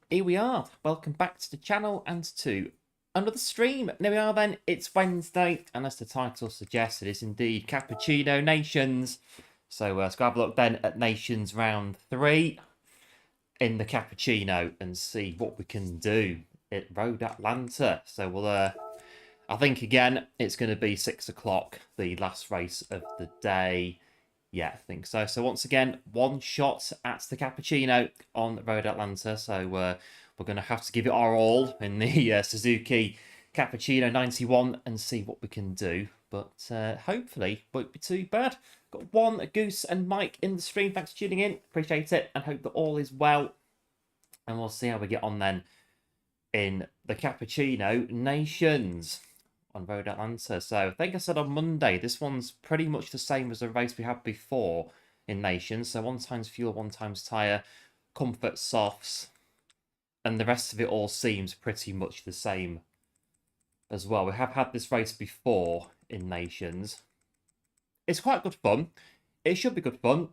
here we are. Welcome back to the channel and to another stream. There we are then. It's Wednesday, and as the title suggests, it is indeed Cappuccino Nations. So let's go have a look then at Nations Round 3 in the Cappuccino and see what we can do at Road Atlanta. So we'll, I think again, it's going to be 6 o'clock, the last race of the day. Yeah, I think so. So once again, one shot at the Cappuccino on Road Atlanta. So we're going to have to give it our all in the Suzuki Cappuccino 91 and see what we can do. But hopefully, won't be too bad. Got one Goose and Mike in the stream. Thanks for tuning in. Appreciate it and hope that all is well. And we'll see how we get on then in the Cappuccino Nations on Road Atlanta. So I think I said on Monday, this one's pretty much the same as the race we had before in Nations. So 1 times fuel, 1 times tyre, comfort, softs, and the rest of it all seems pretty much the same as well. We have had this race before in Nations. It's quite good fun. It should be good fun.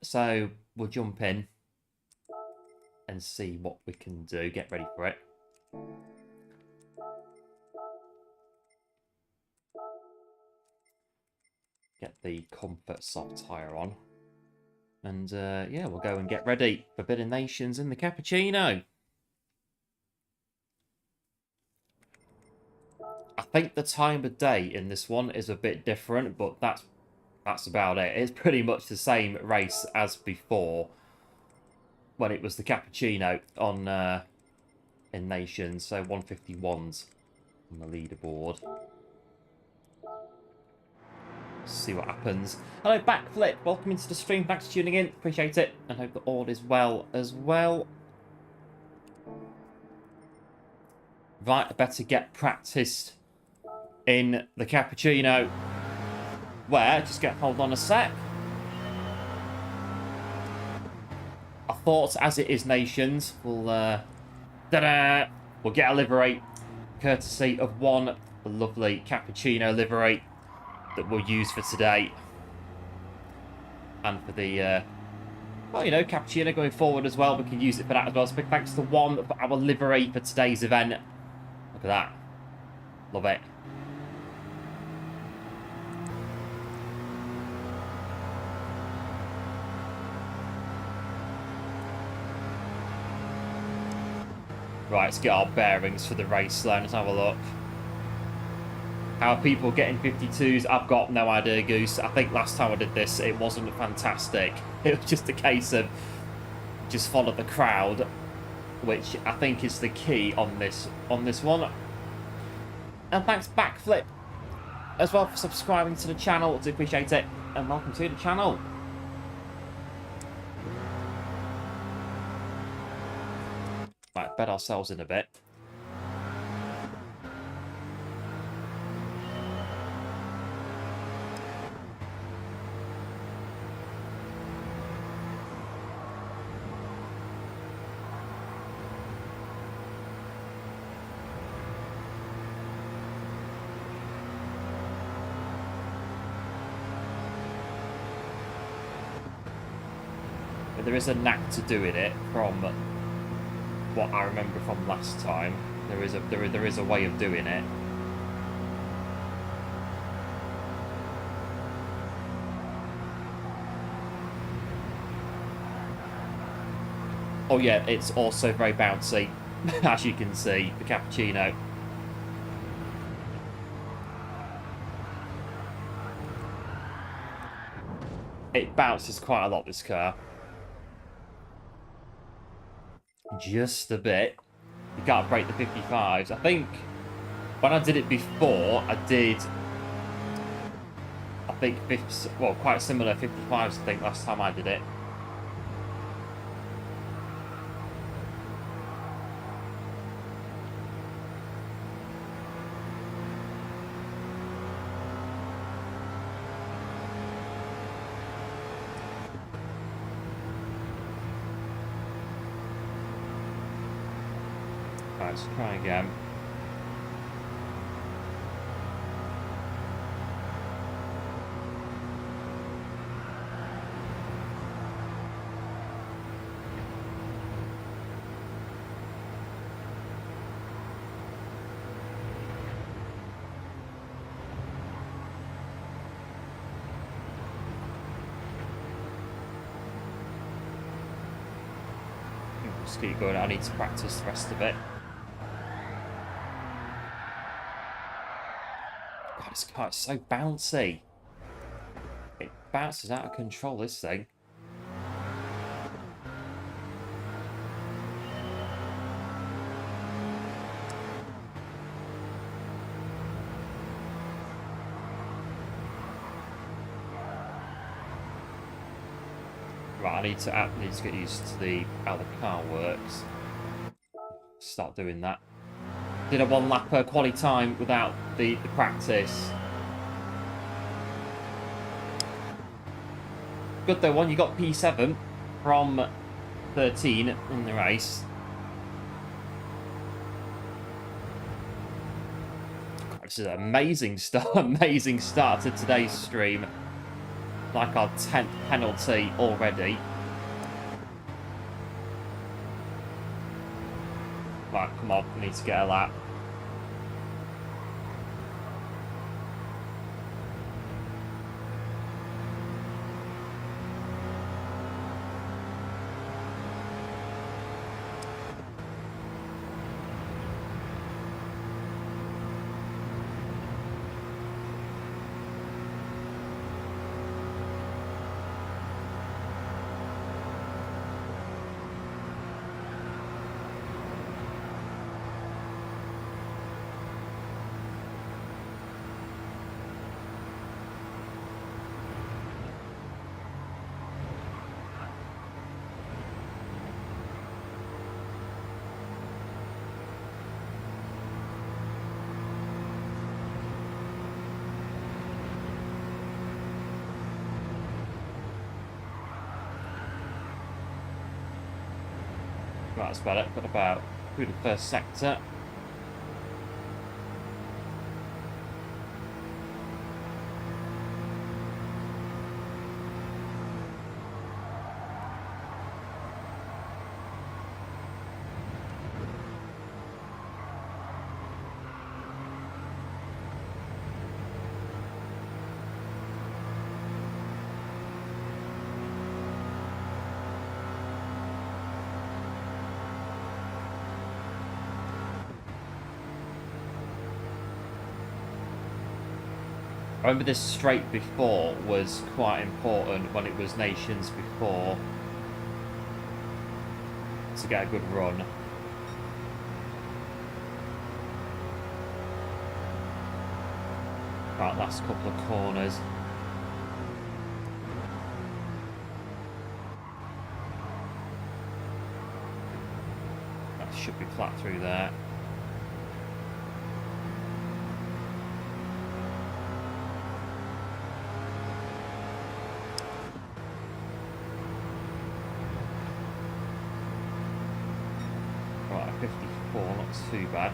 So we'll jump in and see what we can do. Get ready for it. Get the comfort soft tyre on. And yeah, we'll go and get ready for Forbidden Nations in the Cappuccino. I think the time of day in this one is a bit different, but that's about it. It's pretty much the same race as before when it was the Cappuccino on in Nations. So 151s on the leaderboard. See what happens. Hello, Backflip. Welcome into the stream. Thanks for tuning in. Appreciate it. And hope that all is well as well. Right, I better get practiced in the Cappuccino. Where? Just hold on a sec. I thought, as it is Nations, we'll we'll get a livery courtesy of one lovely Cappuccino livery that we'll use for today and for the well, you know, Cappuccino going forward as well. We can use it for that as well. So big thanks to one for our livery for today's event. Look at that, love it. Right, let's get our bearings for the race then. Let's have a look. How are people getting 52s? I've got no idea, Goose. I think last time I did this, it wasn't fantastic. It was just a case of just follow the crowd, which I think is the key on this one. And thanks, Backflip, as well for subscribing to the channel. I do appreciate it. And welcome to the channel. Right, bed ourselves in a bit. There is a knack to doing it from what I remember from last time. There is a way of doing it. Oh yeah, it's also very bouncy, as you can see, the Cappuccino. It bounces quite a lot, this car. Just a bit. You can't break the 55s. I think when I did it before, I think quite similar 55s, I think, last time I did it. Let's try again. just keep going. I need to practice the rest of it. God, this car is so bouncy. It bounces out of control, this thing. Right, I need to get used to how the car works. Start doing that. Did a 1 lap per quality time without the practice. Good though, one, you got P7 from 13 in the race. God, this is an amazing start to today's stream. Like our 10th penalty already. Right, come on, we need to get a lap. Right, that's better. Got about through the first sector. I remember this straight before was quite important when it was nations before to get a good run. Right, last couple of corners. That should be flat through there. Right, 54, not too bad.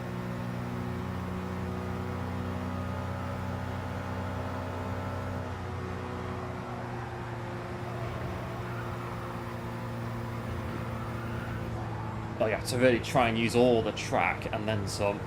Oh, you have to really try and use all the track and then some.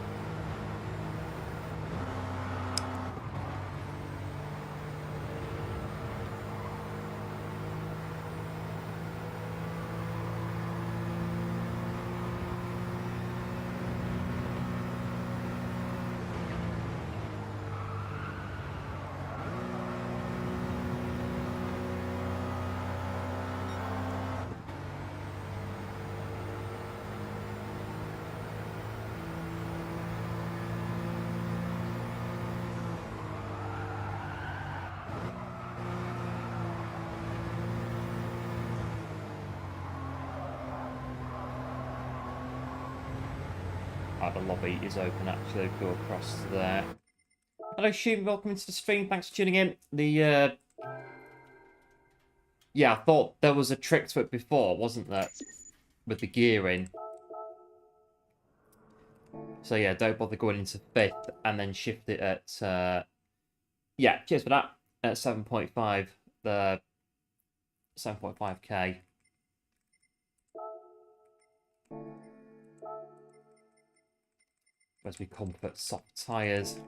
The lobby is open actually. Go across to there. Hello Shun, welcome into the stream. Thanks for tuning in. Yeah, I thought there was a trick to it before, wasn't there? With the gearing. So yeah, don't bother going into 5th and then shift it at yeah, cheers for that. At 7.5, the 7.5k. Whereas we comfort soft tyres.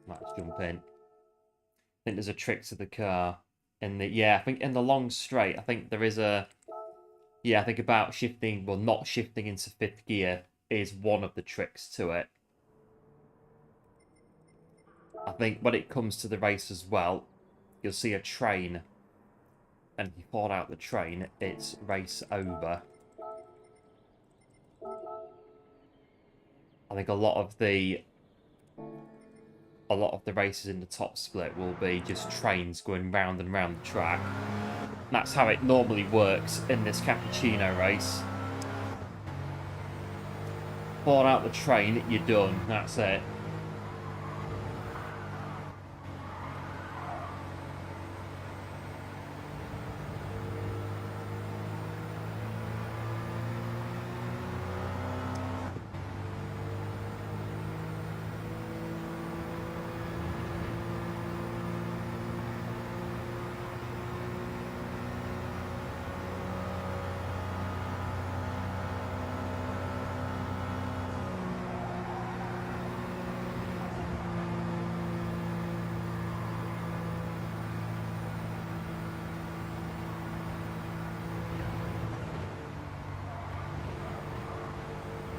Let's jump in. I think there's a trick to the car. I think in the long straight, I think there is a Yeah, I think about shifting, well, not shifting into 5th gear is one of the tricks to it. I think when it comes to the race as well, you'll see a train, and if you fall out the train, it's race over. I think a lot of the races in the top split will be just trains going round and round the track. That's how it normally works in this Cappuccino race. Fall out the train, you're done. That's it.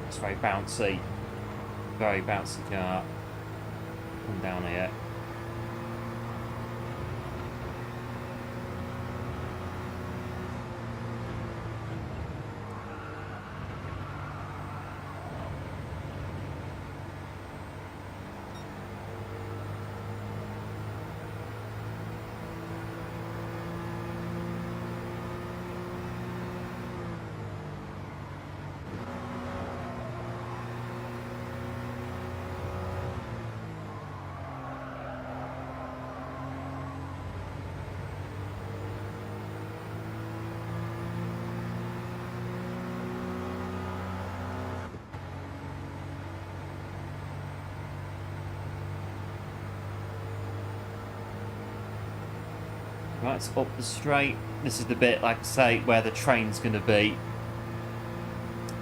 It's very bouncy car. Come down here. Right, it's up the straight. This is the bit, like I say, where the train's going to be.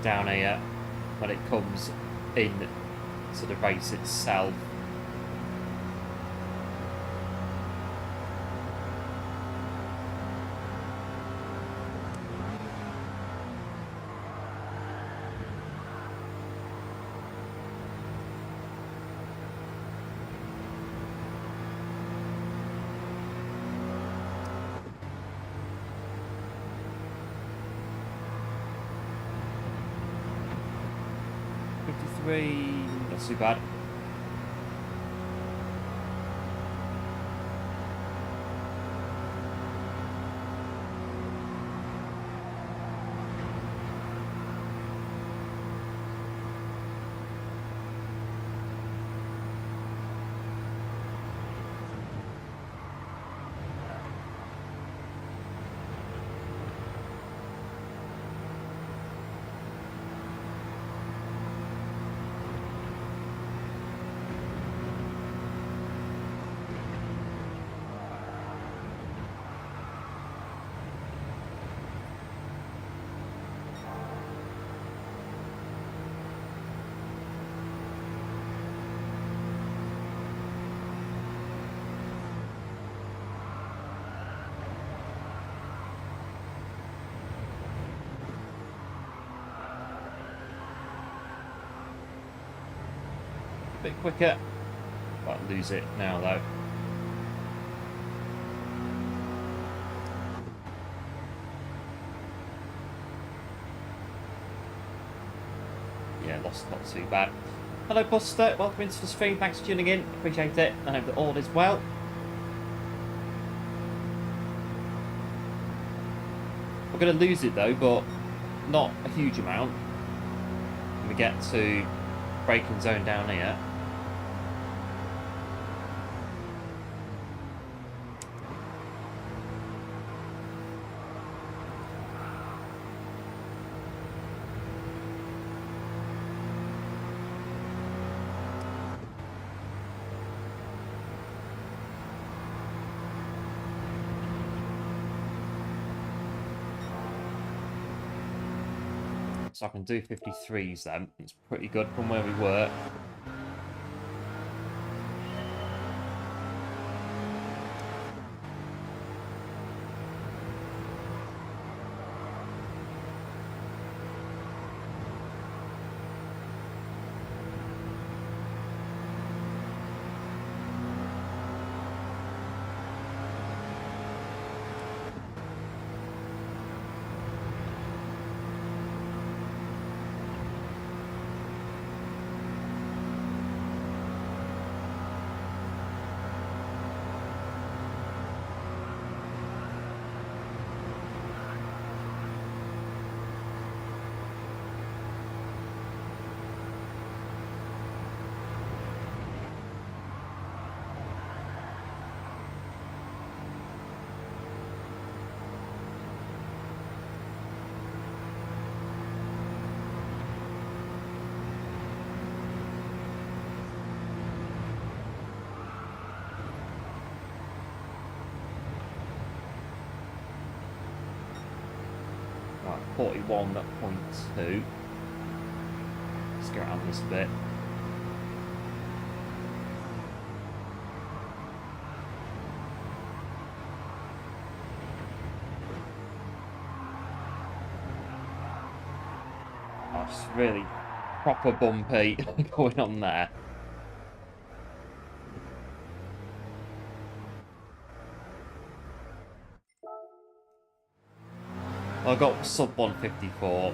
Down here. When it comes in to the race itself. Not too bad. A bit quicker. Might lose it now though. Yeah, lost not too bad. Hello Buster, welcome into the stream, thanks for tuning in, appreciate it, I hope that all is well. We're going to lose it though, but not a huge amount. When we get to braking zone down here. So I can do 53s then. It's pretty good from where we were. Right, 41.2. Let's go around this a bit. Oh, it's really proper bumpy going on there. I got sub 154.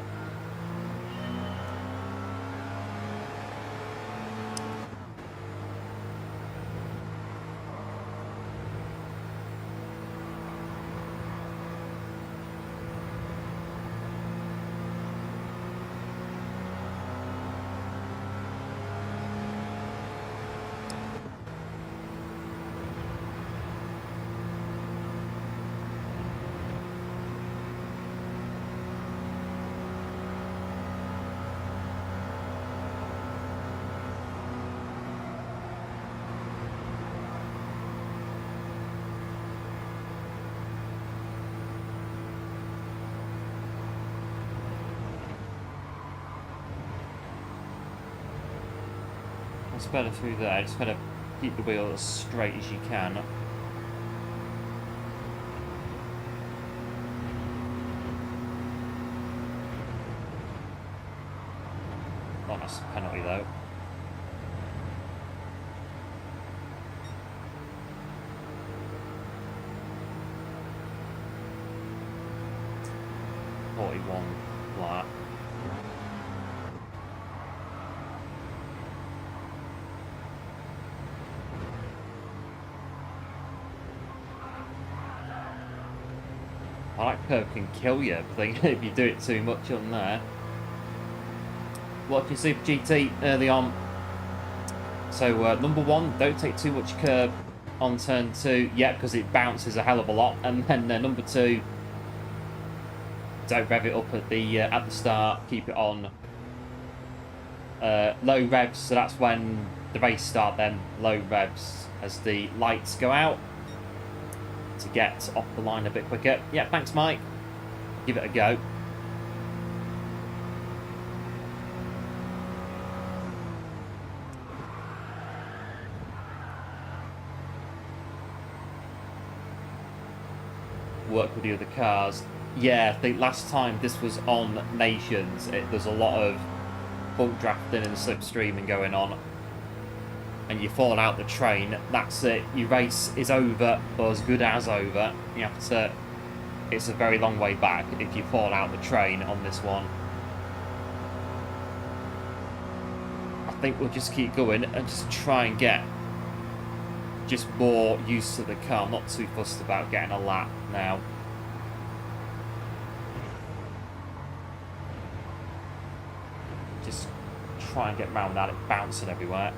It's better through there. Just gotta keep the wheel as straight as you can. Oh, that's a penalty though. Flat. I like curve can kill you, I think, if you do it too much on there. Watching Super GT early on. So number one, don't take too much curve on turn 2. Yeah, because it bounces a hell of a lot. And then number 2, don't rev it up at the start. Keep it on low revs. So that's when the race start. Then low revs as the lights go out, to get off the line a bit quicker. Yeah, thanks, Mike. Give it a go. Work with the other cars. Yeah, I think last time this was on Nations, there's a lot of bump drafting and slipstreaming going on. And you fall out the train, that's it. Your race is over, or as good as over. You have to... It's a very long way back if you fall out the train on this one. I think we'll just keep going and just try and get just more used to the car. I'm not too fussed about getting a lap now. Just try and get around that, it bouncing everywhere.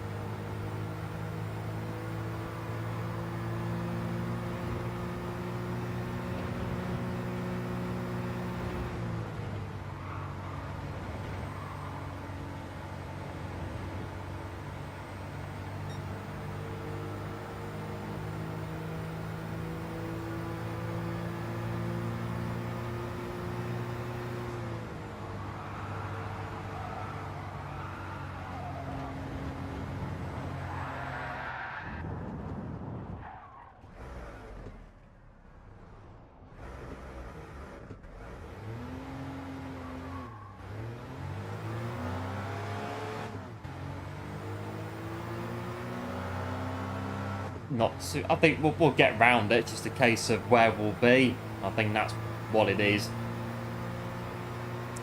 Not too, I think we'll get round it. It's just a case of where we'll be. I think that's what it is.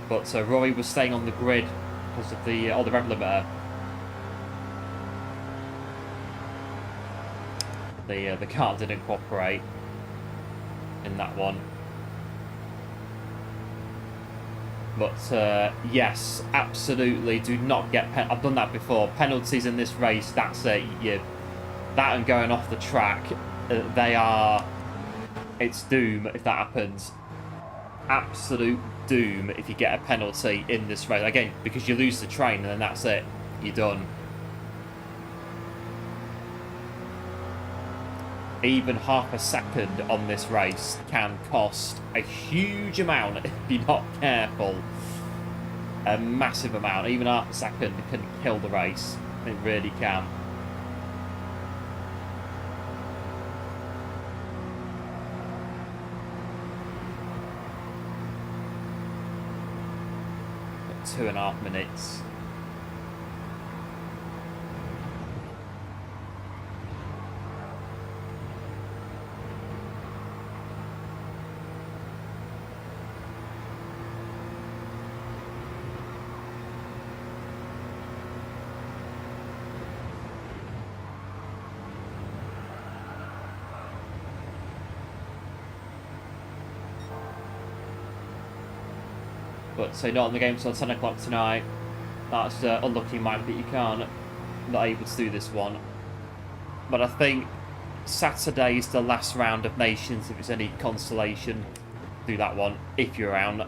But Rory was staying on the grid because of the rev limiter. The car didn't cooperate in that one. But yes, absolutely, do not get I've done that before. Penalties in this race. That's it. That and going off the track, it's doom if that happens. Absolute doom if you get a penalty in this race. Again, because you lose the train and then that's it. You're done. even half a second on this race can cost a huge amount if you're not careful. A massive amount. Even half a second can kill the race. It really can. But 2.5 minutes. But so not on the game until 10 o'clock tonight. That's unlucky, Mike, that you can't, not able to do this one. But I think Saturday is the last round of Nations. If it's any consolation, do that one if you're around.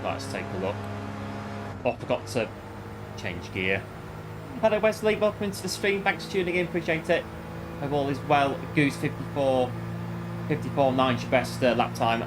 Let's take a look. Oh, I forgot to change gear. Hello Wesley, welcome into the stream. Thanks for tuning in, appreciate it. Hope all is well. Goose 54.9's your best lap time.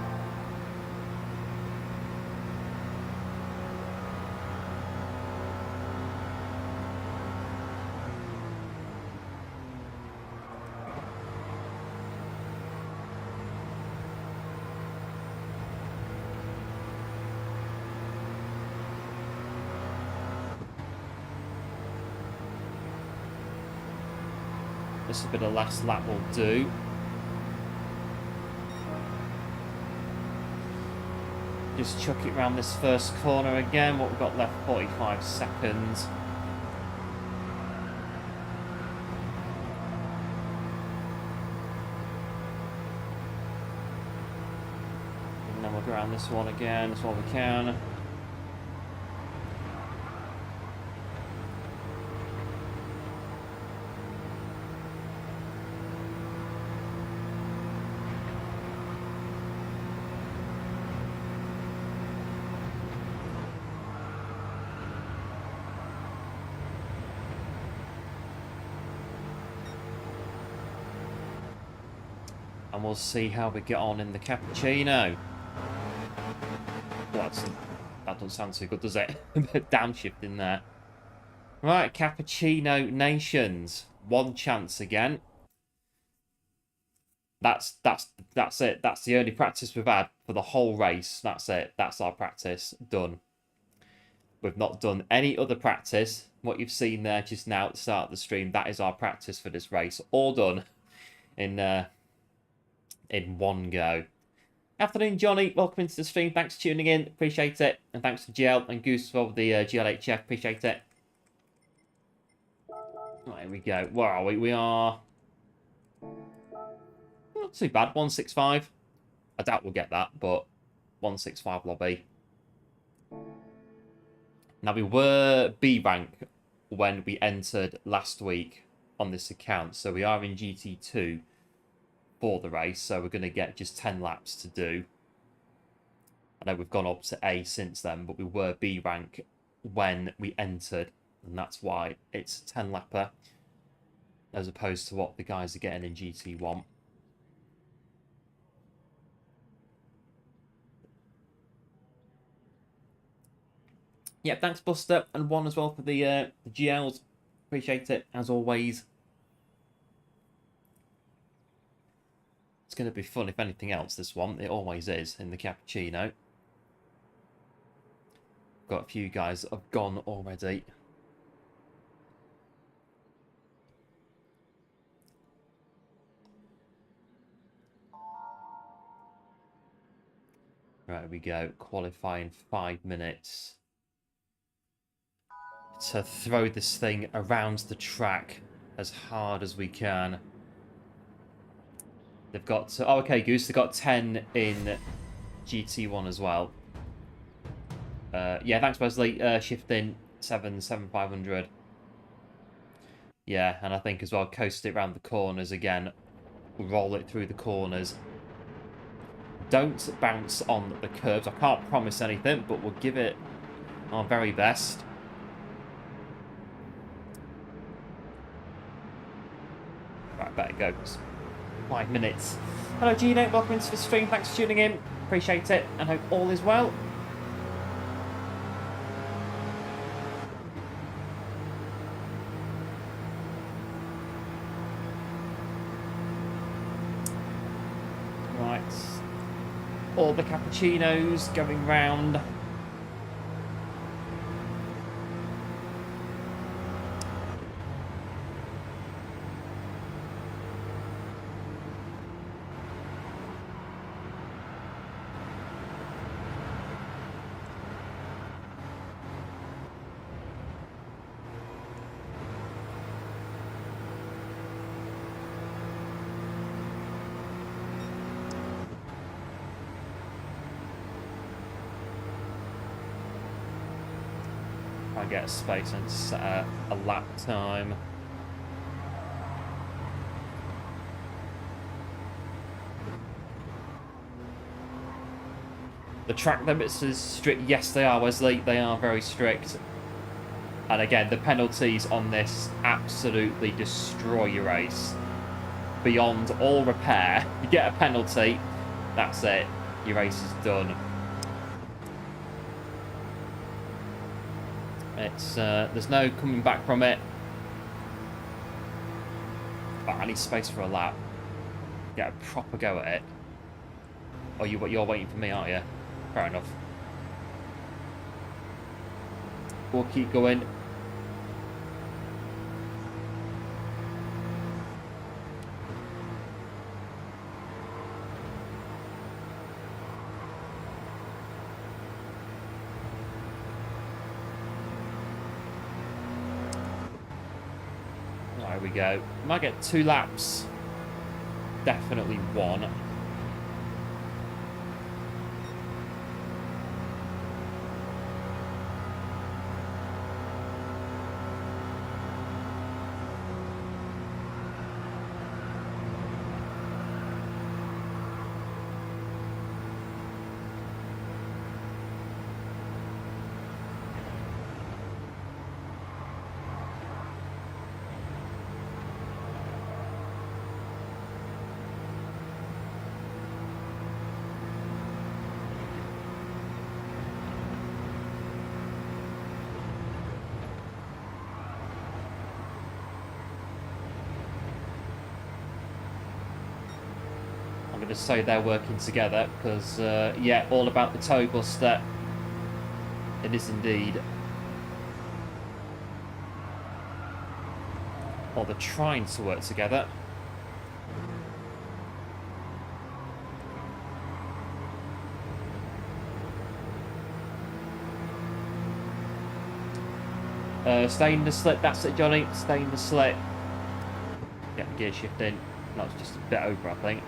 This will be the last lap we'll do. Just chuck it around this first corner again. What we've got left, 45 seconds. And then we'll go around this one again as well we can. And we'll see how we get on in the Cappuccino. Well, that doesn't sound too good, does it? A bit downshift in there. Right, Cappuccino Nations. One chance again. That's it. That's the only practice we've had for the whole race. That's it. That's our practice. Done. We've not done any other practice. What you've seen there just now at the start of the stream, that is our practice for this race. All done in one go. Afternoon, Johnny. Welcome into the stream. Thanks for tuning in. Appreciate it. And thanks to GL and Goose for the GLHF. Appreciate it. Right, here we go. Where are we? We are... not too bad. 165. I doubt we'll get that, but 165 lobby. Now, we were B rank when we entered last week on this account. So we are in GT2 for the race, so we're going to get just 10 laps to do. I know we've gone up to A since then, but we were B rank when we entered, and that's why it's a 10 lapper as opposed to what the guys are getting in GT1. Yeah, thanks Buster, and one as well for the GLs. Appreciate it as always. It's going to be fun, if anything else, this one. It always is in the Cappuccino. Got a few guys that have gone already. Right, here we go. Qualifying 5 minutes. To throw this thing around the track as hard as we can. They've got... oh, okay, Goose. They've got 10 in GT1 as well. Yeah, thanks, Wesley. Shifting 7,500. Yeah, and I think as well, coast it around the corners again. roll it through the corners. Don't bounce on the curves. I can't promise anything, but we'll give it our very best. Right, better go. 5 minutes. Hello Gino, welcome into the stream. Thanks for tuning in. Appreciate it, and hope all is well. Right. All the cappuccinos going round. I get a space and set a lap time. The track limits is strict. Yes, they are, Wesley. They are very strict. And again, the penalties on this absolutely destroy your race. Beyond all repair. You get a penalty, that's it. Your race is done. It's there's no coming back from it. Oh, I need space for a lap. Get a proper go at it. Oh, you're waiting for me, aren't you? Fair enough. We'll keep going. There we go. Might get 2 laps. Definitely 1. To say they're working together because yeah, all about the toe buster. It is indeed. Or they're trying to work together. Stay in the slit, that's it Johnny, stay in the slit. Get the gear shift in. That's just a bit over I think.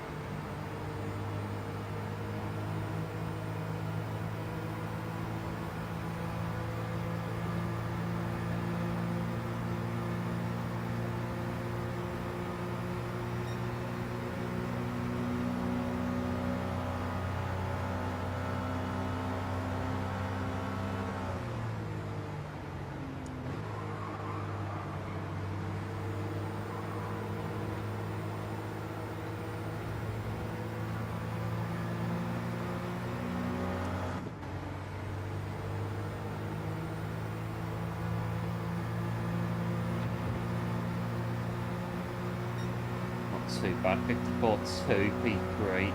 Too bad, 54.2 P3.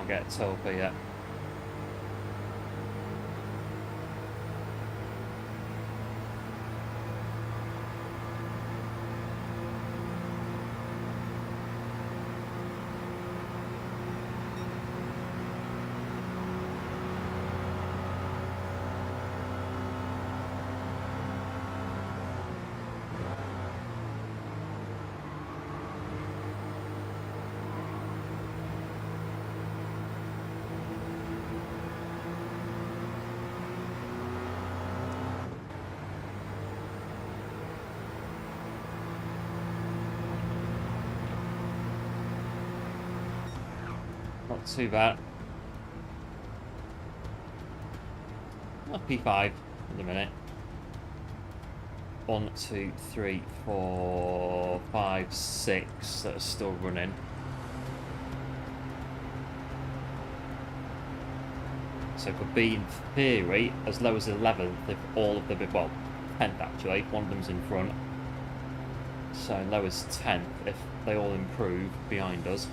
Can't get Tulpa yet. Not too bad. Not P5 in a minute. 1, 2, 3, 4, 5, 6 that are still running. So it could be, in theory, as low as 11th if all of them, well, 10th actually, one of them's in front. So low as 10th if they all improve behind us.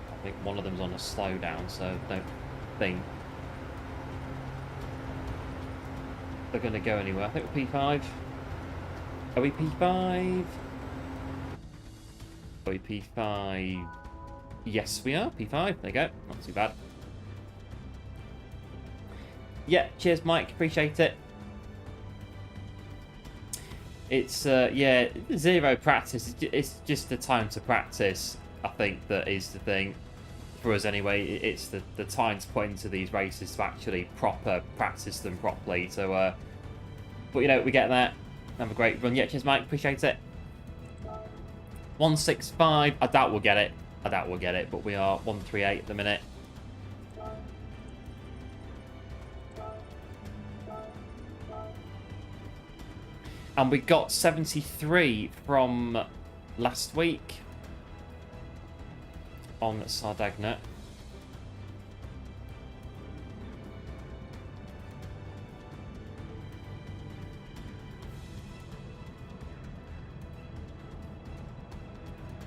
I think one of them's on a slowdown, so I don't think they're going to go anywhere. I think we're P5. Are we P5? Are we P5? Yes, we are. P5. There you go. Not too bad. Yeah, cheers, Mike. Appreciate it. It's, yeah, zero practice. It's just the time to practice, I think, that is the thing. For us anyway, it's the time to put into these races to actually practice them properly. So, but you know, we get that. Have a great run. Yeah, cheers, Mike. Appreciate it. 165. I doubt we'll get it. I doubt we'll get it, but we are 138 at the minute. And we got 73 from last week on Sardegna.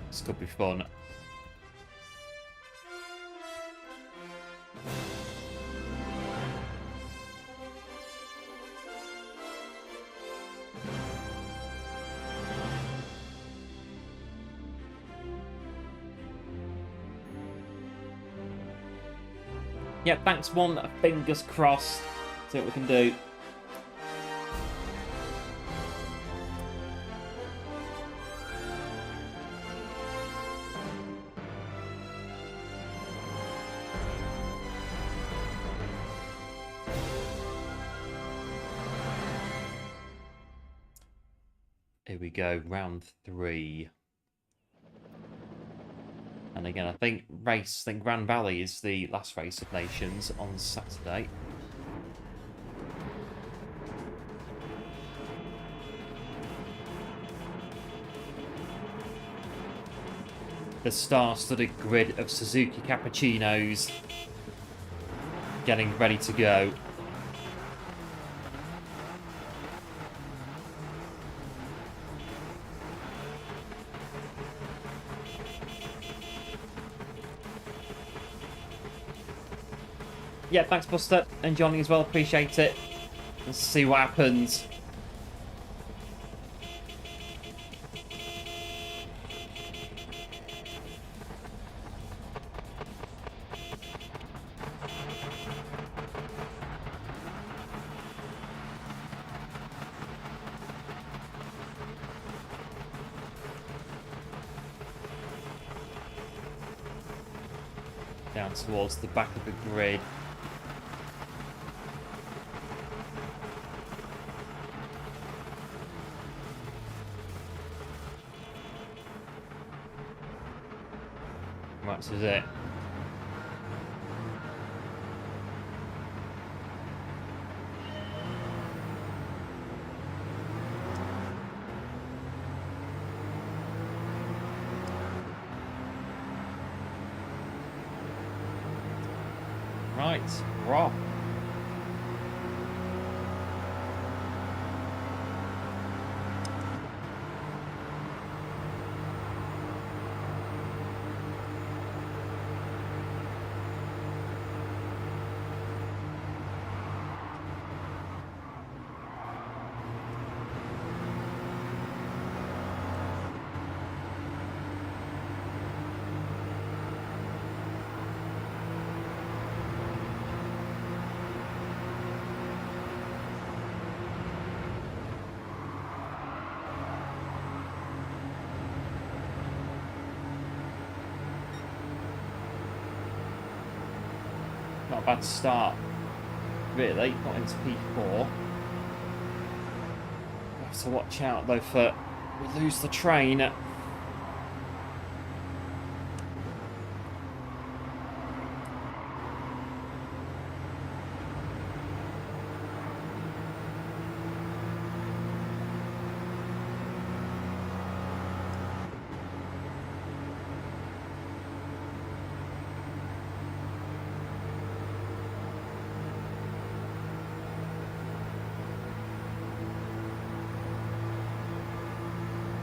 This could be fun. Yeah, thanks, one. Fingers crossed. See what we can do. Here we go, round 3. And again, I think Grand Valley is the last race of Nations on Saturday. The star-studded grid of Suzuki Cappuccinos getting ready to go. Yeah, thanks, Buster, and Johnny as well. Appreciate it. Let's see what happens. Down towards the back of the grid. This is it. Right, Rob. Not a bad start, really, not into P4. We have to watch out, though, for we lose the train.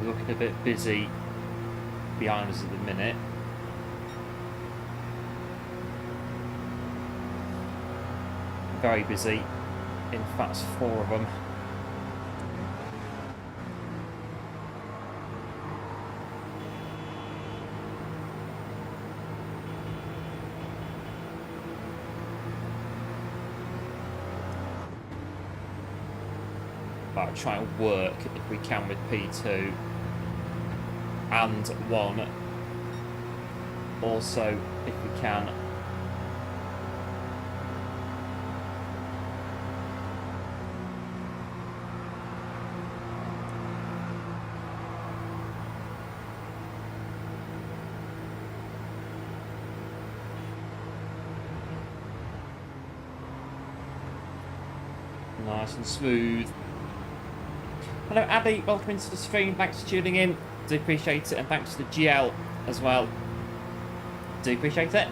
Looking a bit busy behind us at the minute. Very busy. In fact, it's 4 of them. But I'll try and work if we can with P2 and 1 also if we can. Nice and smooth. Hello Abby, welcome into the stream, thanks for tuning in, do appreciate it, and thanks to the GL as well, do appreciate it.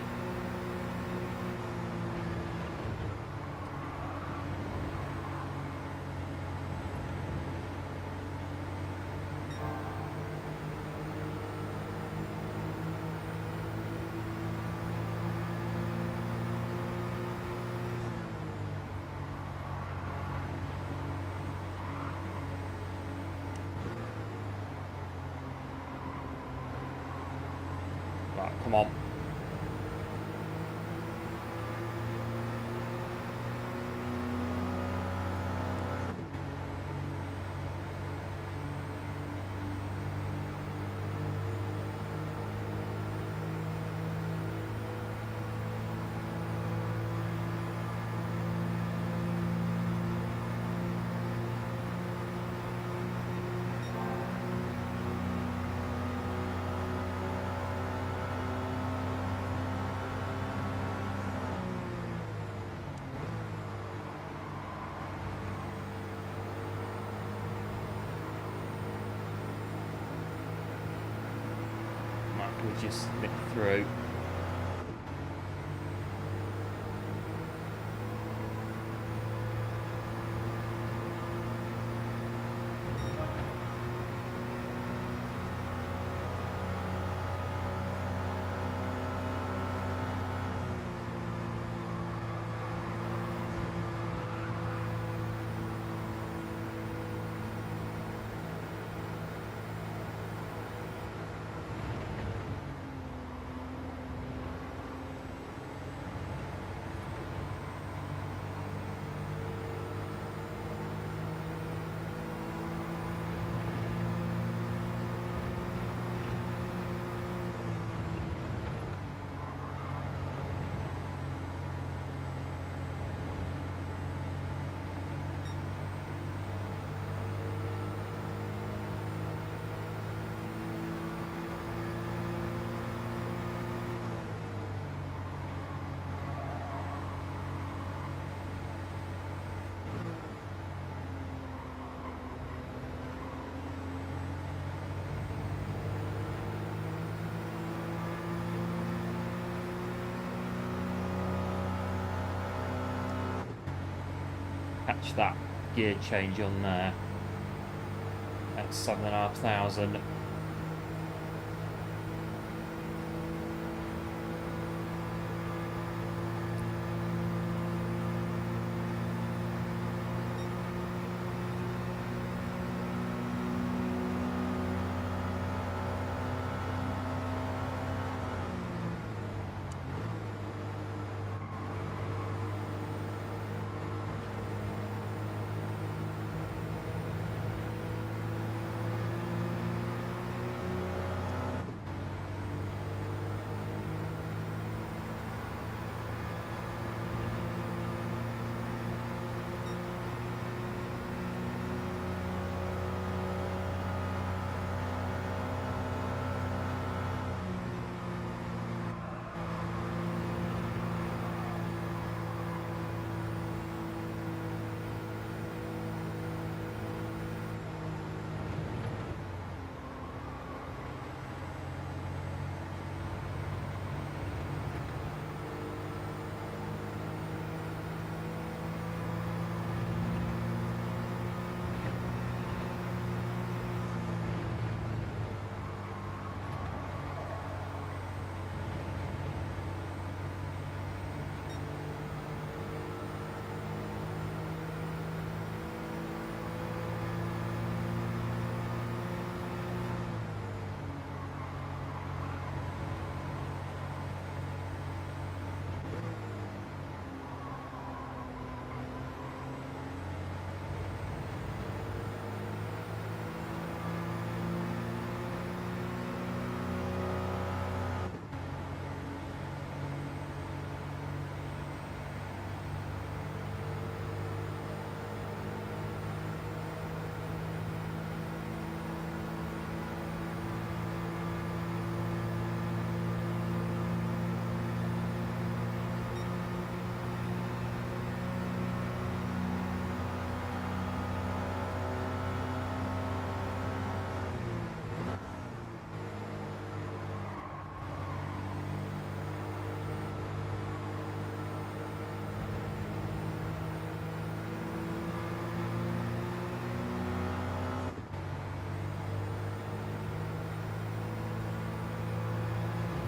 Come on. Just nip through. catch that gear change on there at 7,500.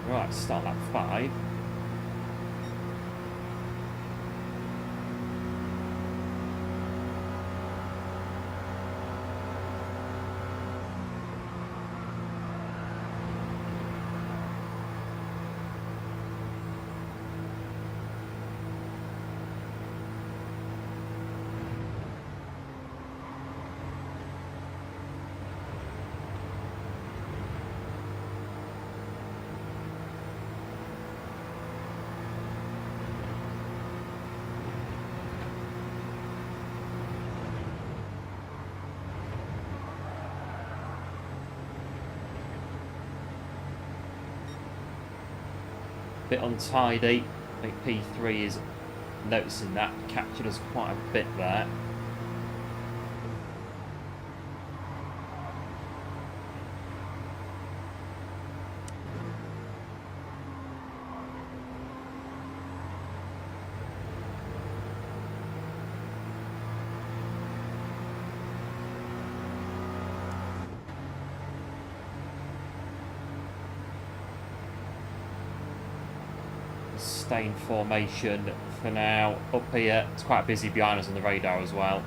Right, start lap 5. Bit untidy. I think P3 is noticing that, captured us quite a bit there. Staying formation for now. Up here, it's quite busy behind us on the radar as well.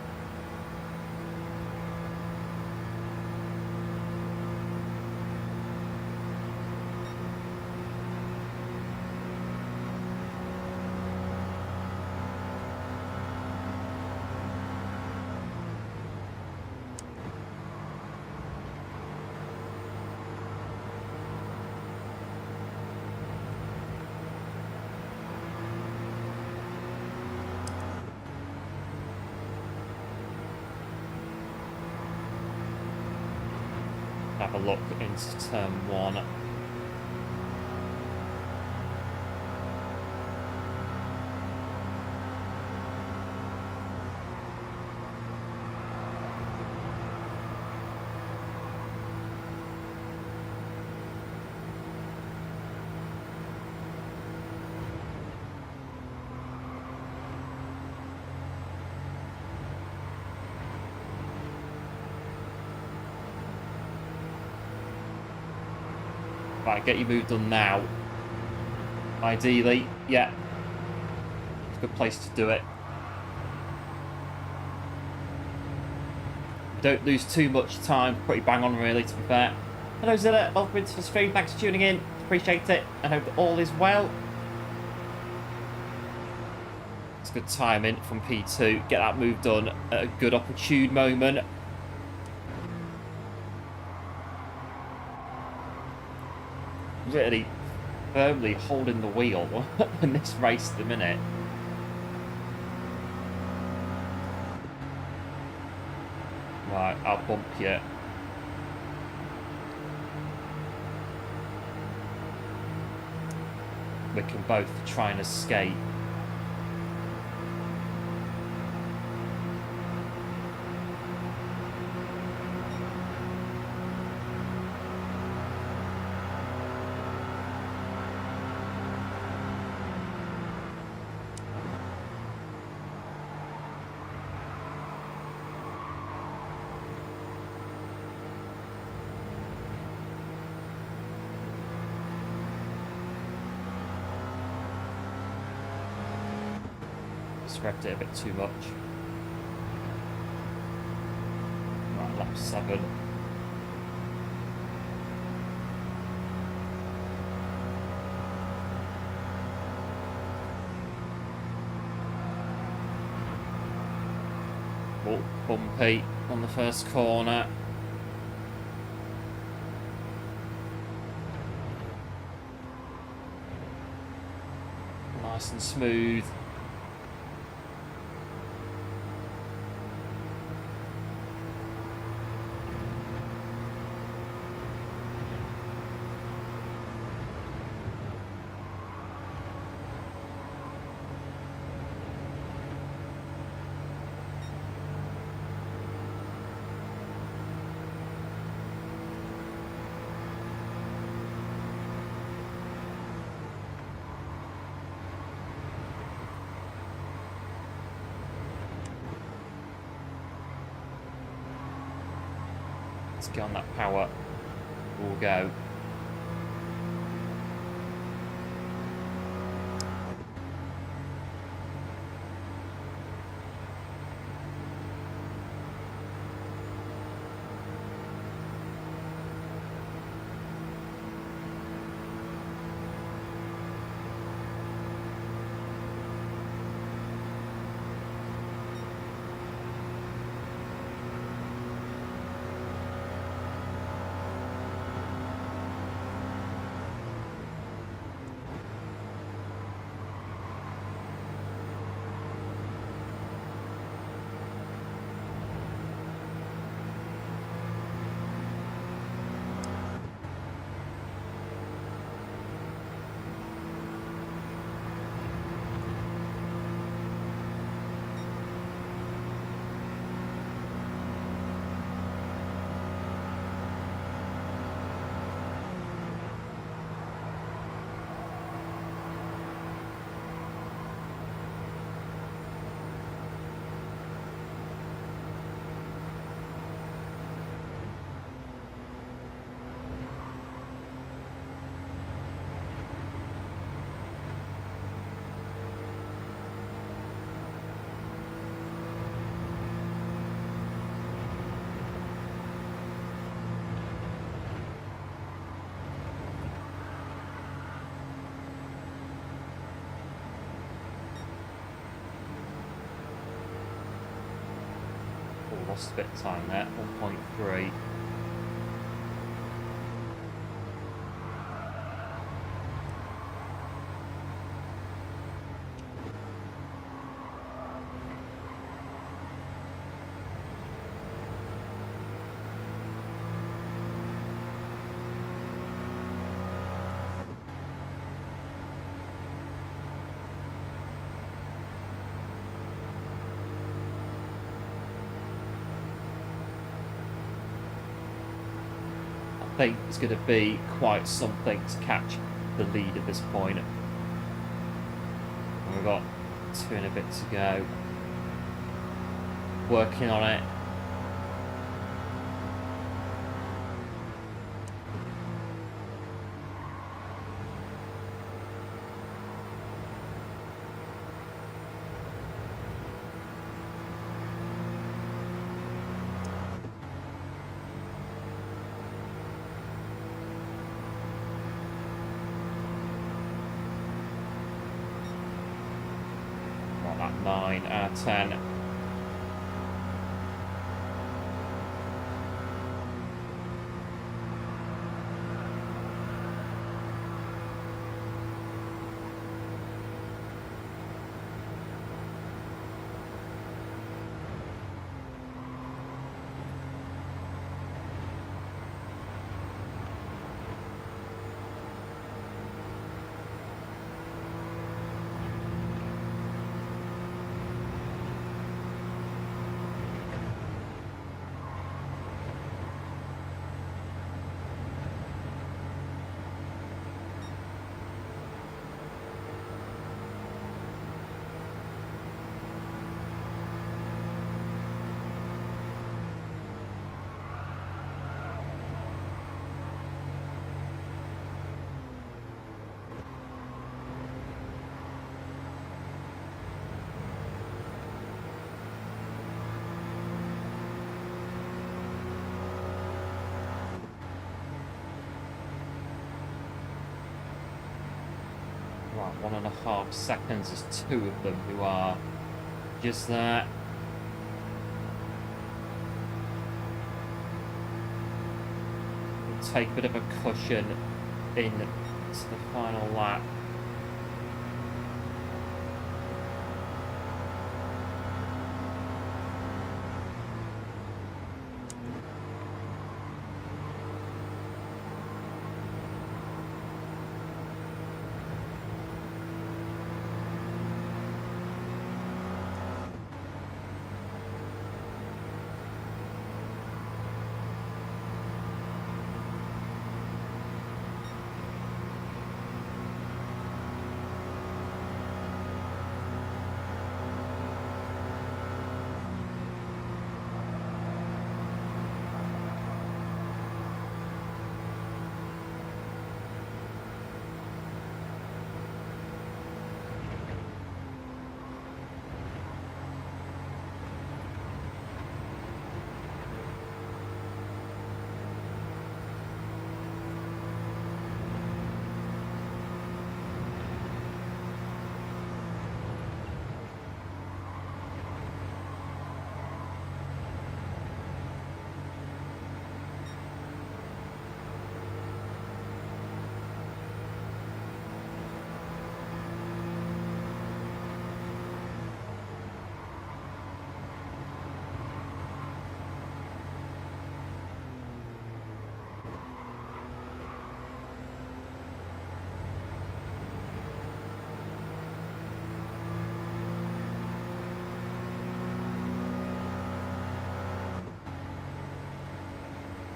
Have a look into turn 1. Right, get your move done now. Ideally, yeah. It's a good place to do it. Don't lose too much time. Pretty bang on, really, to be fair. Hello, Zilla. Welcome to the stream. Thanks for tuning in. Appreciate it. And hope that all is well. It's good timing from P2. Get that move done at a good opportune moment. Really firmly holding the wheel in this race at the minute. Right, I'll bump you. We can both try and escape. Revved it a bit too much. Right, lap 7. Oh, bumpy on the first corner. Nice and smooth. Let's get on that power. We'll go. Lost a bit of time there, 1.3. I think it's going to be quite something to catch the lead at this point. And we've got 2 and a bit to go. Working on it. 9 out of 10. Right, 1.5 seconds. There's 2 of them who are just there. We'll take a bit of a cushion in to the final lap.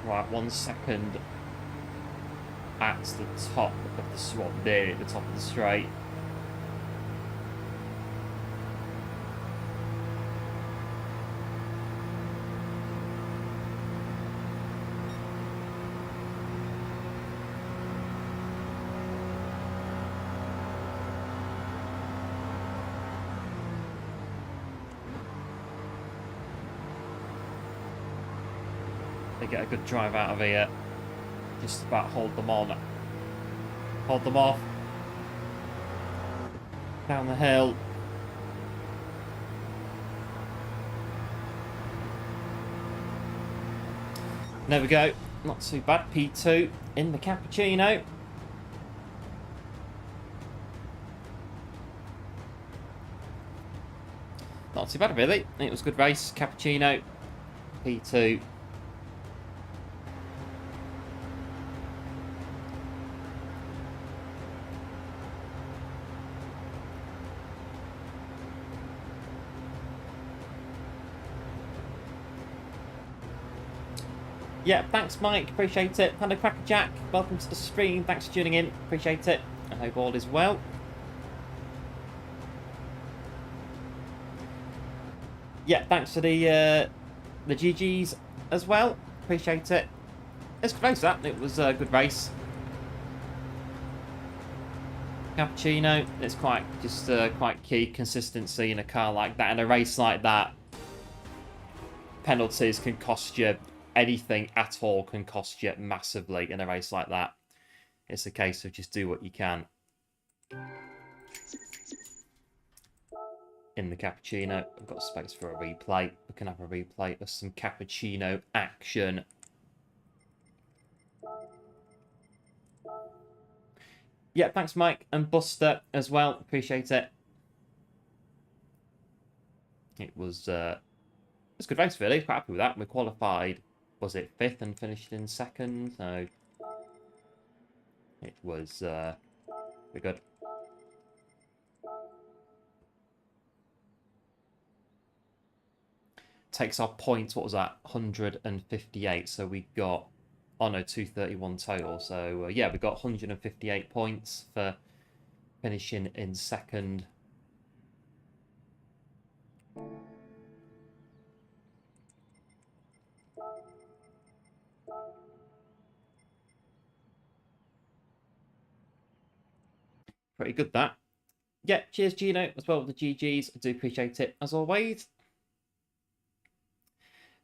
Right, 1 second at the top of the swap, there at the top of the straight. They get a good drive out of here. Just about hold them on. Hold them off. Down the hill. There we go. Not too bad. P2 in the Cappuccino. Not too bad, really. It was a good race. Cappuccino. P2. Yeah, thanks, Mike. Appreciate it. Hello, Crackerjack. Welcome to the stream. Thanks for tuning in. Appreciate it. I hope all is well. Yeah, thanks for the GGs as well. Appreciate it. It's a good race, that. It was a good race. Cappuccino. It's quite key consistency in a car like that. In a race like that, penalties can cost you. Anything at all can cost you massively in a race like that. It's a case of just do what you can. in the Cappuccino. I've got space for a replay. We can have a replay of some Cappuccino action. Yeah, thanks, Mike and Buster as well. Appreciate it. It was it's a good race, really. Quite happy with that. We qualified, was it 5th and finished in 2nd? So it was pretty good. Takes our points, what was that? 158. So we got, oh no, 231 total. So yeah, we got 158 points for finishing in 2nd. Pretty good, that. Yeah, cheers, Gino, as well with the GGs. I do appreciate it, as always.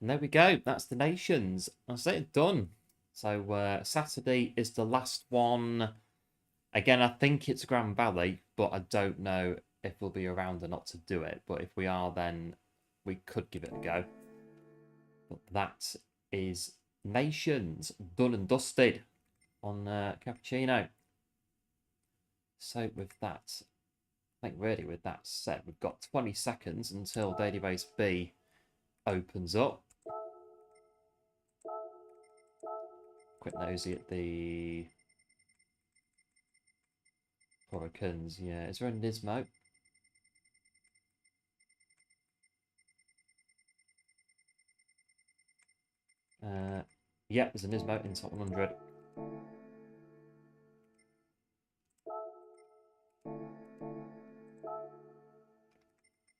And there we go. That's the nations. I say it done. So Saturday is the last one. Again, I think it's Grand Valley, but I don't know if we'll be around or not to do it. But if we are, then we could give it a go. But that is nations done and dusted on Cappuccino. So with that, I think really with that said, we've got 20 seconds until Database B opens up. Quick nosy at the Hurricanes. Yeah, is there a Nismo? Yeah, there's a Nismo in top 100.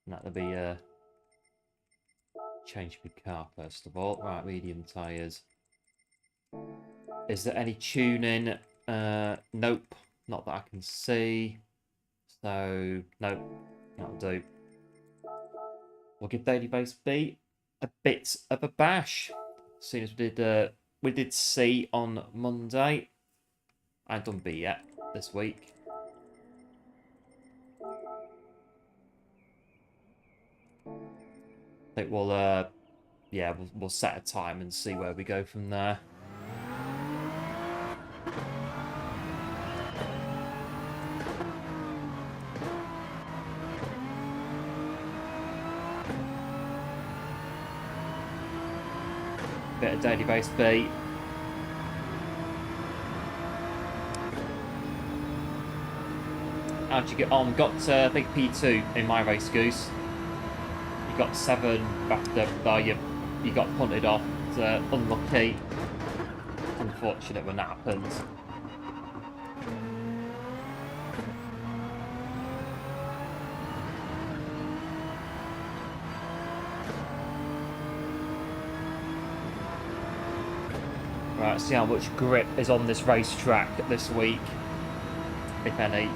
And that'll be change the car first of all. Right, medium tyres. Is there any tuning? Nope, not that I can see. So nope, that'll do. We'll give Database B a bit of a bash. As soon as we did C on Monday. I haven't done B yet this week. I think we'll yeah, we'll set a time and see where we go from there. Bit of Database B. How'd you get on? Got I think P2 in my race, Goose. You got 7 after you got punted off. It's unlucky. Unfortunate when that happens. Right, see how much grip is on this racetrack this week, if any.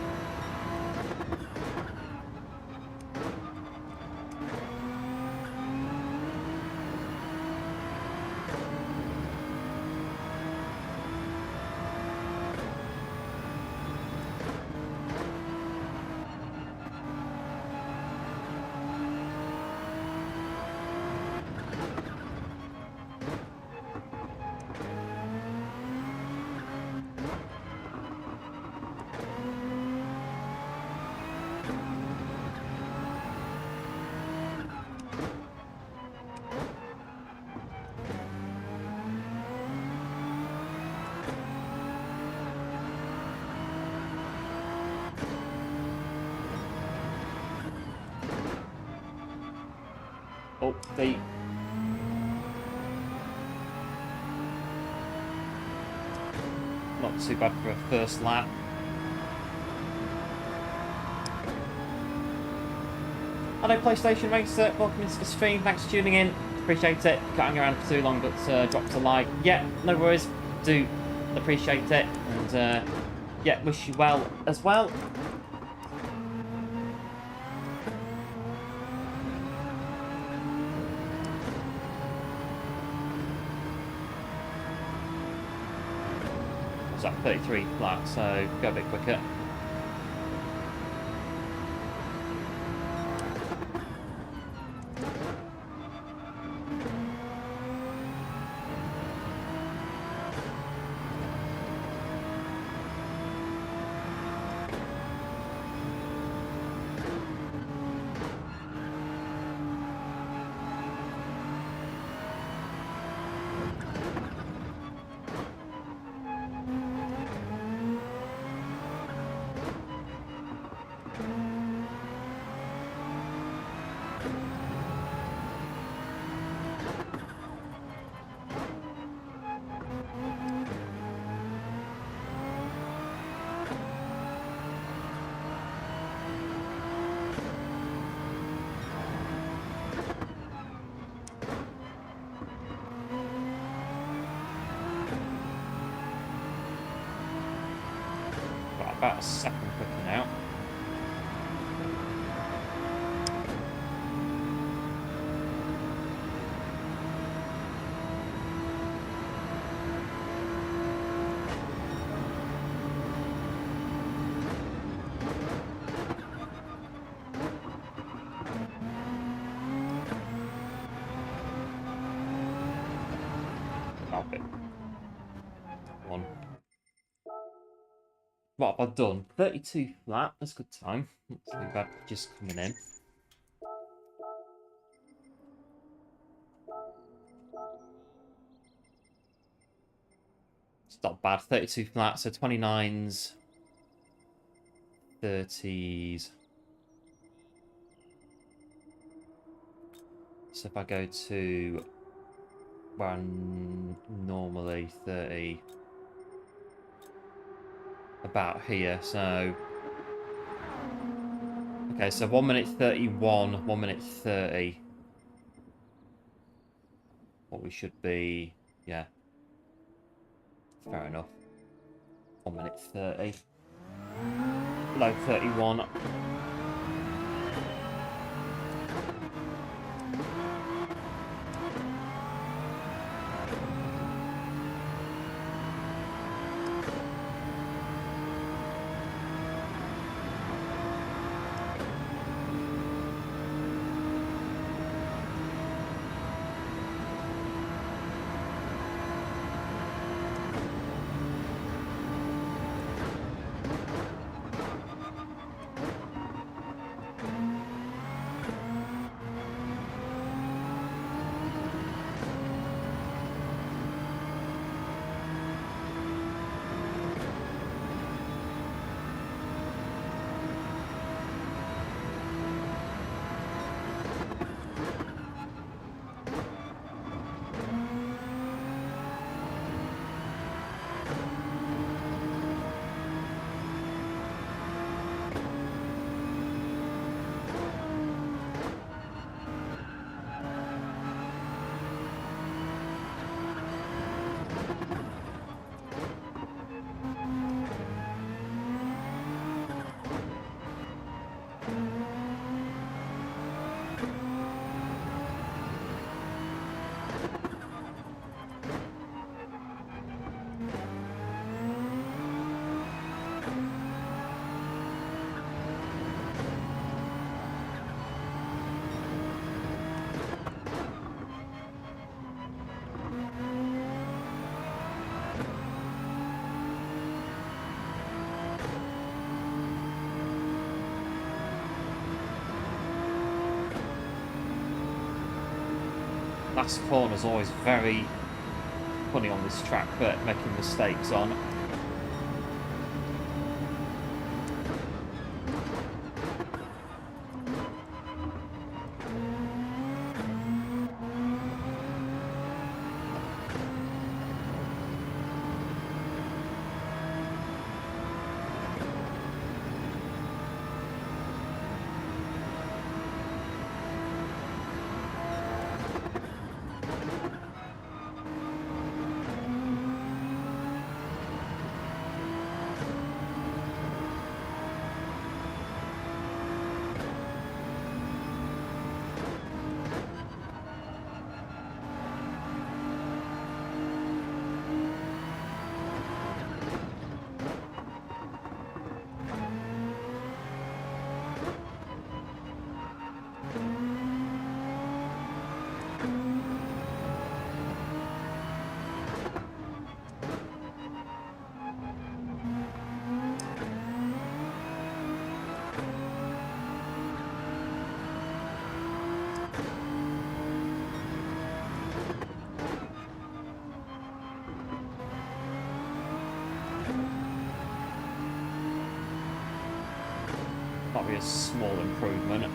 Oh, not too bad for a first lap. Hello PlayStation Racer, welcome into the stream, thanks for tuning in, appreciate it. Can't hang around for too long, but dropped a like. Yeah, no worries, do appreciate it, and yeah, wish you well as well. That 33 flat, so go a bit quicker. about a second quicker now. What have I done? 32 flat. That's a good time. Not too bad. Just coming in. It's not bad. 32 flat. So 29s, 30s. So if I go to where I'm normally 30, about here. So okay, so 1 minute 31, 1 minute 30. What we should be, yeah. Fair enough. 1 minute 30. Below 31. Last corner's always very funny on this track, but making mistakes on. That'll be a small improvement.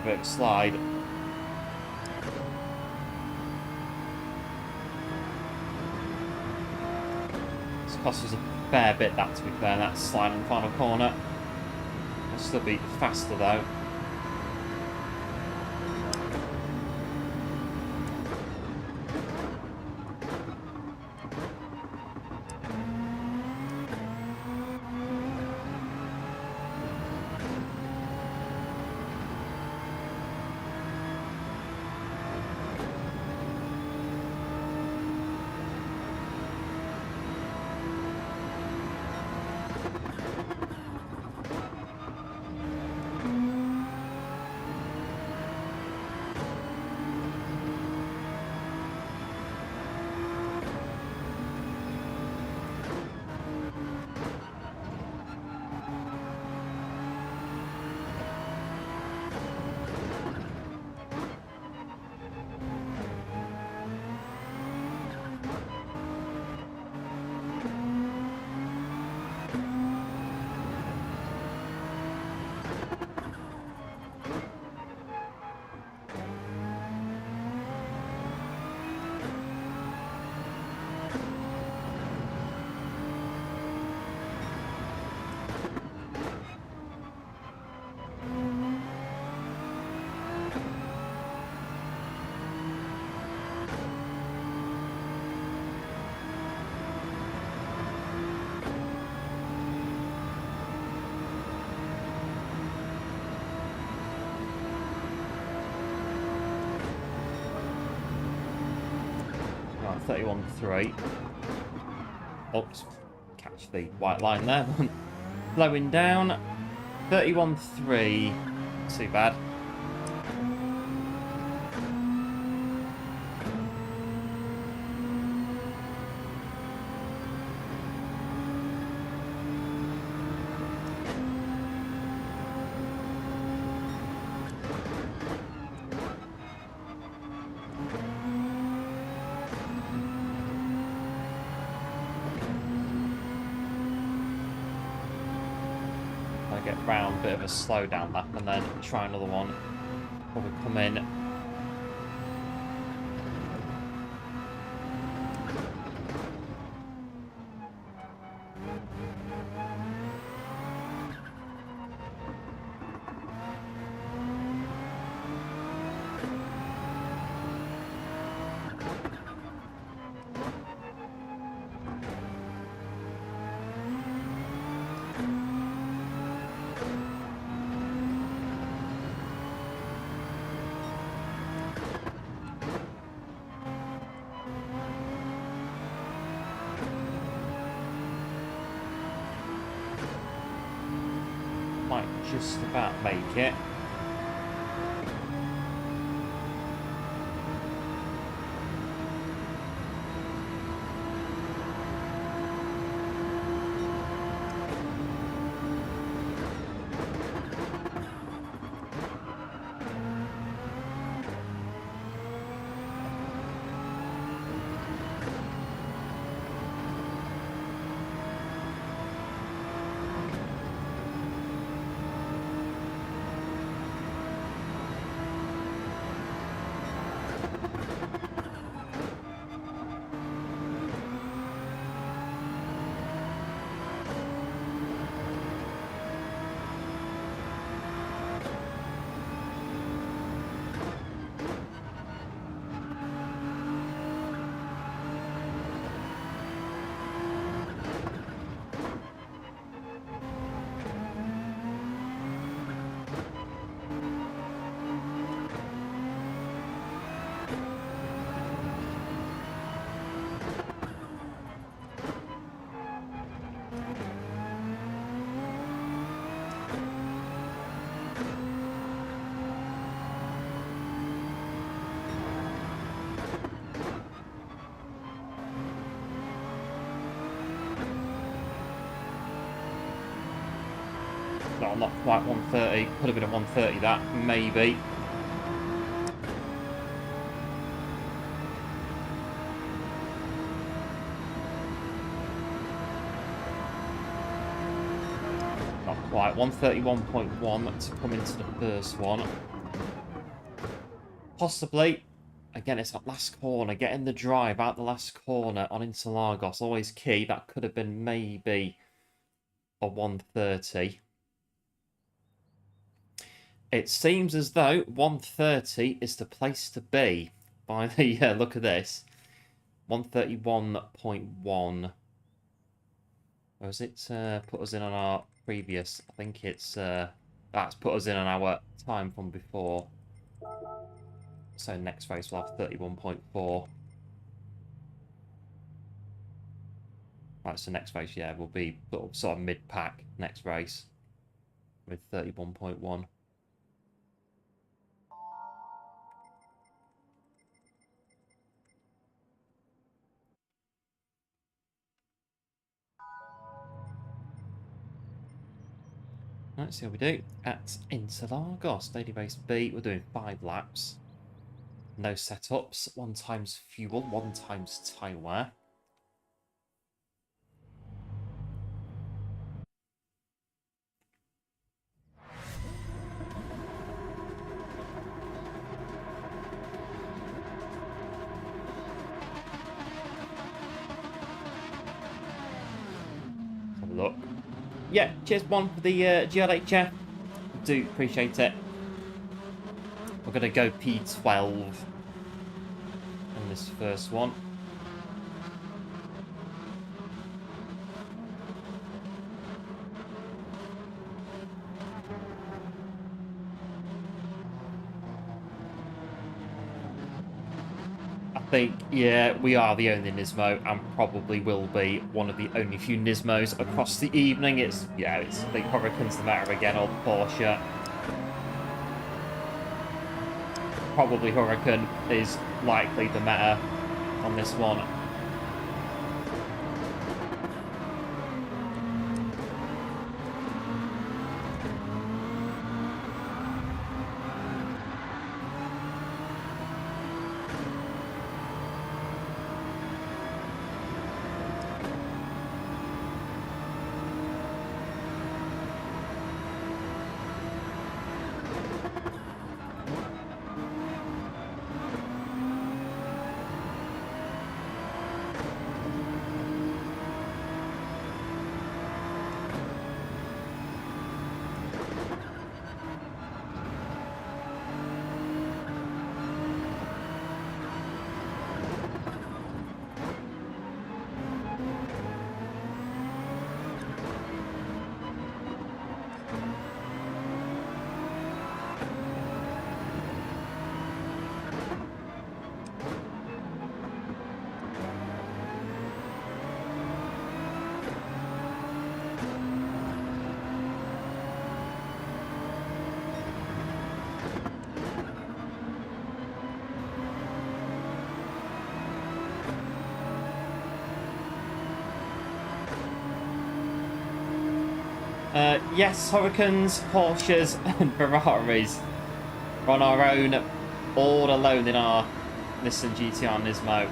Quite a bit of slide. This costs us a fair bit, that, to be fair, that slide in the final corner. It'll still be faster though. Oh, 31.3. Oops, catch the white line there. Blowing down. 31.3. Too bad. Get round, bit of a slow down lap, and then try another one. Probably come in. Might just about make it. No, not quite 130. Could have been a 130 that, maybe. Not quite. 131.1 to come into the first one. Possibly. Again, it's that last corner. Getting the drive out the last corner on Interlagos. Always key. That could have been maybe a 130. It seems as though 130 is the place to be by the look of this. 131.1. Or has it put us in on our previous? I think it's that's put us in on our time from before. So next race we'll have 31.4. Right, so next race, yeah, will be sort of mid-pack next race with 31.1. Let's see how we do at Interlagos. Daily race B, we're doing 5 laps. No setups. 1 times fuel, 1 times tyre wear. Let's have a look. Yeah, cheers one for the GLHF. Do appreciate it. We're going to go P12 in this first one. I think, yeah, we are the only Nismo and probably will be one of the only few Nismos across the evening. It's the Huracan's the matter again, or the Porsche. Probably Huracan is likely the matter on this one. Yes, Huracans, Porsches and Ferraris are on our own, all alone in our Nissan GTR Nismo.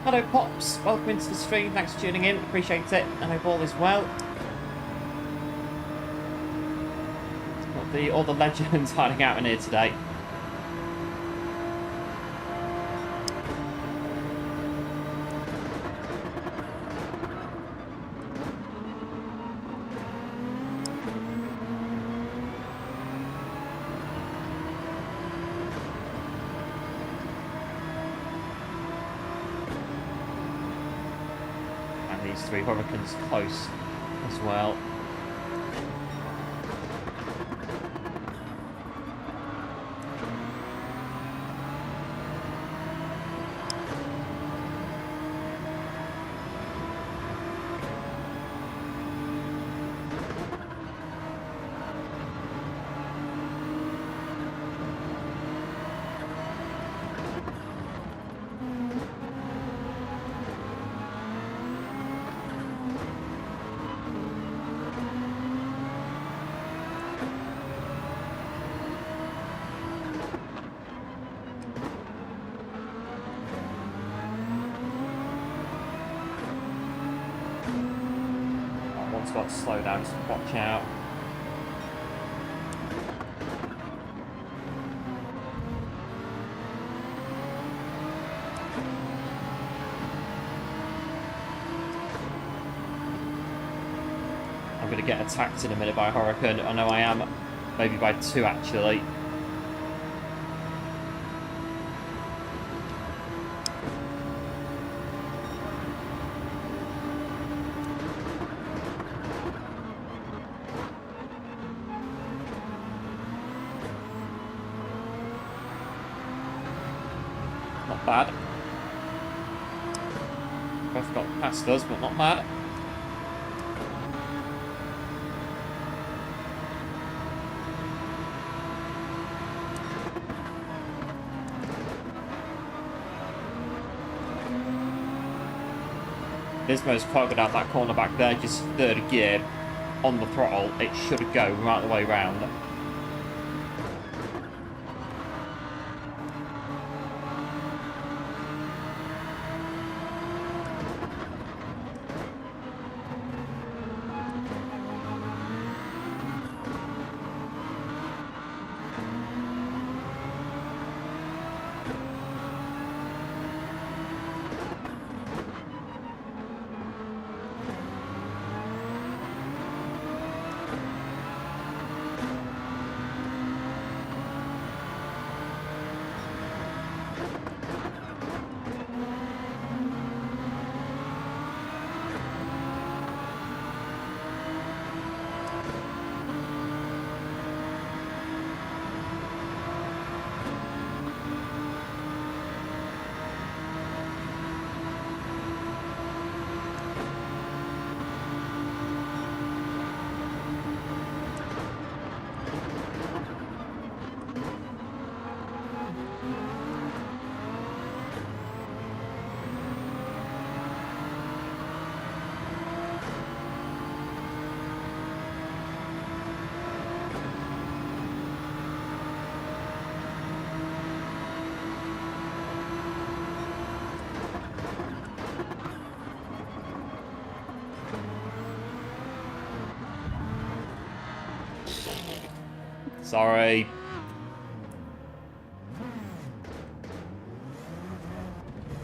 Hello Pops, welcome into the stream, thanks for tuning in, appreciate it, and I hope all is well. all the legends hiding out in here today. These 3 Hurricanes close as well. Got to slow down, just watch out. I'm going to get attacked in a minute by a Hurricane. I know I am. Maybe by 2 actually. Not bad. Both got past us, but not bad. Gizmo's quite good out that corner back there, just 3rd gear on the throttle. It should go right the way round. Sorry.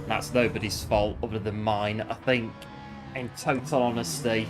That's nobody's fault other than mine, I think, in total honesty.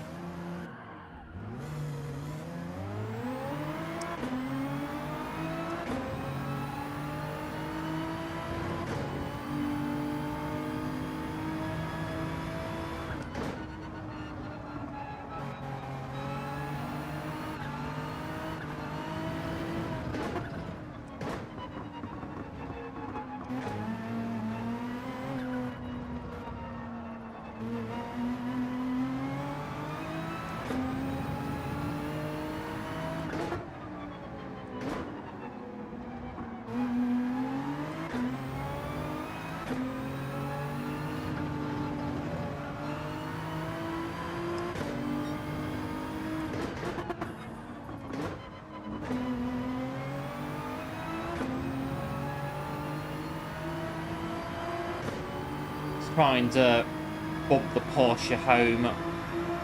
Trying to bump the Porsche home,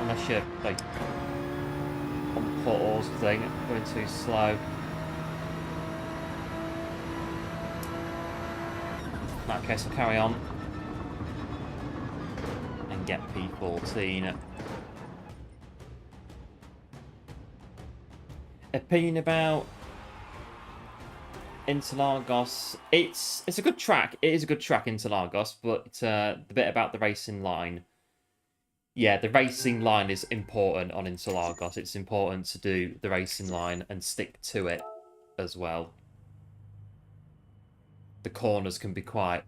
unless you're like on portals thing, going too slow. In that case, I'll carry on and get P14. Opinion about Interlagos. It's a good track. It is a good track, Interlagos, but the bit about the racing line. Yeah, the racing line is important on Interlagos. It's important to do the racing line and stick to it as well. The corners can be quite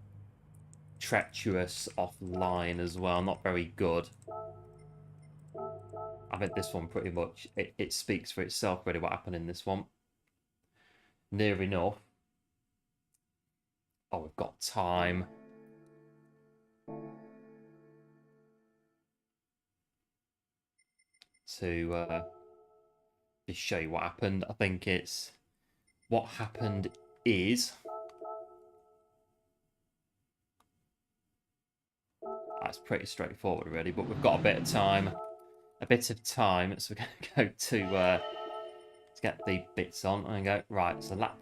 treacherous offline as well. Not very good. I think this one pretty much, it speaks for itself really what happened in this one. Near enough. Oh, we've got time. To just show you what happened. I think it's... What happened is... That's pretty straightforward really, but we've got a bit of time. So we're going to go to... let's get the bits on and go... Right, so lap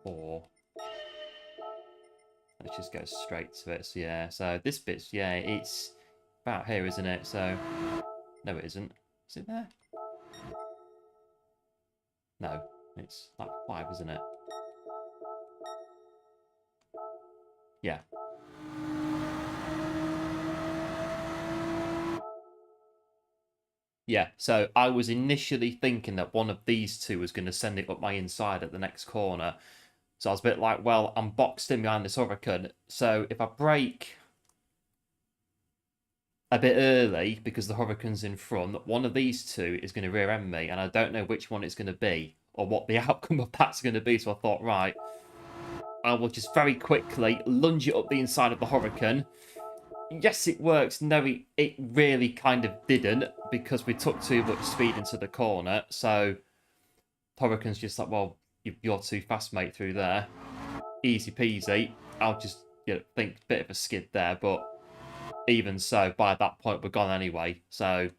4. Let's just go straight to it. So yeah, so this bit's... Yeah, it's about here, isn't it? So... No, it isn't. Is it there? No, it's lap 5, isn't it? Yeah. Yeah, so I was initially thinking that one of these two was going to send it up my inside at the next corner. So I was a bit like, well, I'm boxed in behind this Huracan. So if I brake a bit early because the Huracan's in front, one of these two is going to rear end me. And I don't know which one it's going to be or what the outcome of that's going to be. So I thought, right, I will just very quickly lunge it up the inside of the Huracan. Yes, it works. No, it really kind of didn't because we took too much speed into the corner. So Huracan's just like, well, you're too fast, mate, through there. Easy peasy. I'll just think bit of a skid there, but even so, by that point, we're gone anyway. So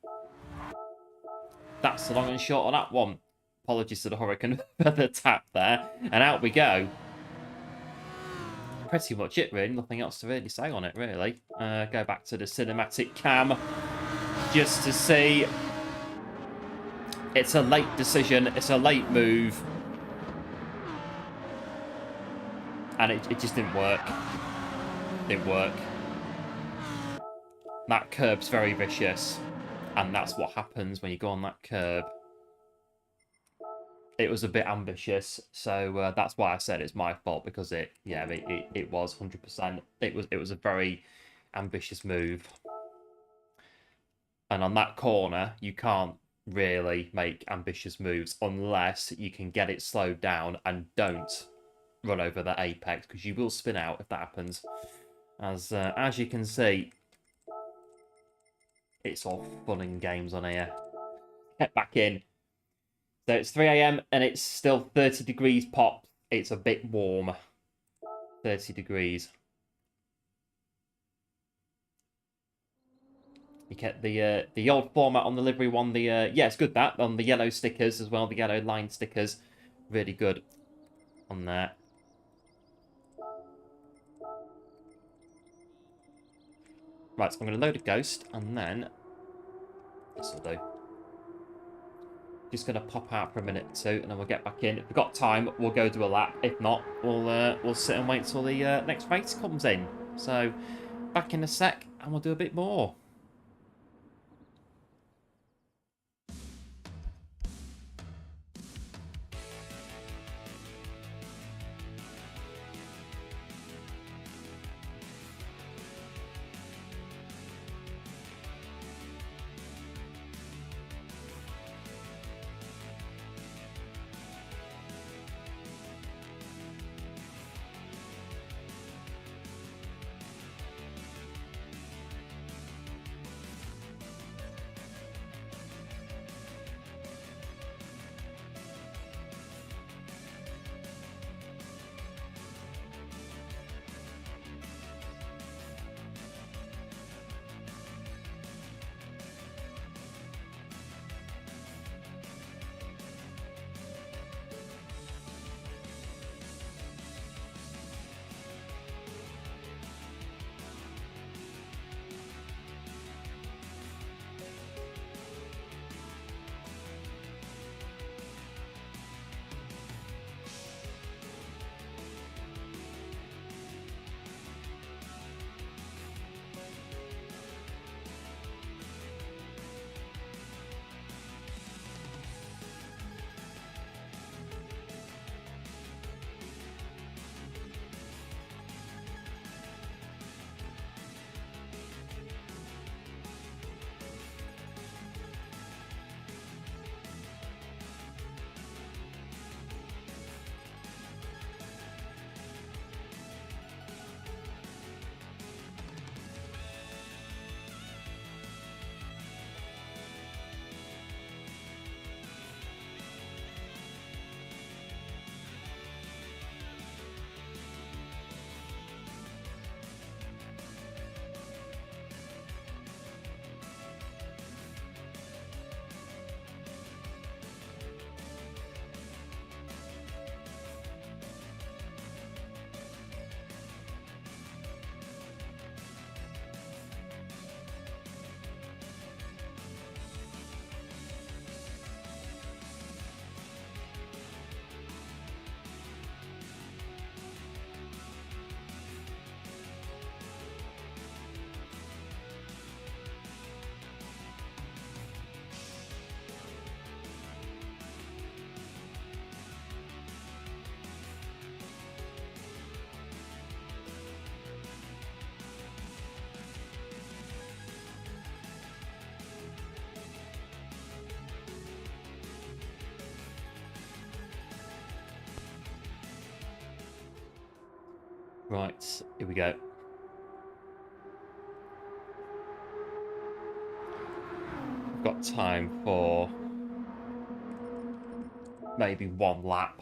that's the long and short on that one. Apologies to the Huracan for the tap there. And out we go. Pretty much it, really. Nothing else to really say on it, really. Go back to the cinematic cam just to see. It's a late decision. It's a late move. And it just didn't work. Didn't work. That curb's very vicious. And that's what happens when you go on that curb. It was a bit ambitious, so that's why I said it's my fault, because it was 100%. It was a very ambitious move, and on that corner you can't really make ambitious moves unless you can get it slowed down and don't run over the apex, because you will spin out if that happens. As you can see, it's all fun and games on here. Get back in. So it's 3 AM and it's still 30 degrees pop. It's a bit warm. 30 degrees. You get the old format on the livery one. Yeah, it's good that. On the yellow stickers as well. The yellow line stickers. Really good on there. Right, so I'm going to load a ghost and then... This will do. Just going to pop out for a minute or two, and then we'll get back in. If we've got time, we'll go do a lap. If not, we'll sit and wait till the next race comes in. So, back in a sec, and we'll do a bit more. Right, here we go. We've got time for maybe one lap.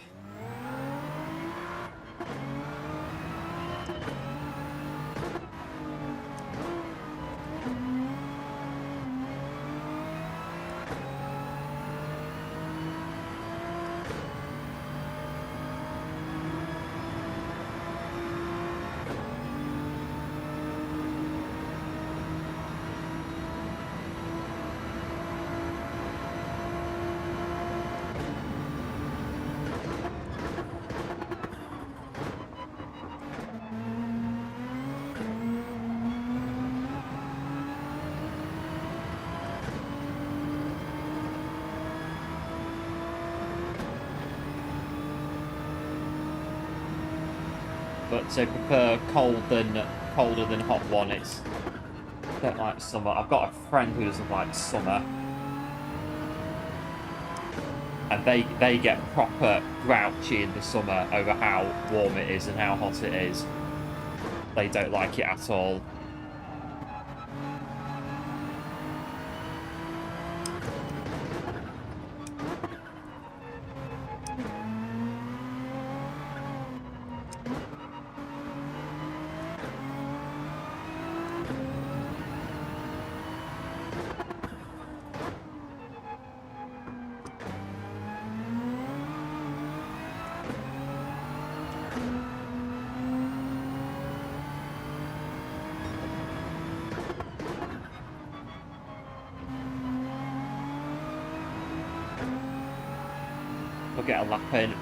But I prefer colder than hot one. I don't like summer. I've got a friend who doesn't like summer, and they get proper grouchy in the summer over how warm it is and how hot it is. They don't like it at all. We'll get a lap in.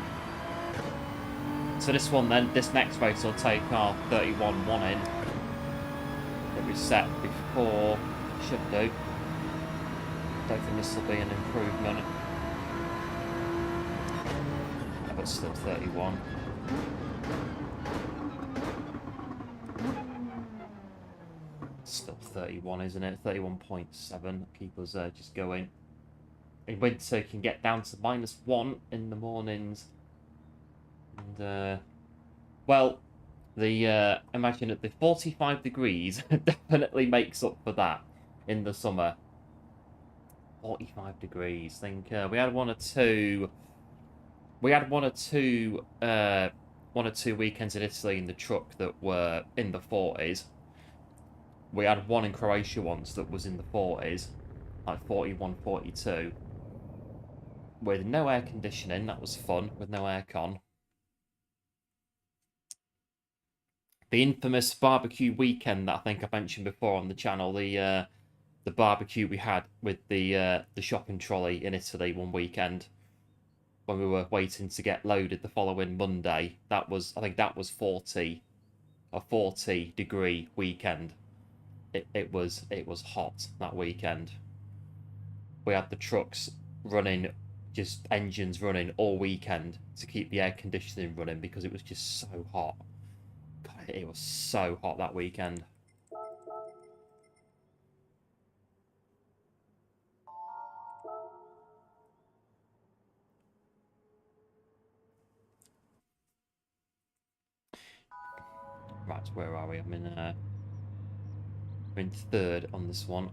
So this next race will take our 31-1 in that we set before. Should do. Don't think this will be an improvement. But still 31. Still 31, isn't it? 31.7. Keep us just going. In winter, it can get down to -1 in the mornings. And, well, imagine that the 45 degrees definitely makes up for that in the summer. 45 degrees. I think we had one or two weekends in Italy in the truck that were in the 40s. We had one in Croatia once that was in the 40s, like 41, 42. With no air conditioning. That was fun, with no aircon. The infamous barbecue weekend that I think I mentioned before on the channel, the barbecue we had with the shopping trolley in Italy one weekend when we were waiting to get loaded the following Monday. I think that was a 40 degree weekend. It was hot that weekend. We had the trucks running, just engines running all weekend to keep the air conditioning running because it was just so hot. God, it was so hot that weekend. Right, where are we? I'm in third on this one.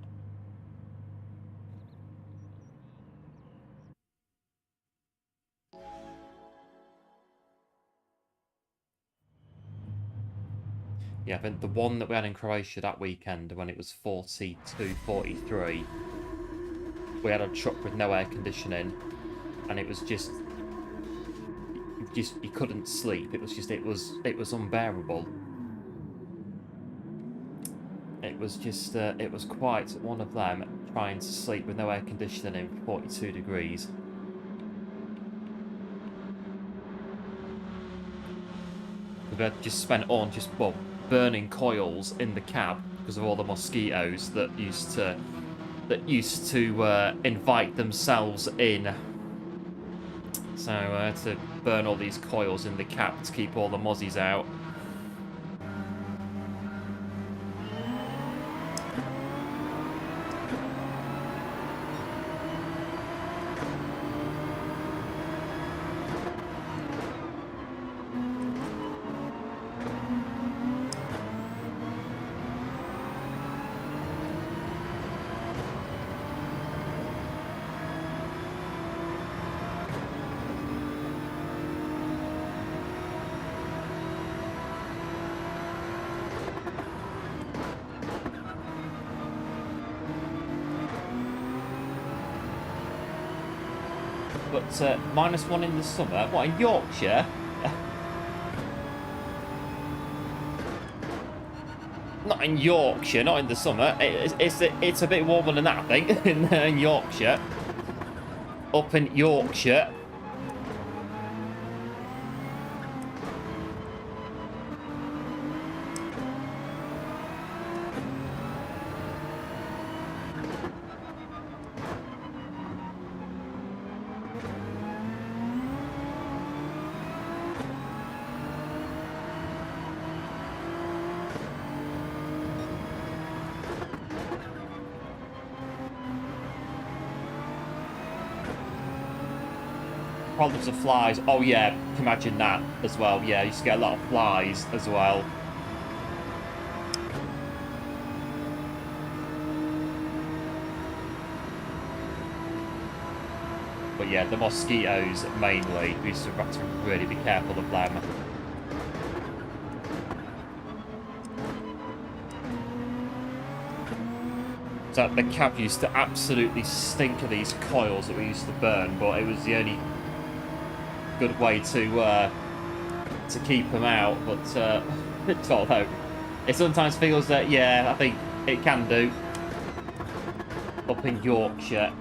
Yeah, I think the one that we had in Croatia that weekend when it was 42, 43, we had a truck with no air conditioning, and it was just you couldn't sleep. It was unbearable. It was quite one of them trying to sleep with no air conditioning in 42 degrees. We had just spent on burning coils in the cab because of all the mosquitoes that used to invite themselves in. So I had to burn all these coils in the cab to keep all the mozzies out. but -1 in the summer. What, in Yorkshire? Not in Yorkshire, not in the summer. It's a bit warmer than that, I think, in Yorkshire. Up in Yorkshire. Problems of flies. Oh yeah, imagine that as well. Yeah, you used to get a lot of flies as well. But yeah, the mosquitoes mainly. We used to have to really be careful of them. So the cab used to absolutely stink of these coils that we used to burn, but it was the only good way to keep them out. But although it sometimes feels that, yeah, I think it can do up in Yorkshire.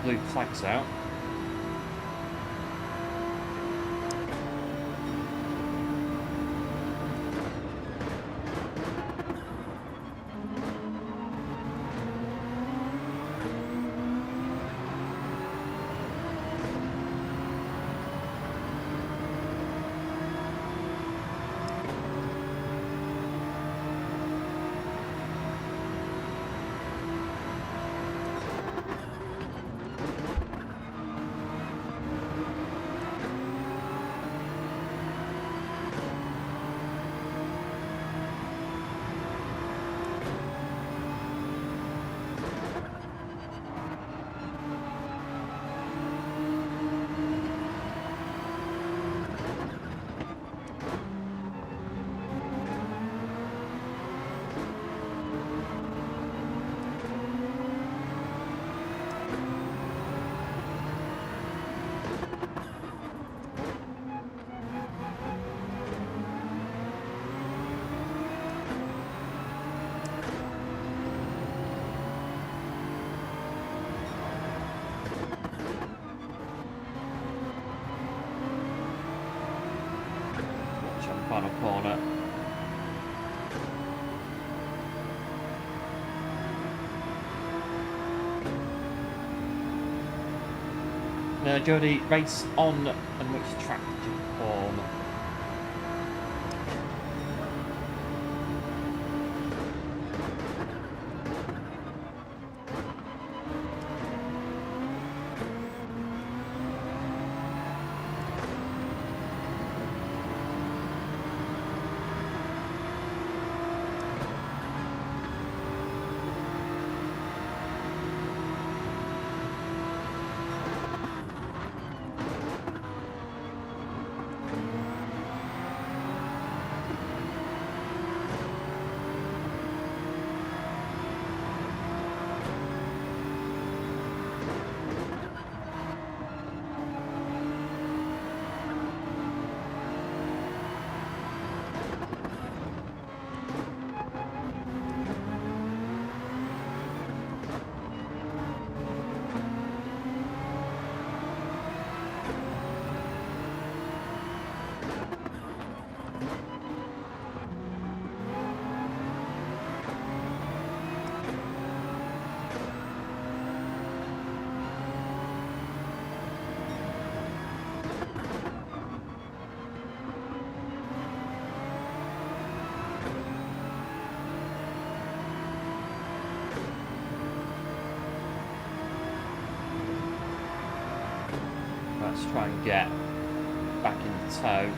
Blue flags out. Final corner. Jody, race on and which track did you perform? Let's try and get back in tow.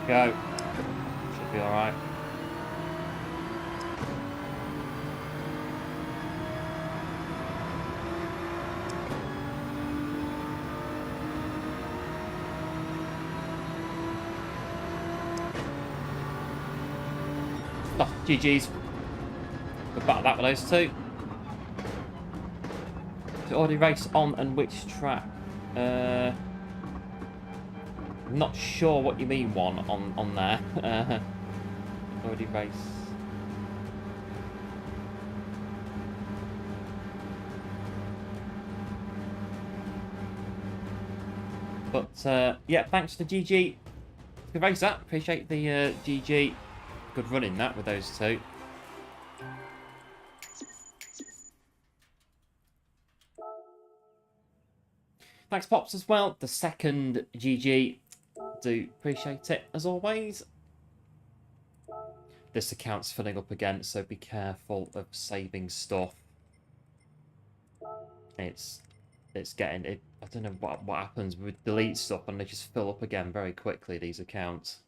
Go. Should be alright. Oh, GG's. Good battle that with those two. So already race on and which track? Not sure what you mean on there. Already race. But yeah, thanks for the GG. Good race that. Appreciate the GG. Good running that with those two. Thanks Pops as well. The second GG. Do appreciate it as always. This account's filling up again, so be careful of saving stuff. It's getting it. I don't know what happens with delete stuff and they just fill up again very quickly, these accounts.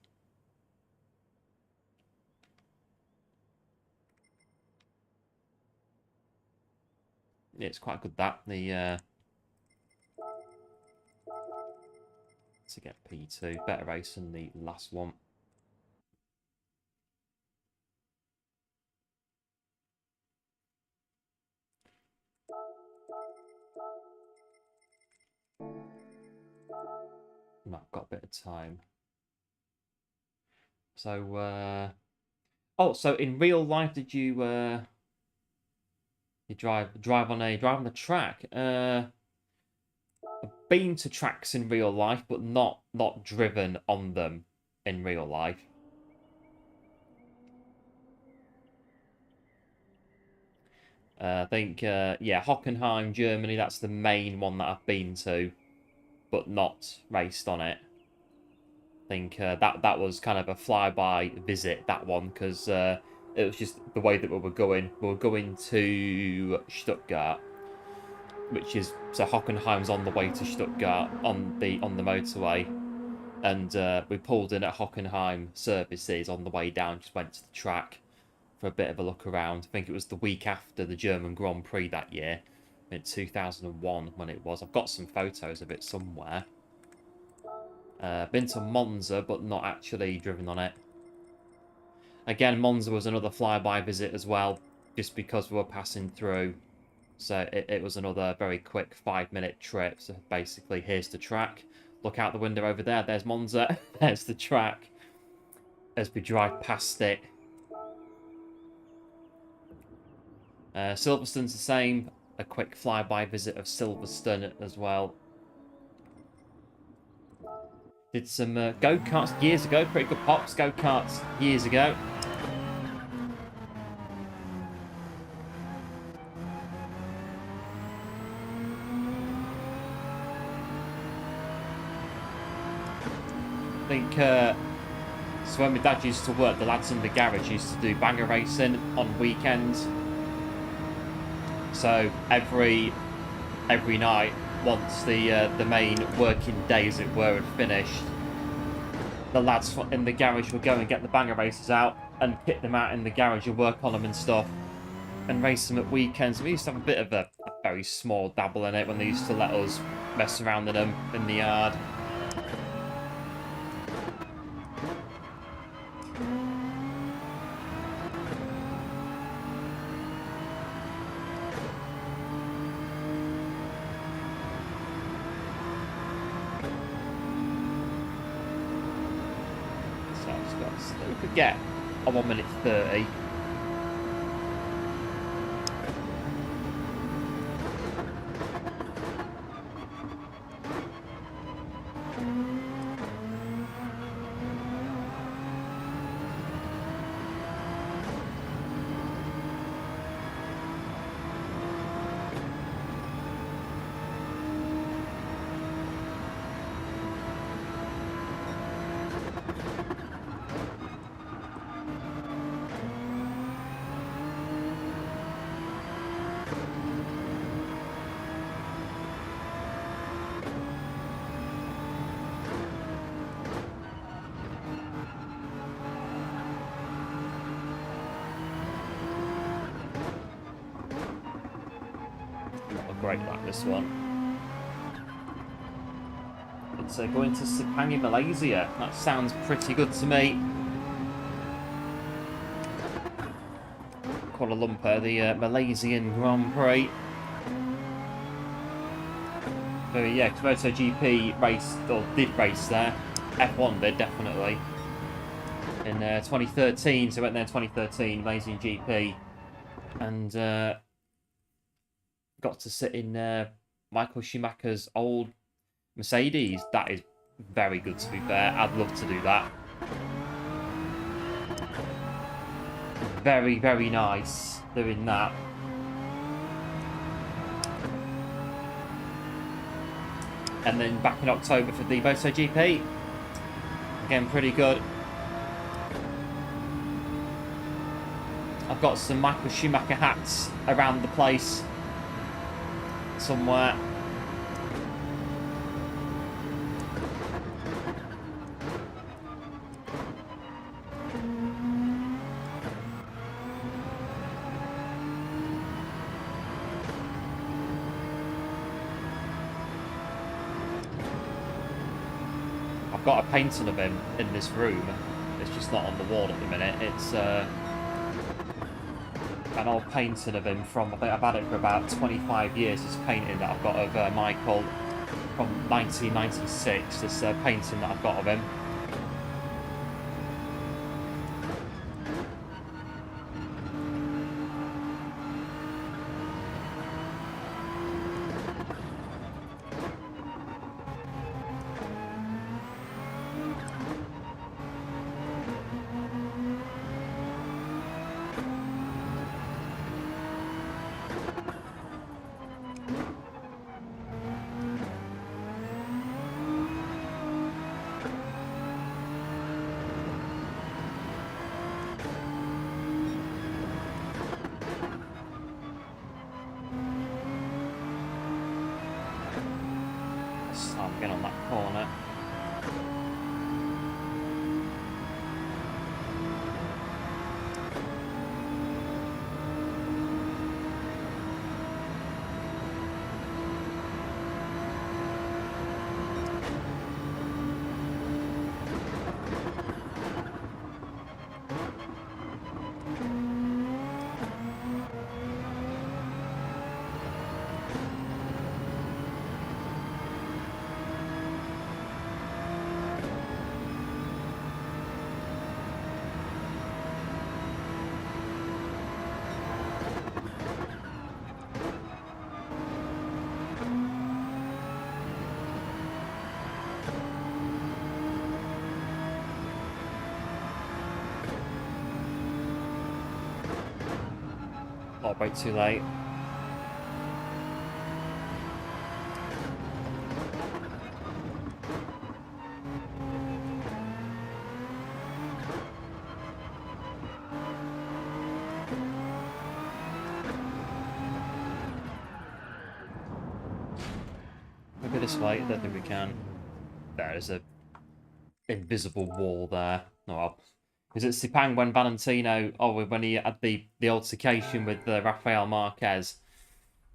Yeah, it's quite good that the to get P2. Better race than the last one. I've got a bit of time. So, oh, so in real life, did you drive on the track? I've been to tracks in real life, but not driven on them in real life. I think, yeah, Hockenheim, Germany, that's the main one that I've been to, but not raced on it. I think that was kind of a flyby visit, that one, because it was just the way that we were going. We were going to Stuttgart, which is, so Hockenheim's on the way to Stuttgart on the motorway, and we pulled in at Hockenheim services on the way down, just went to the track for a bit of a look around. I think it was the week after the German Grand Prix that year, in 2001 when it was. I've got some photos of it somewhere. Been to Monza, but not actually driven on it. Again, Monza was another flyby visit as well, just because we were passing through. So it was another very quick 5-minute trip. So basically, here's the track. Look out the window over there. There's Monza. There's the track. As we drive past it. Silverstone's the same. A quick flyby visit of Silverstone as well. Did some go-karts years ago. Pretty good Pops. Go-karts years ago. I think, so when my dad used to work, the lads in the garage used to do banger racing on weekends. So every night, once the main working day, as it were, had finished, the lads in the garage would go and get the banger racers out and kit them out in the garage and work on them and stuff, and race them at weekends. We used to have a bit of a very small dabble in it when they used to let us mess around in them in the yard. So we could get a 1:30. Great like this one. It's going to Sepang, Malaysia. That sounds pretty good to me. Kuala Lumpur, the Malaysian Grand Prix. So yeah, because MotoGP raced, or did race there. F1 did, definitely. In 2013, so went there in 2013, Malaysian GP. And got to sit in Michael Schumacher's old Mercedes. That is very good, to be fair. I'd love to do that. Very, very nice doing that. And then back in October for the MotoGP. Again, pretty good. I've got some Michael Schumacher hats around the place somewhere. I've got a painting of him in this room. It's just not on the wall at the minute. It's an old painting of him from, I think I've had it for about 25 years, this painting that I've got of Michael from 1996, this painting that I've got of him. Again on that corner. Oh, way too late. this way? I don't think we can. There's a invisible wall there. Oh, well. Was it Sepang when Valentino... Oh, when he had the altercation with Rafael Marquez.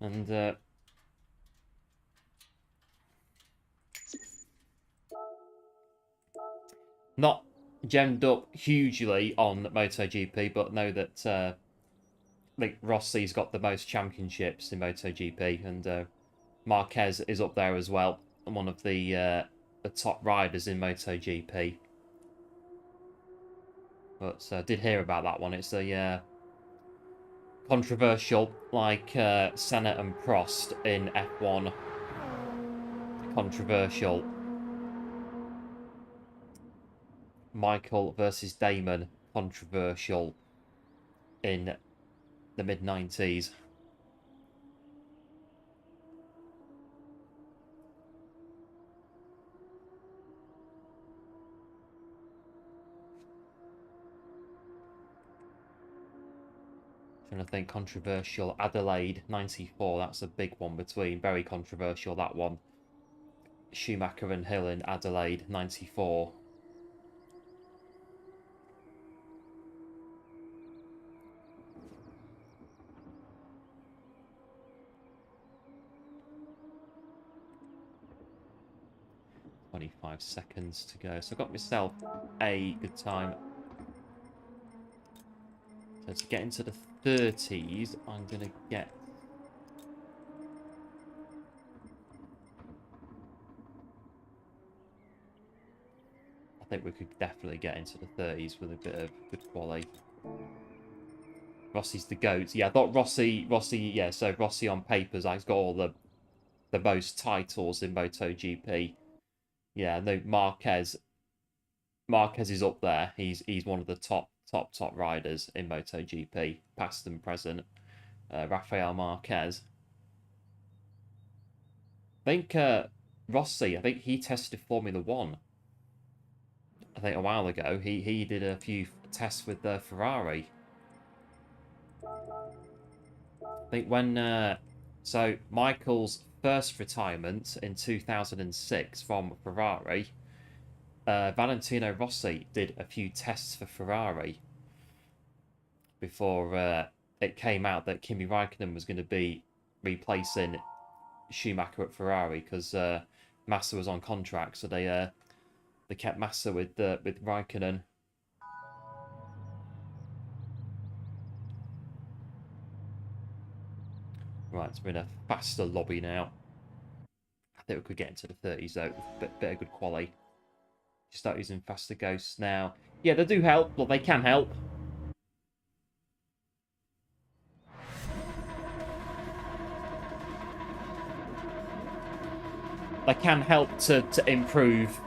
And... not gemmed up hugely on MotoGP, but know that like Rossi's got the most championships in MotoGP, and Marquez is up there as well, and one of the top riders in MotoGP. But I did hear about that one. It's a controversial, like Senna and Prost in F1. Controversial. Michael versus Damon. Controversial in the mid-90s. Trying to think, controversial. Adelaide, 94. That's a big one between. Very controversial, that one. Schumacher and Hill in Adelaide, 94. Seconds to go. So I've got myself a good time. So to get into the 30s, I'm going to get... I think we could definitely get into the 30s with a bit of good quality. Rossi's the GOAT. Yeah, I thought Rossi, yeah, so Rossi on papers, I've got all the most titles in MotoGP. Yeah, no, Marquez is up there. He's one of the top riders in MotoGP, past and present. Rafael Marquez. I think Rossi, I think he tested Formula 1. I think a while ago. He did a few tests with Ferrari. I think when... so, Michael's first retirement in 2006 from Ferrari, Valentino Rossi did a few tests for Ferrari before it came out that Kimi Raikkonen was going to be replacing Schumacher at Ferrari because Massa was on contract, so they kept Massa with Raikkonen. Right, so we're in a faster lobby now. I think we could get into the 30s though, bit of good quality. Just start using faster ghosts now. Yeah, they do help. Well, they can help. They can help to improve.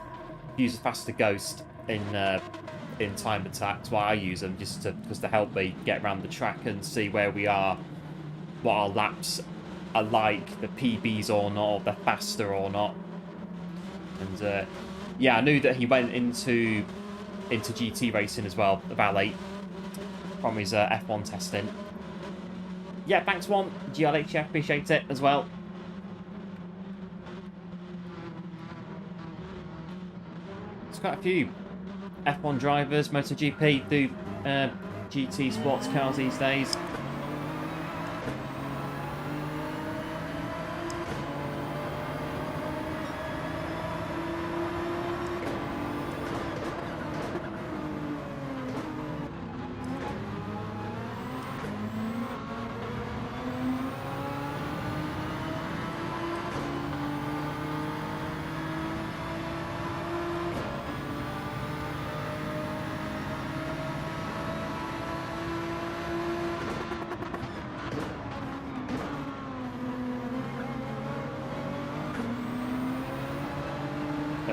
Use a faster ghost in time attack. That's why I use them, just to help me get around the track and see where we are, what our laps are like, the PBs or not, if they're faster or not. And yeah, I knew that he went into GT racing as well, about late, from his F1 testing. Yeah, thanks one, GLHF, appreciate it as well. There's quite a few F1 drivers, MotoGP do GT sports cars these days.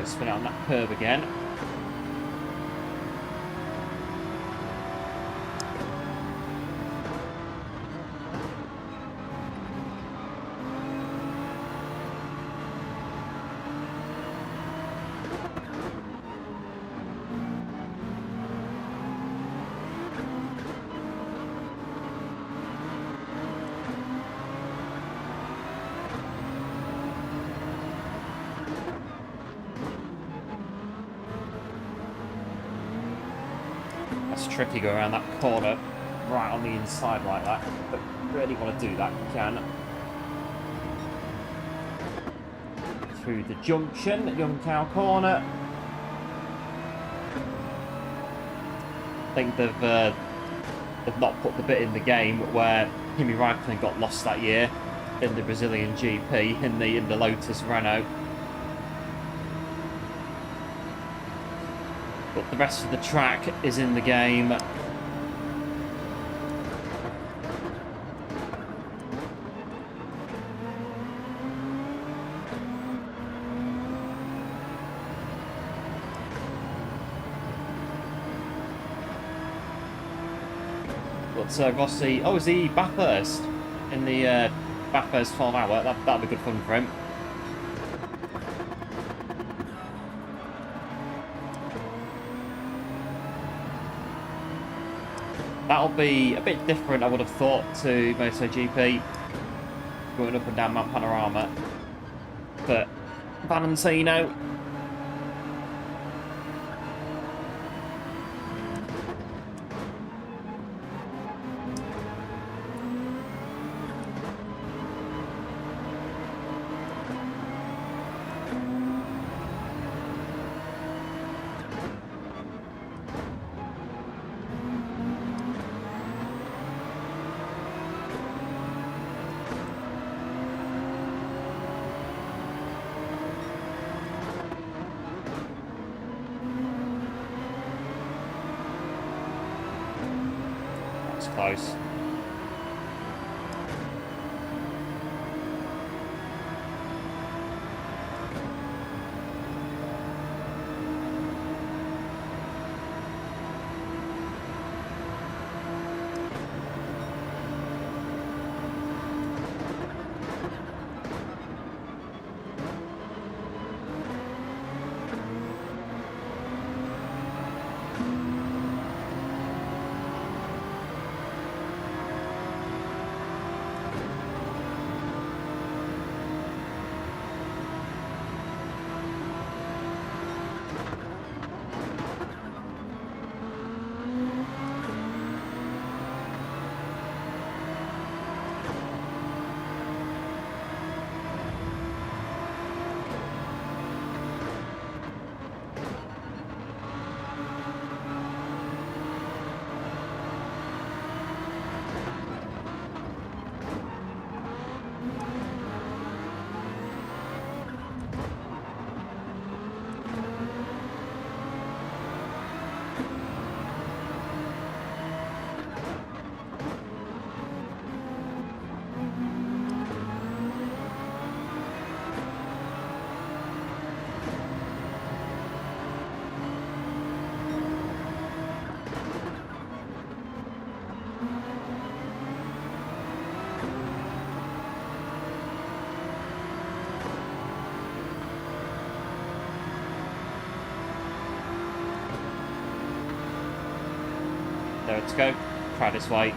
Spin out on that curve again. That's tricky going around that corner right on the inside like that. But really want to do that, you can. Through the junction at Young Cow Corner. I think they've not put the bit in the game where Kimi Raikkonen got lost that year in the Brazilian GP in the Lotus Renault. But the rest of the track is in the game. But Rossi, oh, is he Bathurst in the Bathurst 12 hour? That'd be good fun for him. That'll be a bit different, I would have thought, to MotoGP, going up and down Mount Panorama. But Valentino, close. There it's go. Try this way.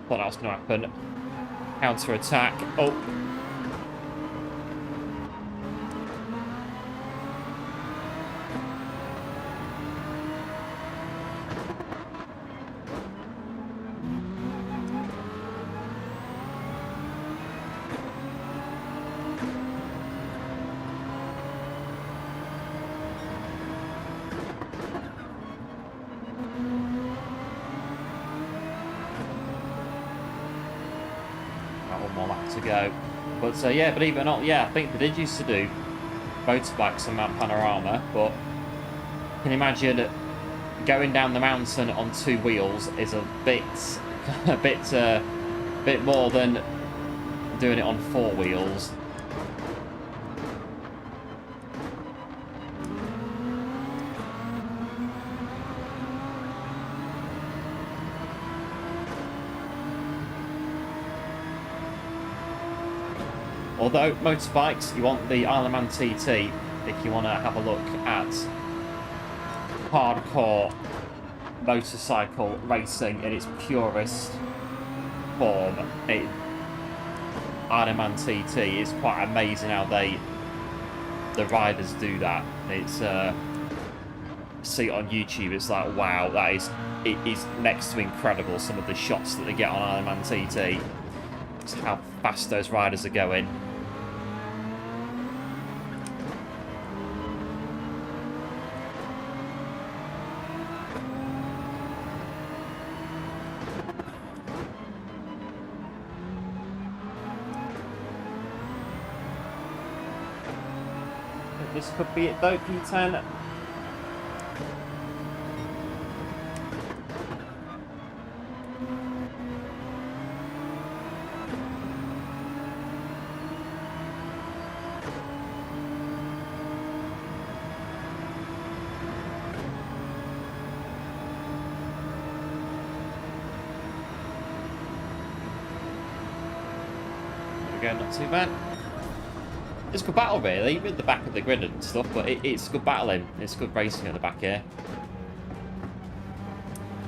Thought that was going to happen. Counter attack. Oh. One more lap to go. But yeah, believe it or not, yeah, I think they did used to do motorbikes on Mount Panorama, but can you imagine going down the mountain on 2 wheels is a bit, bit more than doing it on 4 wheels. Although motorbikes, you want the Isle of Man TT if you want to have a look at hardcore motorcycle racing in its purest form. Isle of Man TT is quite amazing how the riders do that. It's see it on YouTube. It's like, wow, it is next to incredible. Some of the shots that they get on Isle of Man TT. It's how fast those riders are going. This could be it though, P10. There we go, not too bad. It's a good battle, really, with the back of the grid and stuff, but it's good battling. It's good racing at the back here.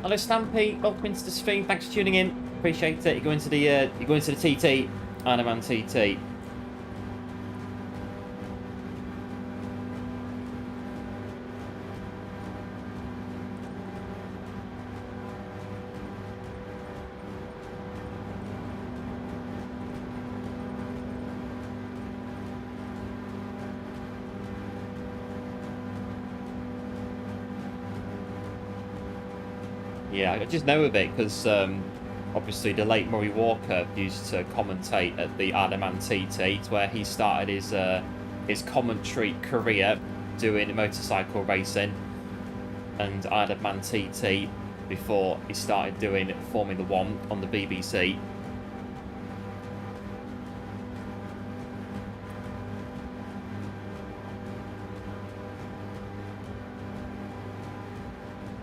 Hello, Stampy. Welcome into the stream. Thanks for tuning in. Appreciate it. You're going to the TT, Isle of Man TT. Yeah, I just know of it because obviously the late Murray Walker used to commentate at the Isle of Man TT. It's where he started his commentary career doing motorcycle racing and Isle of Man TT before he started doing Formula 1 on the BBC.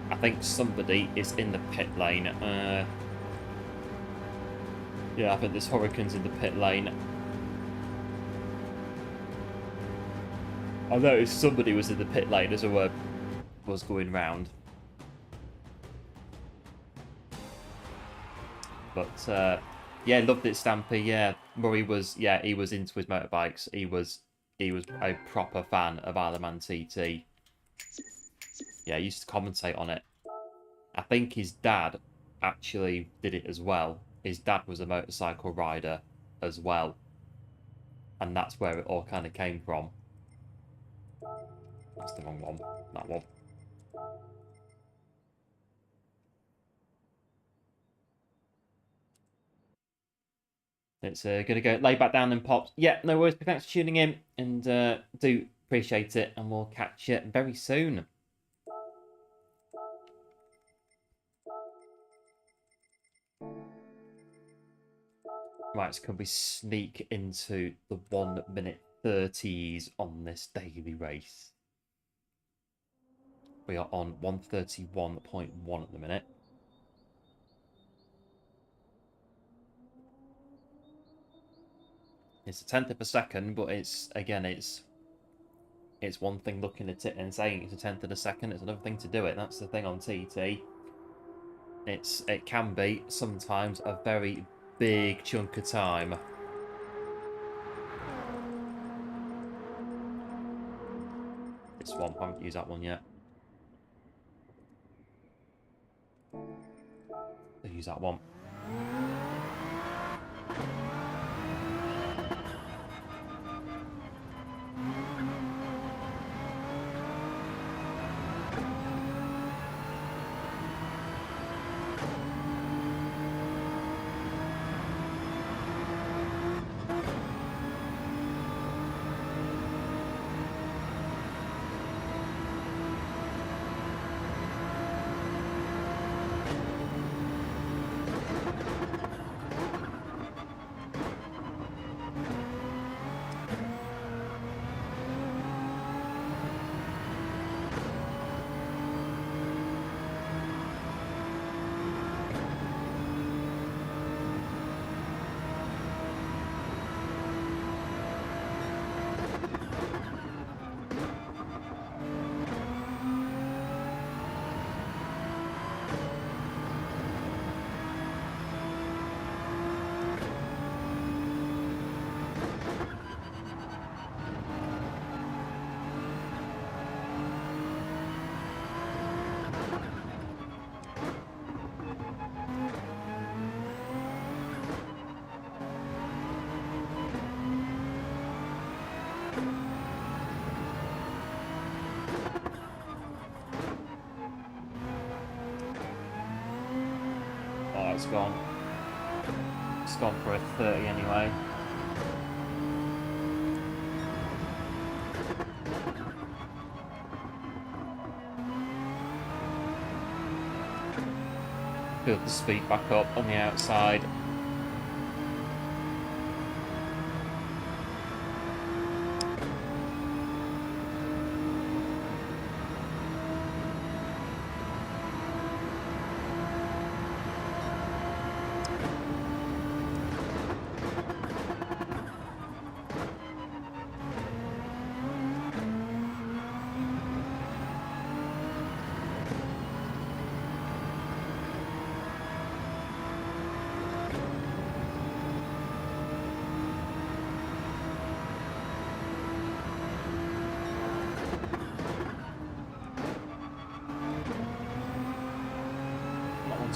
I think somebody is in the pit lane. Yeah, I think this Hurricane's in the pit lane. I noticed somebody was in the pit lane as a word was going round. But yeah, loved it, Stampy. Yeah, Murray was, yeah, he was into his motorbikes. He was a proper fan of Isle of Man TT. Yeah, he used to commentate on it. I think his dad actually did it as well. His dad was a motorcycle rider as well. And that's where it all kind of came from. That's the wrong one. That one. It's going to go lay back down and pops. Yeah, no worries. Thanks for tuning in. And do appreciate it. And we'll catch you very soon. Right, so can we sneak into the 1:30 on this daily race? We are on 1:31.1 at the minute. It's a tenth of a second, but it's one thing looking at it and saying it's a tenth of a second. It's another thing to do it. That's the thing on TT. It can be sometimes a very big chunk of time. This one, I haven't used that one yet. I'll use that one. that's gone. It's gone for a 30 anyway. Build the speed back up on the outside.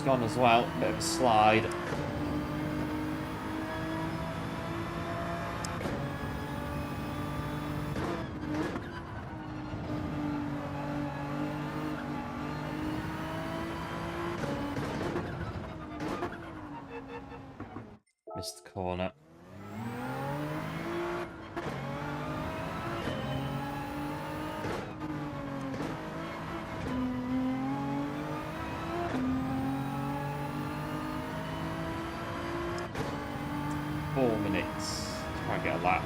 Gone as well, bit of a slide. Missed the corner. Try and get a lap.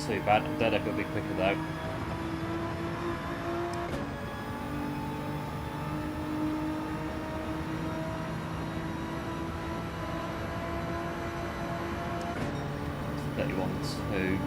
Too bad. I'm dead. I could be quicker though. Two.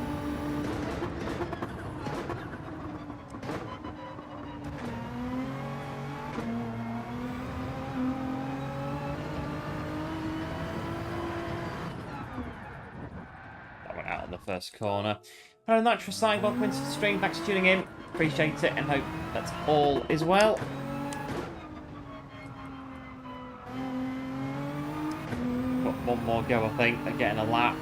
That went out on the first corner. Hello, Nitrous Side. Welcome into the stream. Thanks for tuning in. Appreciate it and hope that's all is well. Got one more go, I think. They're getting a lap.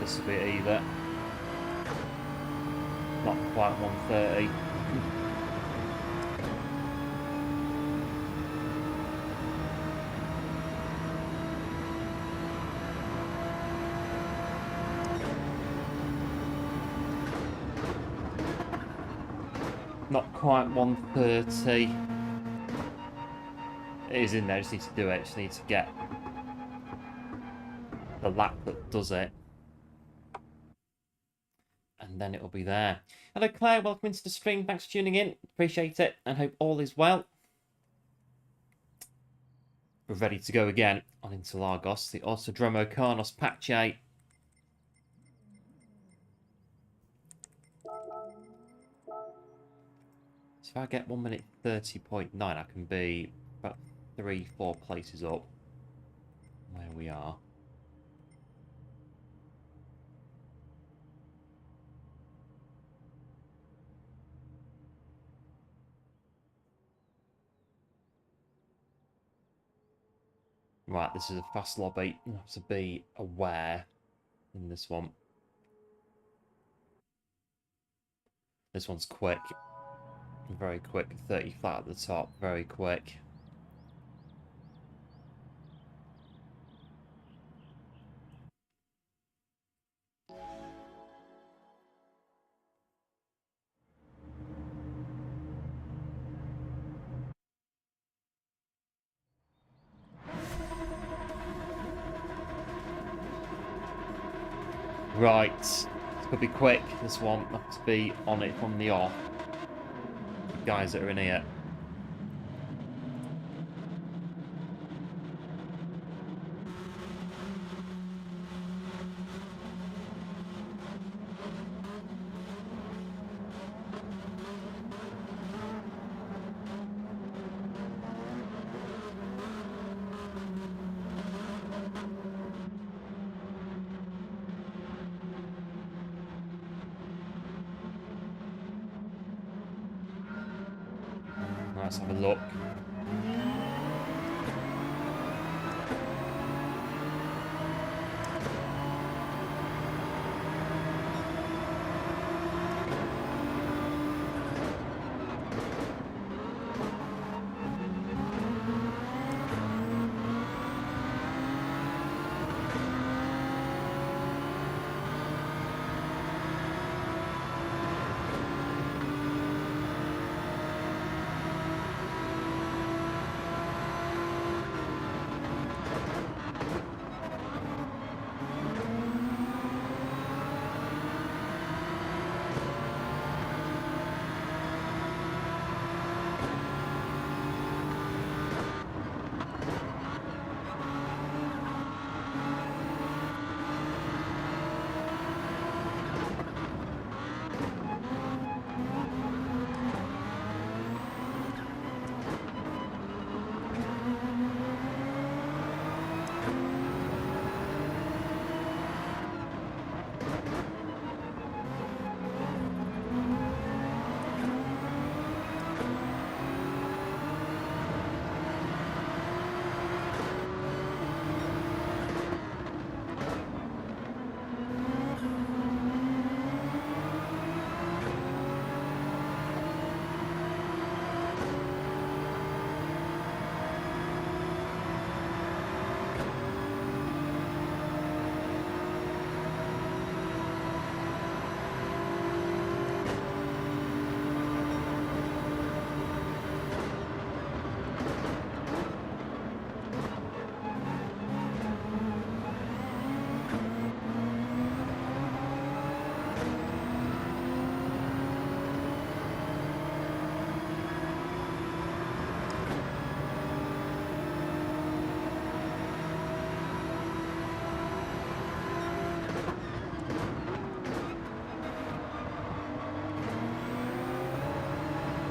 this will be either. Not quite 130. Not quite 130. It is in there, I just need to do it. Just need to get the lap that does it. And then it'll be there. Hello Claire, welcome into the stream. Thanks for tuning in. Appreciate it and hope all is well. We're ready to go again on Interlagos, the Autodromo Carnos Pache. So if I get 1 minute 30.9, I can be about 3-4 places up where we are. Right, this is a fast lobby. You have to be aware in this one. This one's quick. Very quick. 30 flat at the top. Very quick. Right. This could be quick, this one. I have to be on it from the off. The guys that are in here. Let's have a look.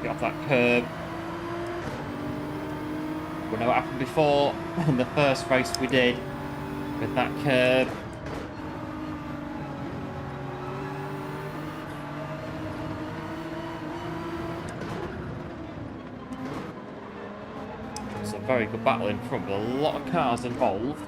Get off that curb. We know what happened before in the first race we did with that curb. It's a very good battle in front with a lot of cars involved.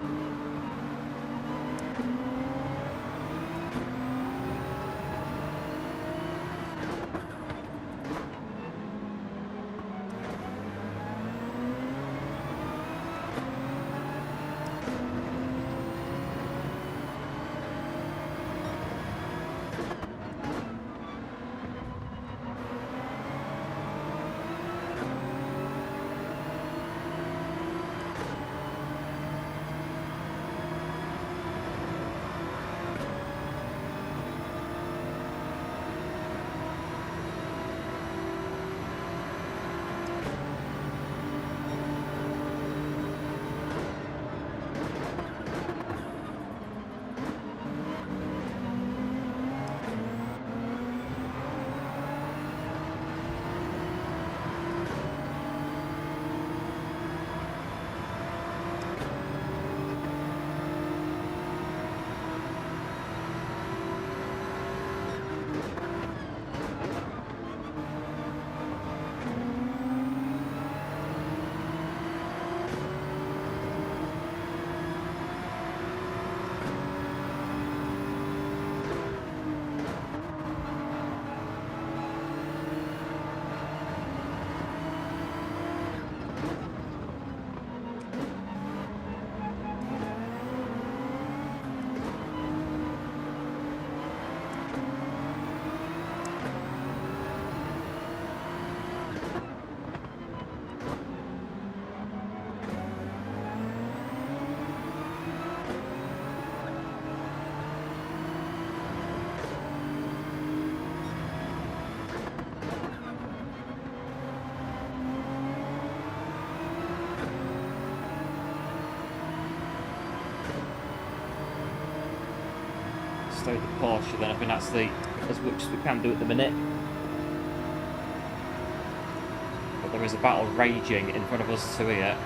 So the Porsche, then I think that's as much as we can do at the minute. But there is a battle raging in front of us two here.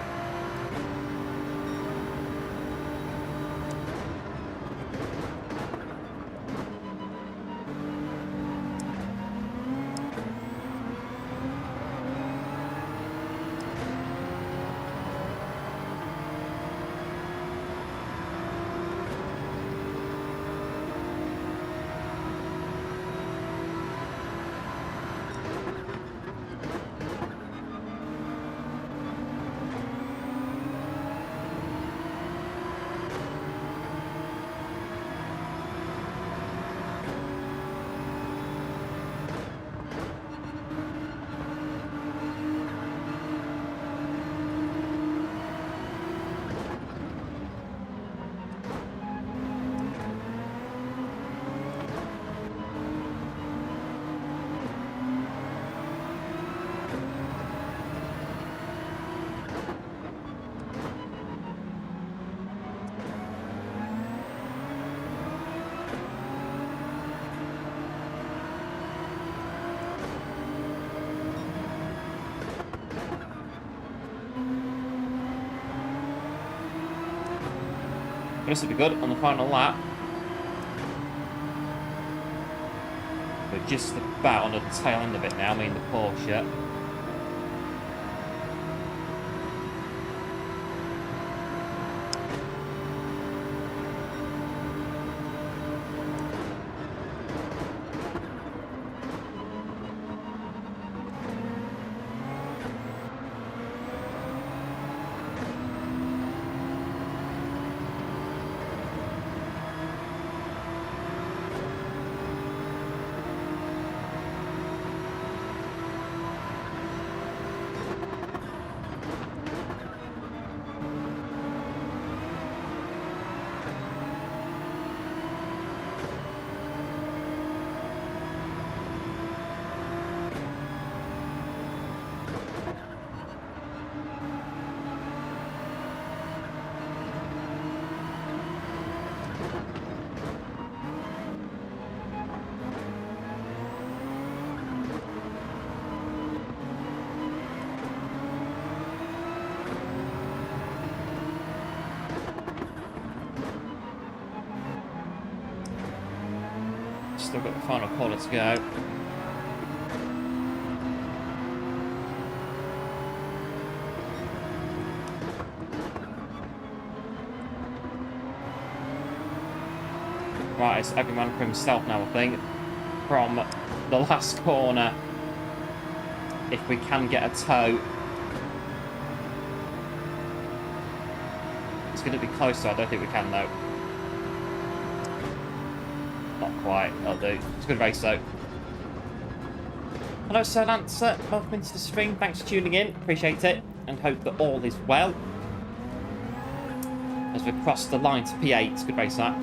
This will be good on the final lap. We're just about on the tail end of it now, me and the Porsche. Still got the final corner to go. Right, it's every man for himself now, I think. From the last corner, if we can get a toe. It's going to be close, so I don't think we can, though. Not quite, that'll do. It's a good race, though. Hello, Sir Lancer. Welcome into the stream. Thanks for tuning in. Appreciate it. And hope that all is well. As we cross the line to P8. It's a good race, that.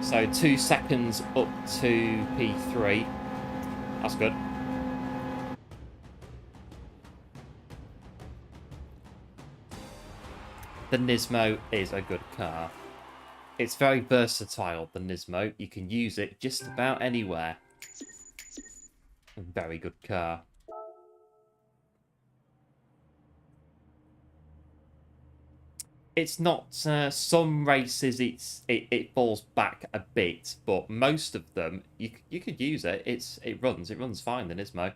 So 2 seconds up to P3. That's good. The Nismo is a good car. It's very versatile, the Nismo. You can use it just about anywhere. Very good car. It's not, some races it falls back a bit, but most of them, you could use it. It runs fine, the Nismo.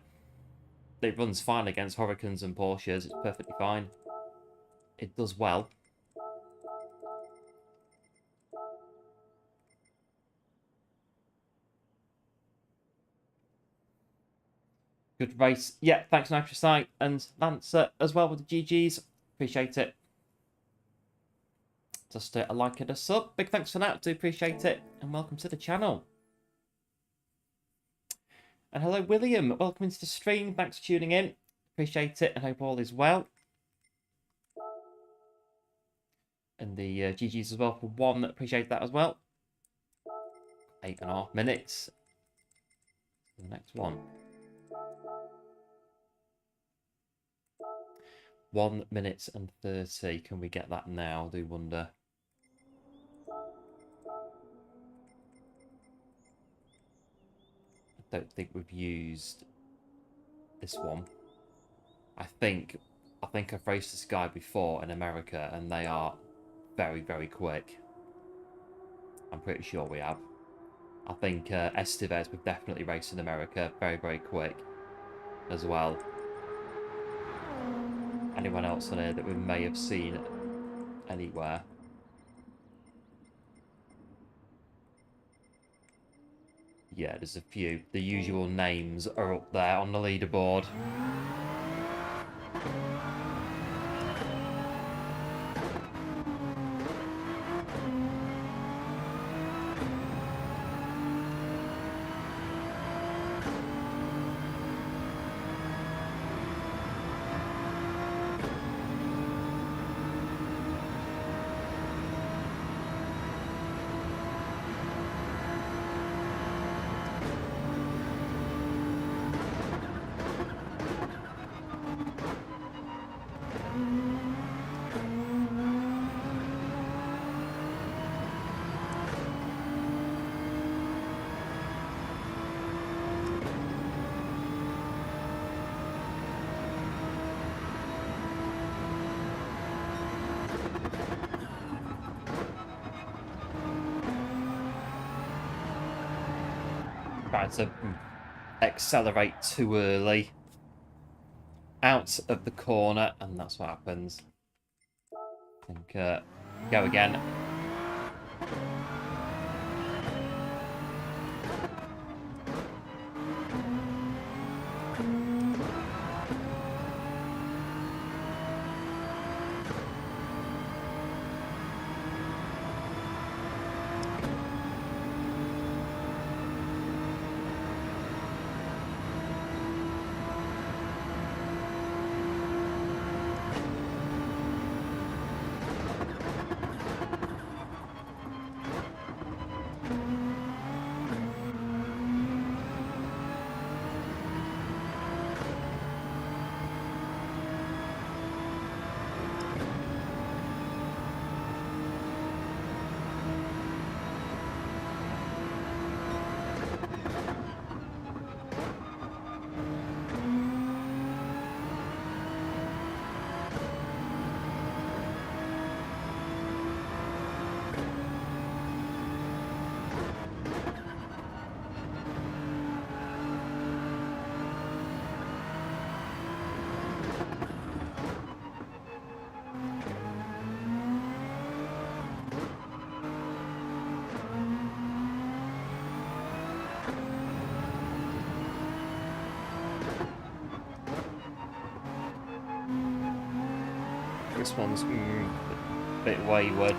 It runs fine against Hurricanes and Porsches. It's perfectly fine. It does well. Good race. Yeah, thanks, Nitrosite and Lancer as well with the GGs. Appreciate it. Just a like and a sub. Big thanks for that. Do appreciate it. And welcome to the channel. And hello, William. Welcome into the stream. Thanks for tuning in. Appreciate it and hope all is well. And the GGs as well for one. Appreciate that as well. 8.5 minutes. The next one. 1 minute and 30. Can we get that now? I do wonder. don't think we've used this one. I think I've raced this guy before in America, and they are very, very quick. I'm pretty sure we have. I think Estevez we've definitely raced in America. Very, very quick as well. Anyone else on here that we may have seen anywhere? Yeah, there's a few. The usual names are up there on the leaderboard. Tried to accelerate too early out of the corner, and that's what happens. I think go again. This one's a bit wayward.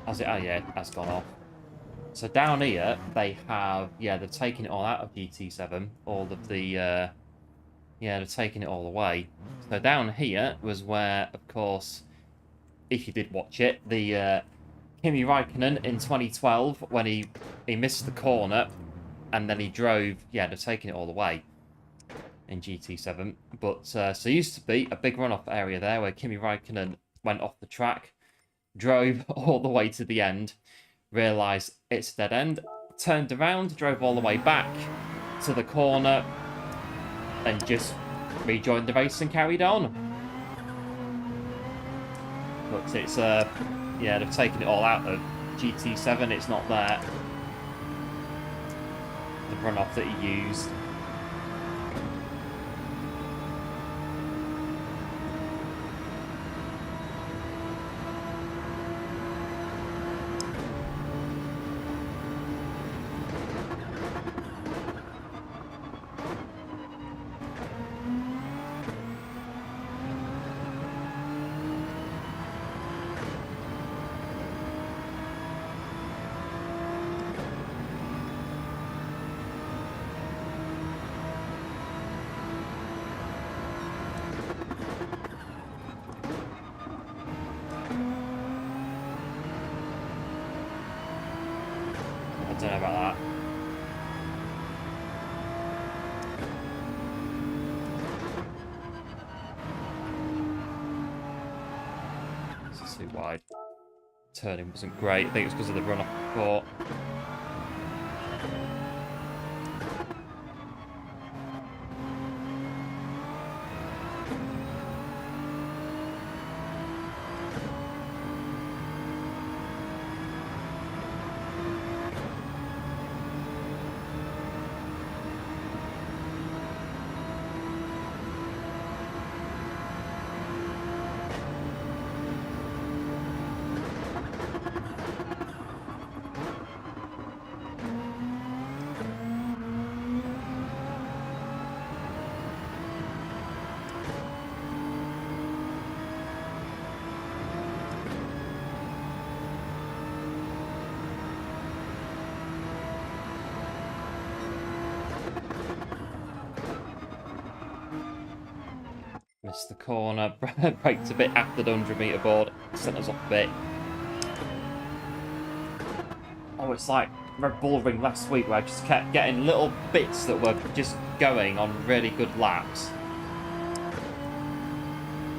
Has it? Oh yeah, it has gone off. So down here, they have, yeah, they've taken it all out of GT7. All of the, yeah, they've taken it all away. So down here was where, of course, if you did watch it, the Kimi Raikkonen in 2012, when he missed the corner, and then he drove, yeah, they've taken it all away in GT7. But, so there used to be a big runoff area there where Kimi Raikkonen went off the track, drove all the way to the end, realised it's a dead end, turned around, drove all the way back to the corner, and just rejoined the race and carried on. But it's, yeah, they've taken it all out of GT7, it's not there. The runoff that he used. I don't know about that. too wide. Turning wasn't great. I think it was because of the run off the court. Missed the corner, braked a bit after the 100-metre board, sent us off a bit. Oh, it's like Red Bull Ring last week where I just kept getting little bits that were just going on really good laps.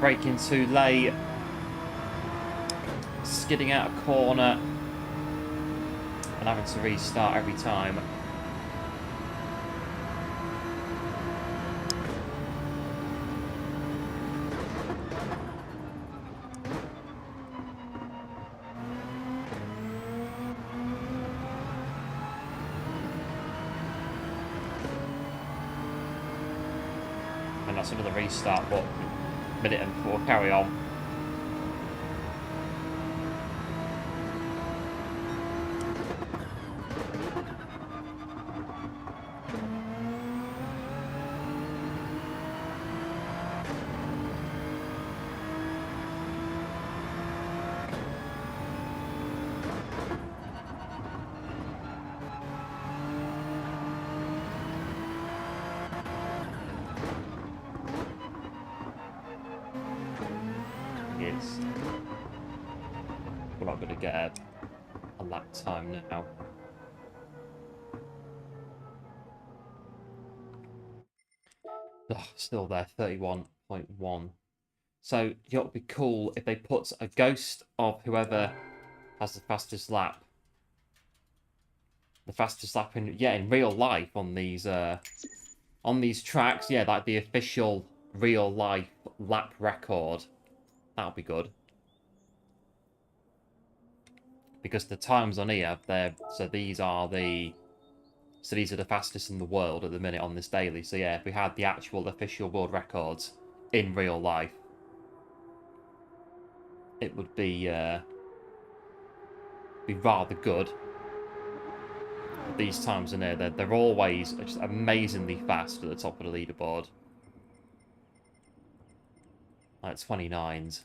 Braking too late, skidding out a corner, and having to restart every time. That's another restart, but minute and 4, carry on. We're not going to get a lap time now. Oh, still there, 31.1. So it would be cool if they put a ghost of whoever has the fastest lap. The fastest lap in real life on these tracks. Yeah, like the official real life lap record. That'll be good. Because the times on here, these are the fastest in the world at the minute on this daily. So yeah, if we had the actual official world records in real life, it would be rather good. But these times in here, they're always just amazingly fast at the top of the leaderboard. Like 29s.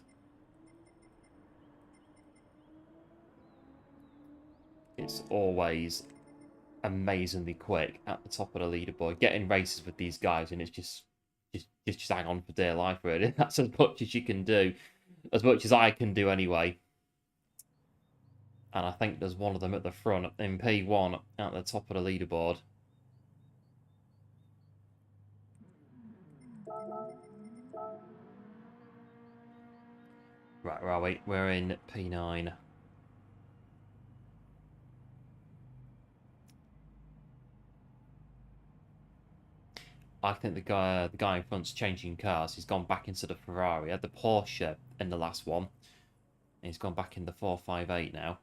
It's always amazingly quick at the top of the leaderboard. Getting races with these guys, and it's just hang on for dear life, really. That's as much as you can do. As much as I can do anyway. And I think there's one of them at the front in P1 at the top of the leaderboard. Right, where are we? We're in P9. I think the guy in front's changing cars. He's gone back into the Ferrari. He had the Porsche in the last one. And he's gone back in the 458 now.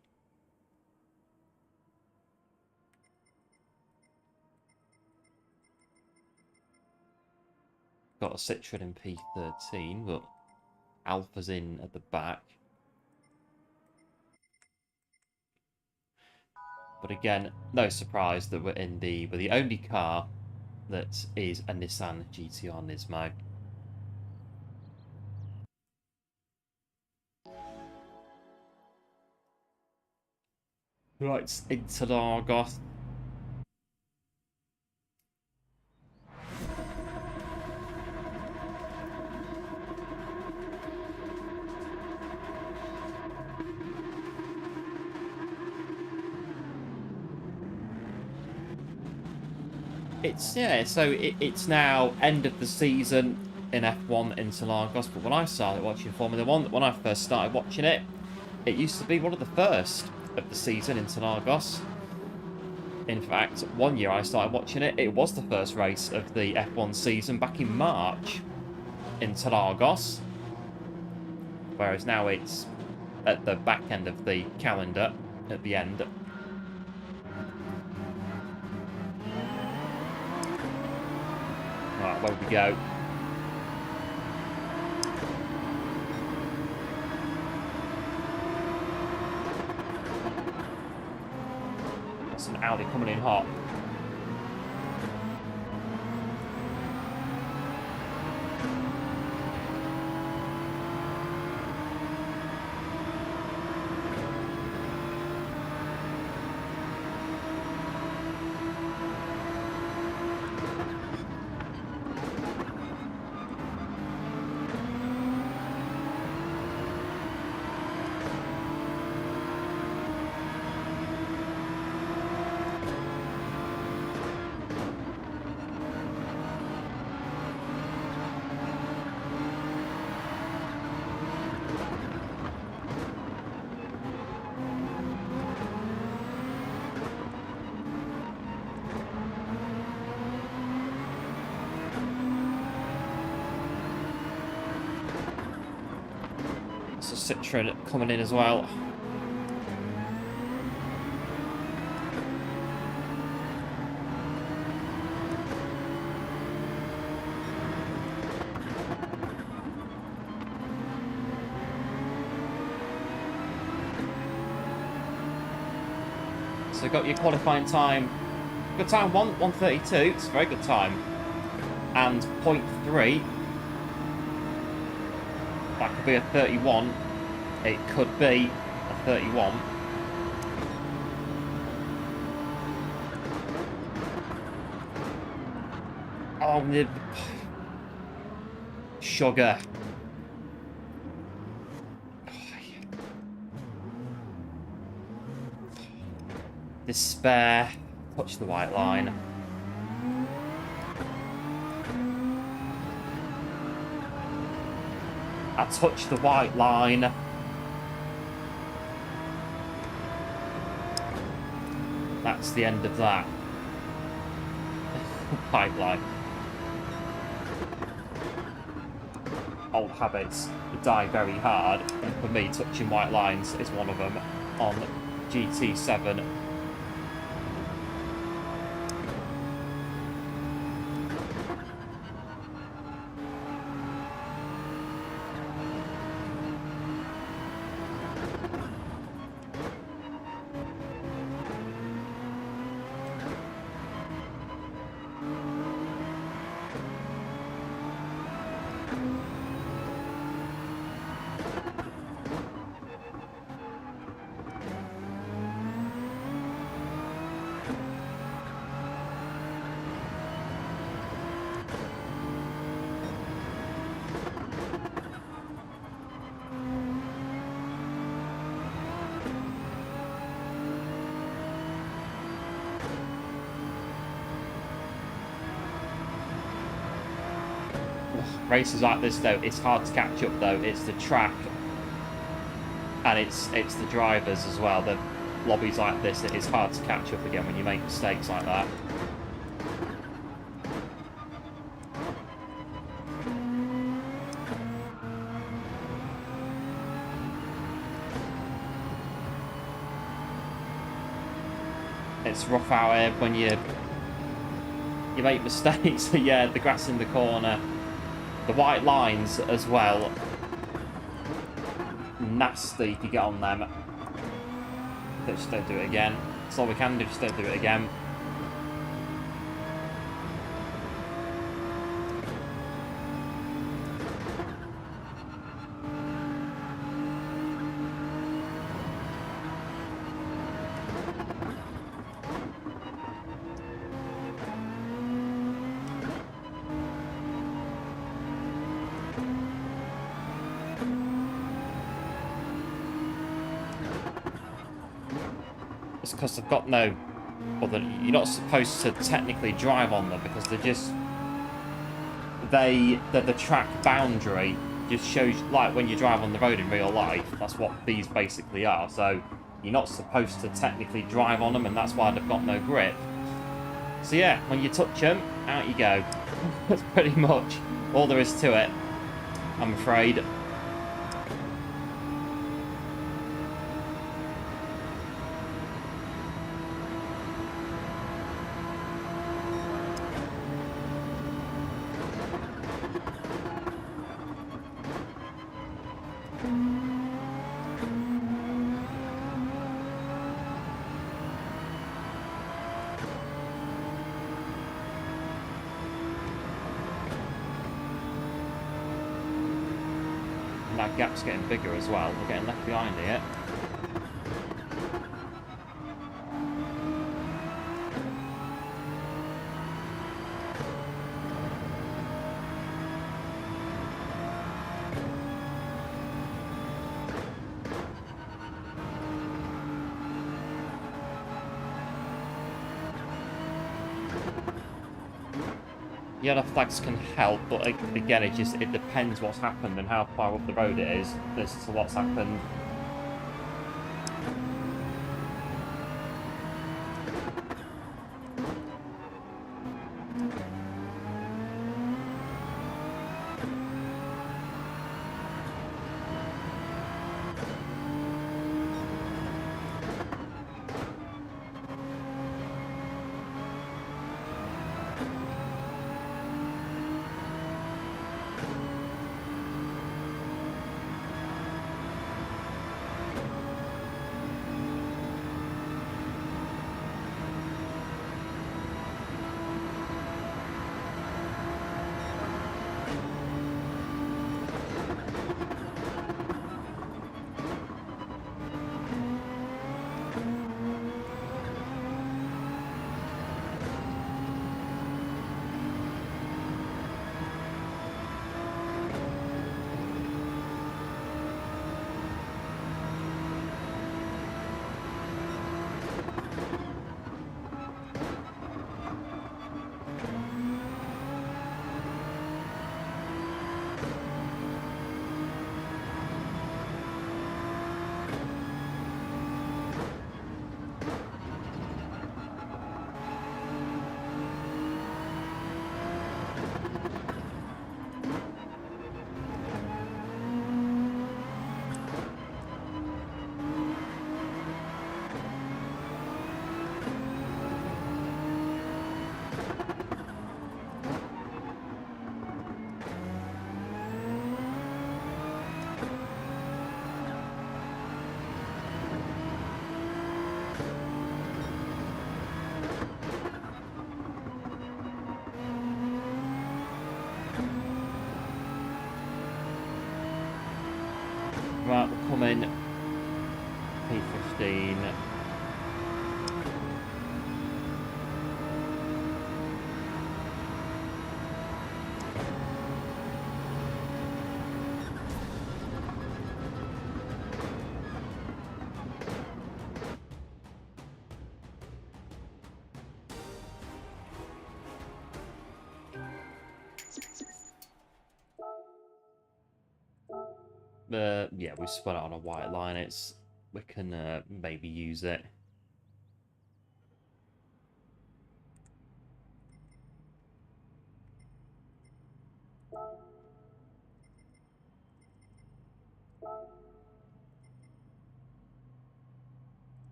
Got a Citroen in P13, but Alpha's in at the back. But again, no surprise that we're the only car that is a Nissan GT-R Nismo. Right, into Lagos. It's now end of the season in F1 into Lagos. But when I started watching Formula 1, when I first started watching it, it used to be one of the first of the season in Interlagos. In fact, one year I started watching it, it was the first race of the F1 season back in March in Interlagos. Whereas now it's at the back end of the calendar, at the end. Right, where we go? That's an Audi coming in hot. So Citroen coming in as well. So got your qualifying time. Good time, 1:32. It's a very good time. And 0.3. That could be a 31. It could be a 31. Oh, the sugar. Despair. Touch the white line. I touched the white line. That's the end of that. Pipeline. Old habits die very hard, and for me, touching white lines is one of them on GT7. Races like this though, it's hard to catch up though. It's the track and it's the drivers as well. The lobbies like this, it is hard to catch up again when you make mistakes like that. It's rough out here when you make mistakes. Yeah, the grass in the corner. The white lines as well. Nasty if you get on them. Just don't do it again. That's all we can do, just don't do it again. Because they've got no, well, you're not supposed to technically drive on them because they're just, they're the track boundary, just shows, like when you drive on the road in real life, that's what these basically are. So you're not supposed to technically drive on them, and that's why they've got no grip. So yeah, when you touch them, out you go. That's pretty much all there is to it, I'm afraid. That gap's getting bigger as well. We're getting left behind here. Yeah, the flags can help, but again, it depends what's happened and how far up the road it is as to what's happened. Right, we're coming. P15. Yeah, we spun it on a white line. We can maybe use it.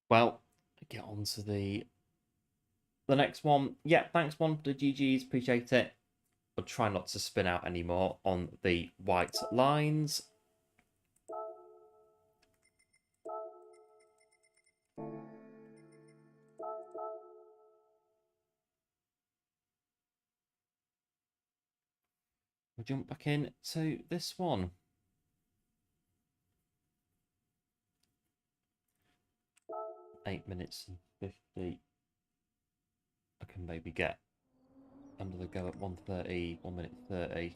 Well, get on to the next one. Yeah, thanks one for the GGs, appreciate it. I'll try not to spin out anymore on the white lines. We'll jump back in to this one. Eight minutes and 50. I can maybe get under the go at 1:30, 1 minute 30.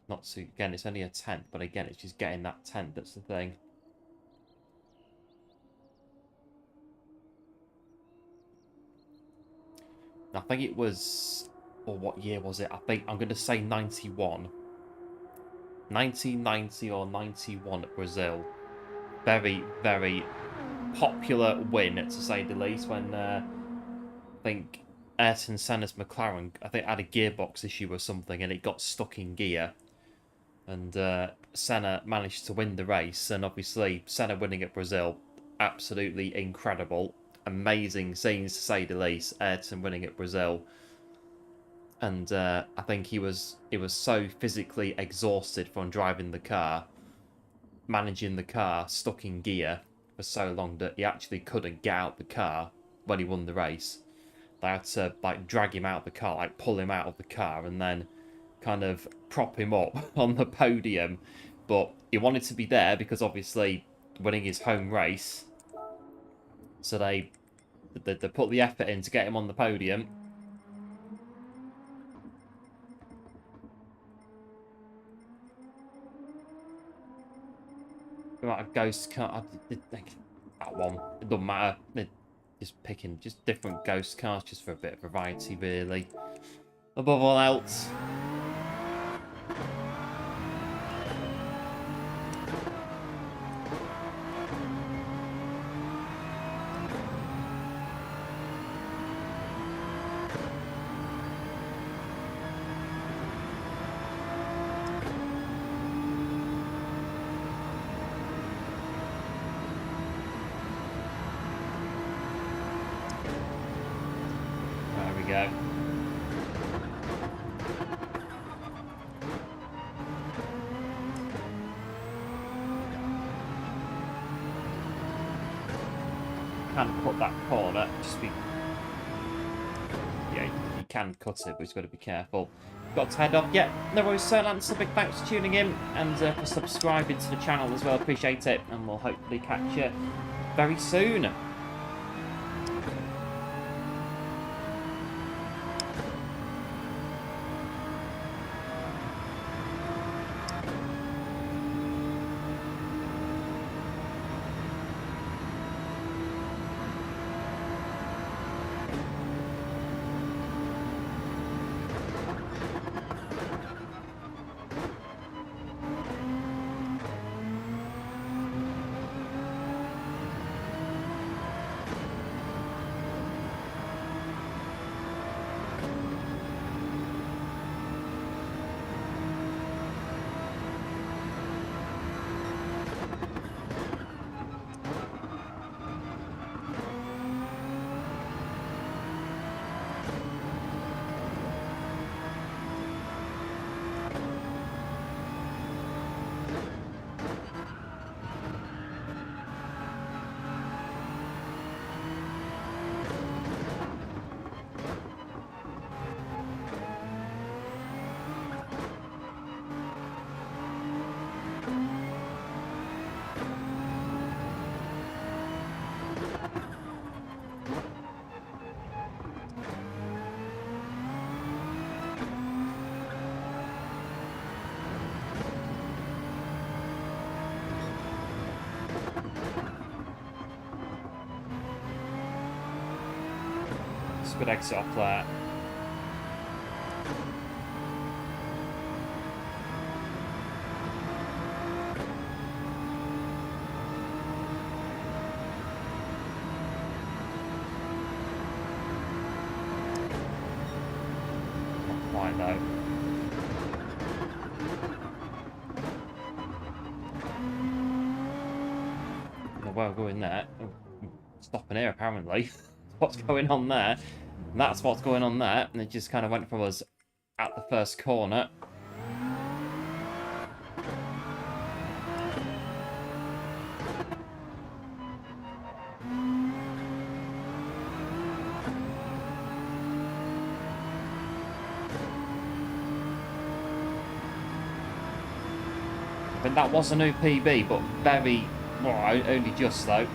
Not too, again, it's only a tenth, but again, it's just getting that tenth, that's the thing. I think it was, or what year was it? I think I'm going to say 91. 1990 or 91 at Brazil. Very, very popular win, to say the least, when I think Ayrton Senna's McLaren, I think, had a gearbox issue or something, and it got stuck in gear. And Senna managed to win the race, and obviously Senna winning at Brazil, absolutely incredible. Amazing scenes, to say the least. Ayrton winning at Brazil. And I think he was so physically exhausted from driving the car, managing the car stuck in gear for so long, that he actually couldn't get out the car when he won the race. They had to like drag him out of the car, like pull him out of the car, and then kind of prop him up on the podium. But he wanted to be there because obviously winning his home race, so they put the effort in to get him on the podium. Like a ghost car, that one, it doesn't matter. They're just picking just different ghost cars just for a bit of variety, really. Above all else. There we go. Can't cut that corner, just be... Yeah, you can cut it, but you've got to be careful. Got to head off. Yeah, no worries, sir. Lance, a big thanks for tuning in and for subscribing to the channel as well. Appreciate it, and we'll hopefully catch you very soon. Good exit off there. Not quite though. Well, going there. Oh, stopping here apparently. What's going on there? And that's what's going on there, and it just kind of went for us at the first corner. I think that was a new PB, but very, well, only just though.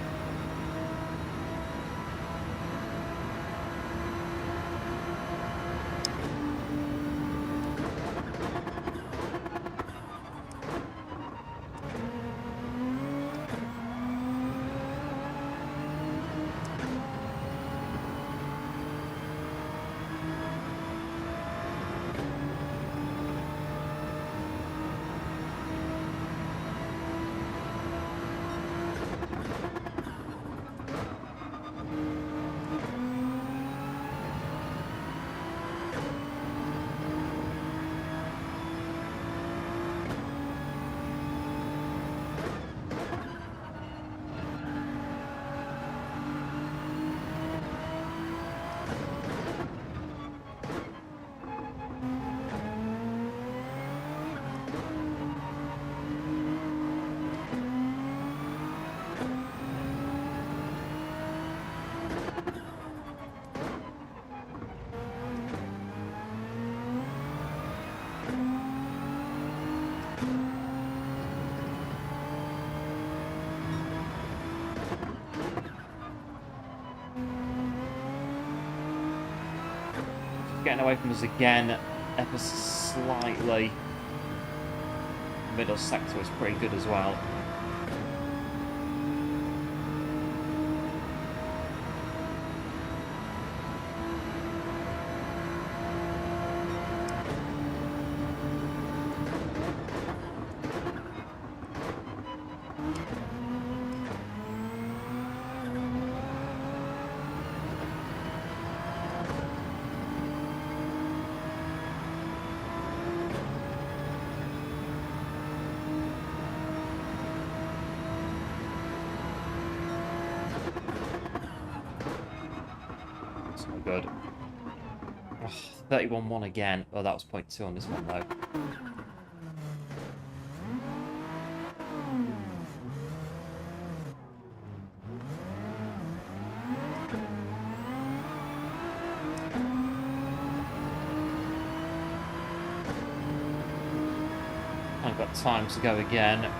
getting away from us again, ever so slightly. Middle sector is pretty good as well. Good. Oh, 31.1 again. Oh, that was 0.2 on this one, though. I've got time to go again.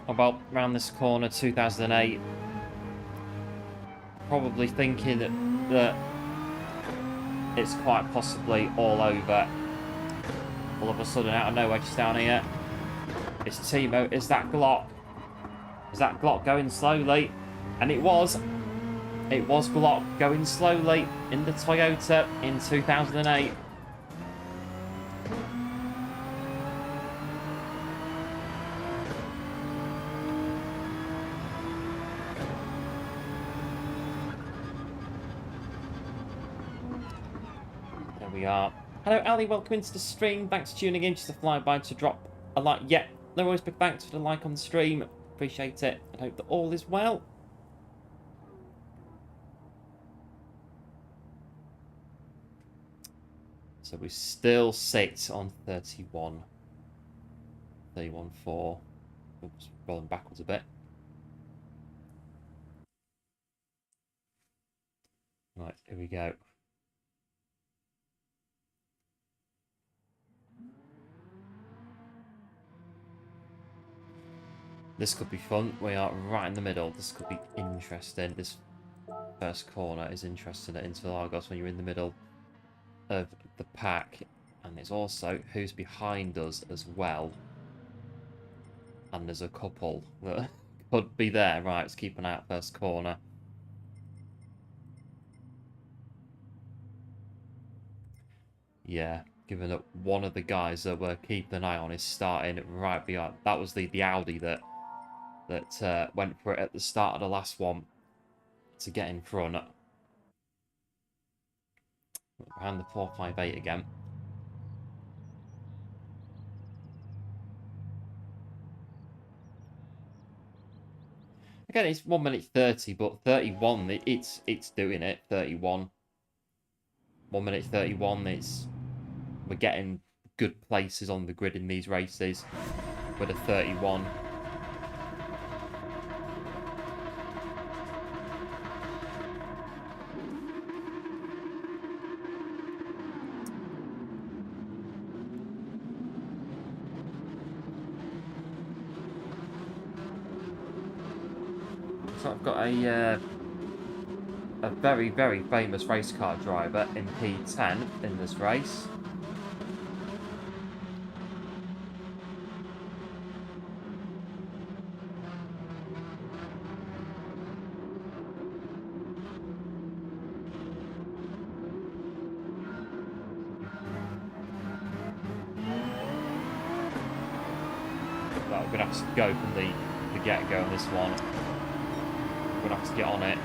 About round this corner, 2008. Probably thinking that it's quite possibly all over. All of a sudden, out of nowhere, just down here, it's Timo. Is that Glock? Is that Glock going slowly? And it was. It was Glock going slowly in the Toyota in 2008. We are. Hello Ali, welcome into the stream. Thanks for tuning in. Just a flyby to drop a like. Yeah, no worries, big thanks for the like on the stream. Appreciate it. I hope that all is well. So we still sit on 31. 31.4. Oops, rolling backwards a bit. Right, here we go. This could be fun. We are right in the middle. This could be interesting. This first corner is interesting at Interlagos when you're in the middle of the pack. And it's also who's behind us as well. And there's a couple that could be there. Right, let's keep an eye out first corner. Yeah, given that one of the guys that we're keeping an eye on is starting right behind. That was the Audi that went for it at the start of the last one to get in front. Behind the 458 again. Again, it's 1 minute 30, but 31, it's doing it. 31. 1 minute 31, we're getting good places on the grid in these races with a 31. So I've got a very, very famous race car driver in P10 in this race. Well, we're going to have to go from the get-go on this one. We're going to have to get on it.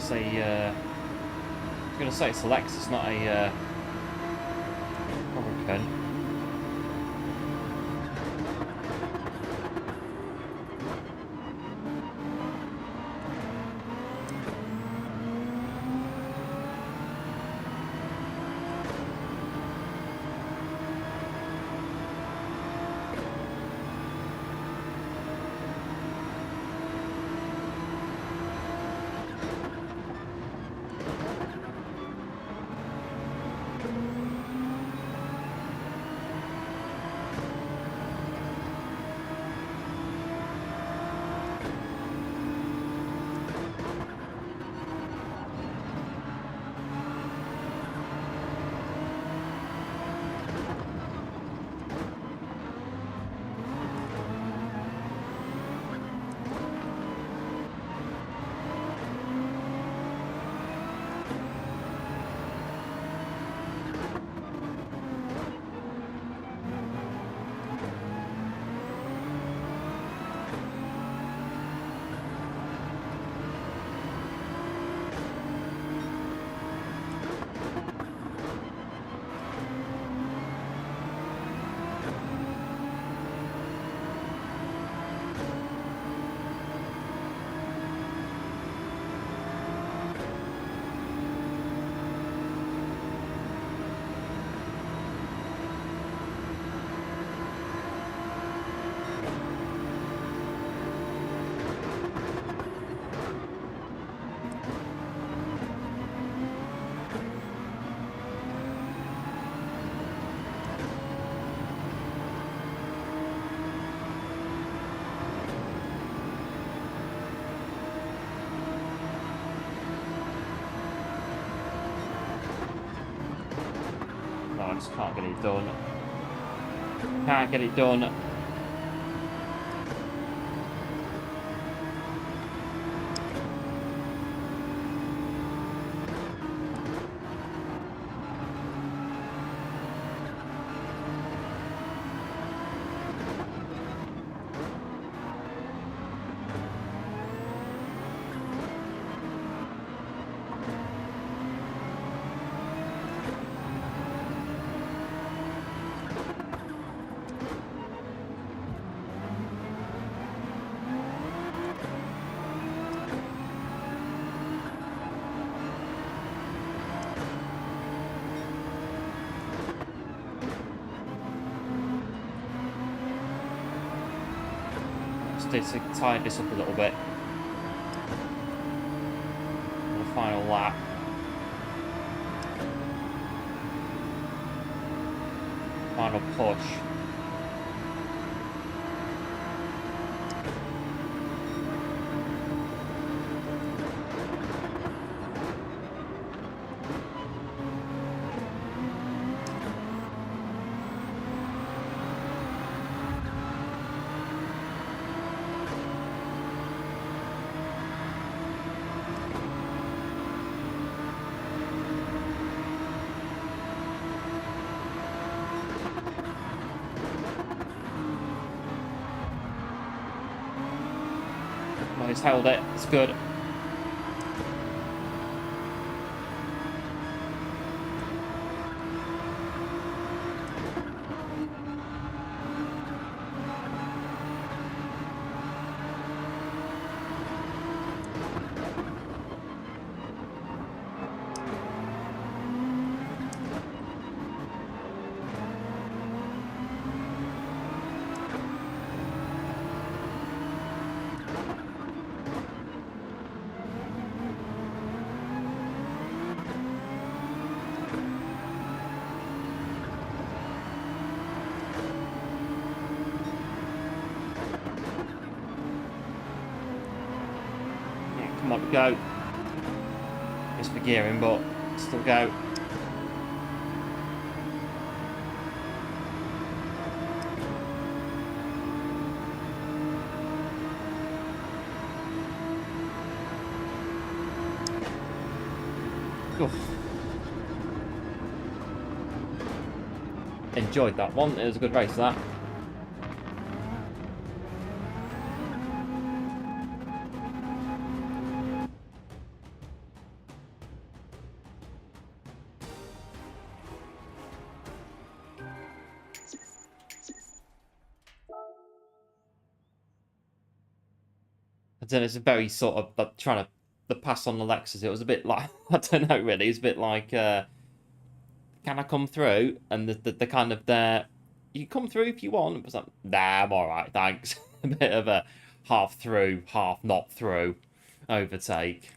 That's a. I was going to say it's a Lexus, not a Hurricane. I just can't get it done. Can't get it done. Just to tighten this up a little bit. The final lap. Final push. Well, he's held it. It's good. Come on, go. It's for gearing, but still go. Oof. Enjoyed that one. It was a good race, that. I don't know, it's a very sort of like, trying to pass on the Lexus. It was a bit like, I don't know really, it's a bit like, can I come through? And the kind of there, you can come through if you want. It was like, nah, I'm alright, thanks. A bit of a half through, half not through overtake.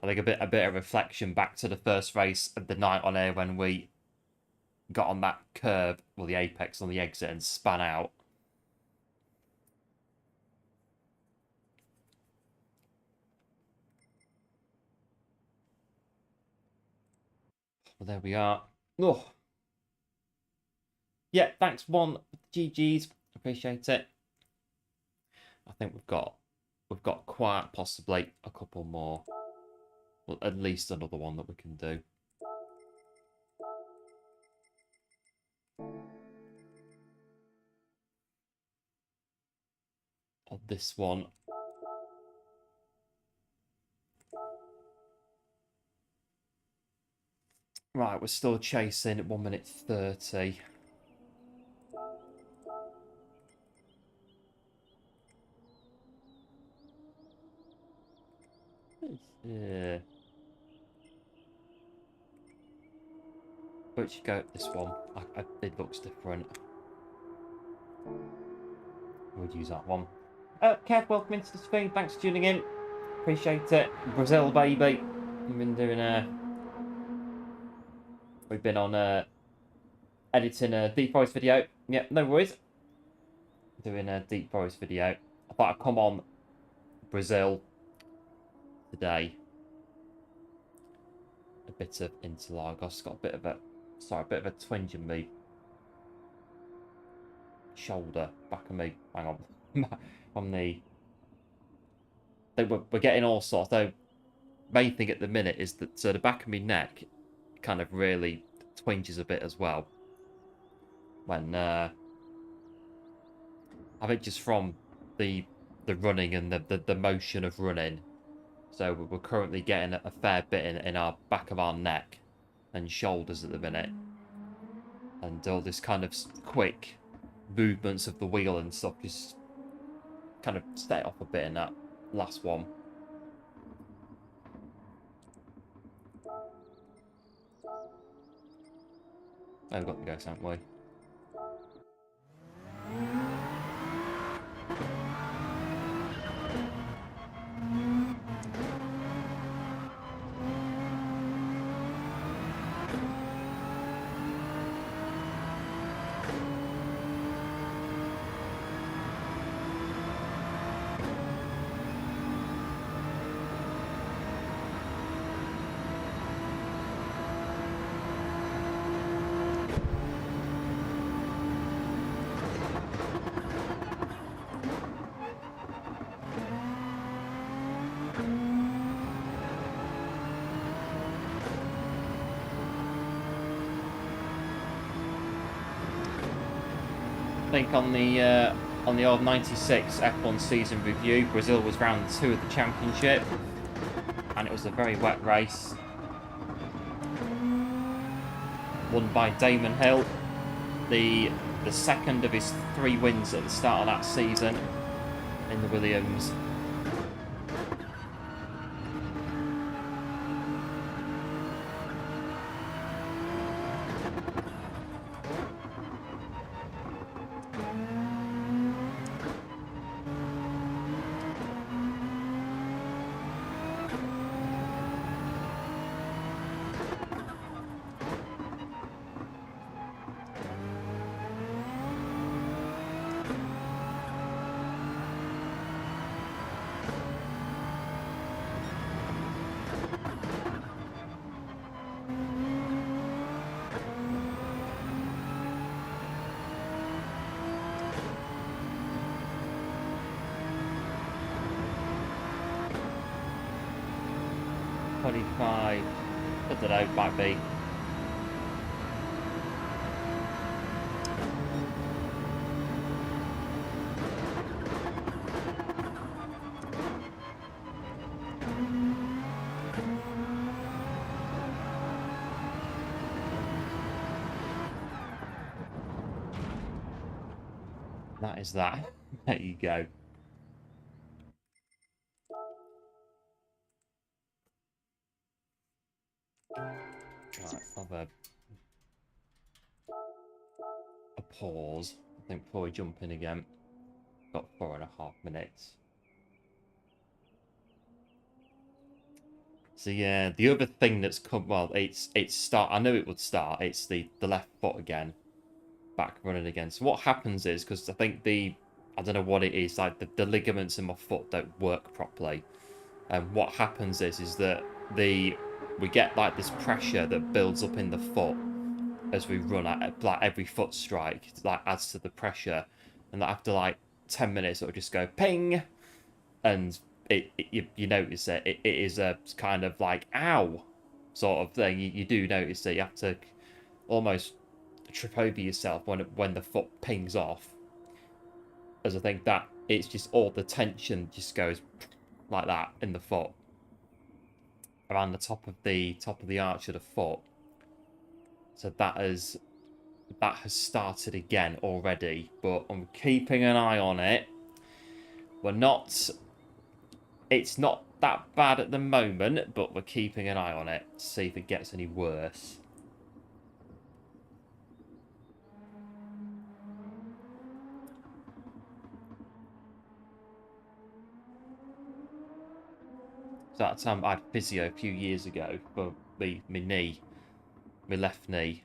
I think a bit of reflection back to the first race of the night on air when we got on that curb, well, the apex on the exit, and spun out. Well, there we are. Oh, yeah. Thanks, one. GGs. Appreciate it. I think we've got quite possibly a couple more. Well, at least another one that we can do. On this one. Right, we're still chasing at 1 minute 30. Yeah. Where'd you go? This one. It looks different. We'll use that one. Kev, welcome into the stream. Thanks for tuning in. Appreciate it. Brazil, baby. We've been doing we've been on editing a Deep Forest video. Yeah, no worries. Doing a Deep Forest video. I thought I'd come on Brazil today. A bit of Interlagos. Got a bit of a twinge in me shoulder, back of me. Hang on. On the. We're getting all sorts. The main thing at the minute is that the back of my neck kind of really twinges a bit as well. When I think just from the running and the motion of running. So we're currently getting a fair bit in our back of our neck and shoulders at the minute. And all this kind of quick movements of the wheel and stuff just kind of set off a bit in that last one. Oh, we've got the ghost, haven't we? I think on the old 96 F1 season review, Brazil was round 2 of the championship, and it was a very wet race, won by Damon Hill, the second of his 3 wins at the start of that season in the Williams. I don't know, might be. That is that. There you go. Right, let's have a pause, I think, before we jump in again. Got 4.5 minutes. So yeah, the other thing that's come, well, it's start. I knew it would start. It's the left foot again, back running again. So what happens is, because I think I don't know what it is, like the ligaments in my foot don't work properly. And what happens is that we get like this pressure that builds up in the foot as we run at like every foot strike, like adds to the pressure, and after like 10 minutes it'll just go ping, and you notice it is a kind of like ow sort of thing. You do notice that you have to almost trip over yourself when the foot pings off, as I think that it's just all the tension just goes like that in the foot around the top of the arch of the foot. So that has started again already, but I'm keeping an eye on it. It's not that bad at the moment, but we're keeping an eye on it to see if it gets any worse. So that time I had physio a few years ago for my knee, my left knee,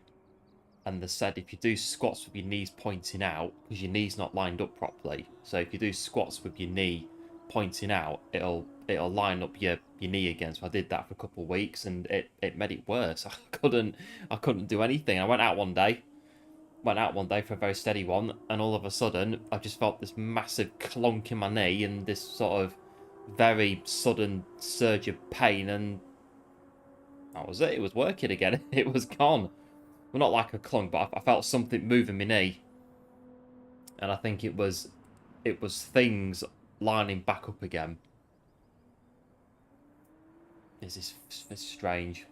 and they said if you do squats with your knees pointing out, because your knee's not lined up properly, so if you do squats with your knee pointing out, it'll line up your knee again. So I did that for a couple of weeks, and it made it worse. I couldn't do anything. I went out one day for a very steady one, and all of a sudden I just felt this massive clunk in my knee and this sort of very sudden surge of pain, and that was it. It was working again. It was gone. Well, not like a clunk, but I felt something moving my knee, and I think it was things lining back up again. It's strange.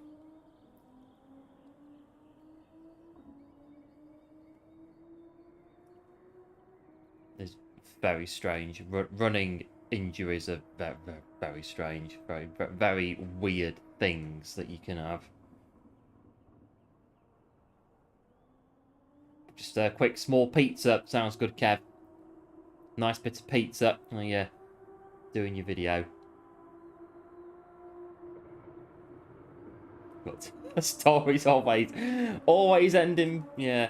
It's very strange. Running injuries are very, very, very strange. Very, very, very weird things that you can have. Just a quick small pizza. Sounds good, Kev. Nice bit of pizza. Oh yeah, doing your video. But the stories always ending. Yeah.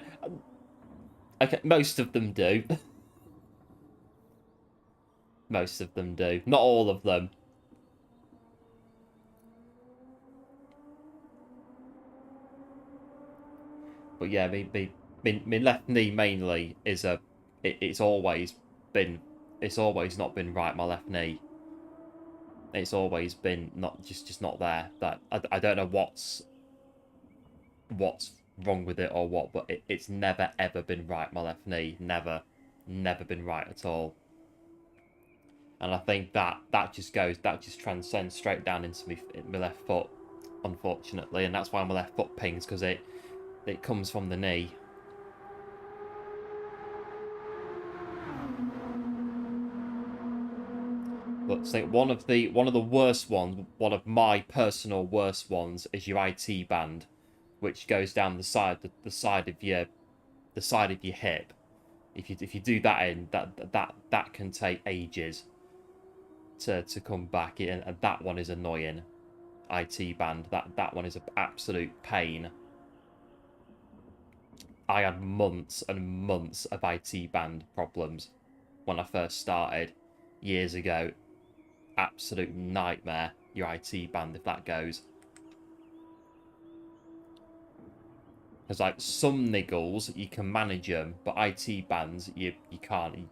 Okay, most of them do. Most of them do. Not all of them. But yeah, my left knee mainly is it's always not been right. My left knee, it's always been not just not there. That I don't know what's wrong with it or what, but it's never ever been right. My left knee never been right at all. And I think that just transcends straight down into my left foot, unfortunately, and that's why my left foot pings, because it comes from the knee. But I think one of the worst ones, one of my personal worst ones, is your IT band, which goes down the side of your hip. If you do that in, that can take ages to come back in, and that one is annoying. IT band, that one is an absolute pain. I had months and months of IT band problems when I first started years ago. Absolute nightmare, your IT band, if that goes. Because like some niggles you can manage them, but IT bands you can't.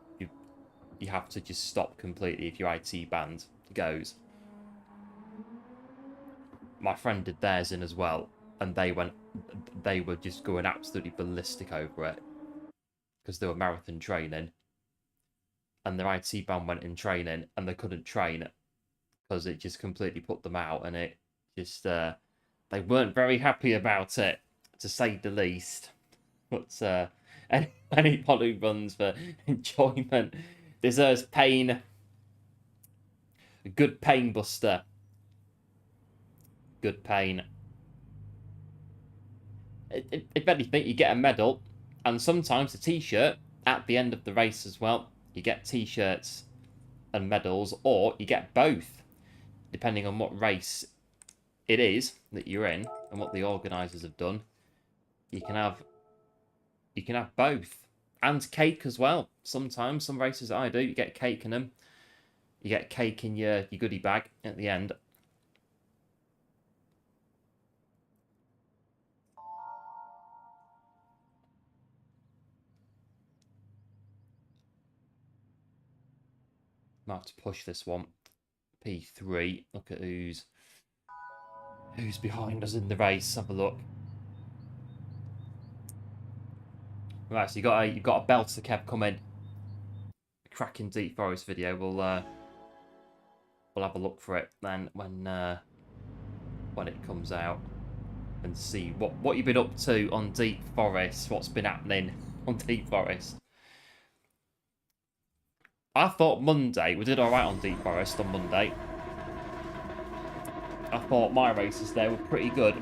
You have to just stop completely if your IT band goes. My friend did theirs in as well, and they were just going absolutely ballistic over it because they were marathon training, and their IT band went in training, and they couldn't train because it just completely put them out, and it just they weren't very happy about it, to say the least. But Anyone who runs for enjoyment deserves pain. A good pain buster. Good pain. If anything, you get a medal, and sometimes a t-shirt at the end of the race as well. You get t-shirts and medals, or you get both, depending on what race it is that you're in and what the organisers have done. You can have both, and cake as well. Sometimes some races that I do, you get cake in them. You get cake in your goodie bag at the end. Might have to push this one. P3. Look at who's behind us in the race. Have a look. Right, so you've got a belt to Kev coming. A cracking Deep Forest video. We'll have a look for it then when it comes out, and see what you've been up to on Deep Forest. What's been happening on Deep Forest. I thought Monday we did all right on Deep Forest on Monday. I thought my races there were pretty good.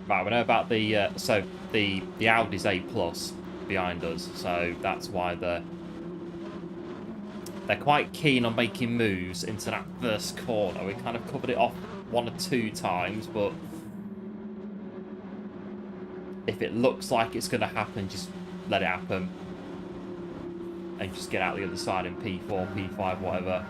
Right, we know about the so the Audi's A+ behind us, so that's why they're quite keen on making moves into that first corner. We kind of covered it off 1 or 2 times, but if it looks like it's going to happen, just let it happen and just get out the other side in P4, P5, whatever.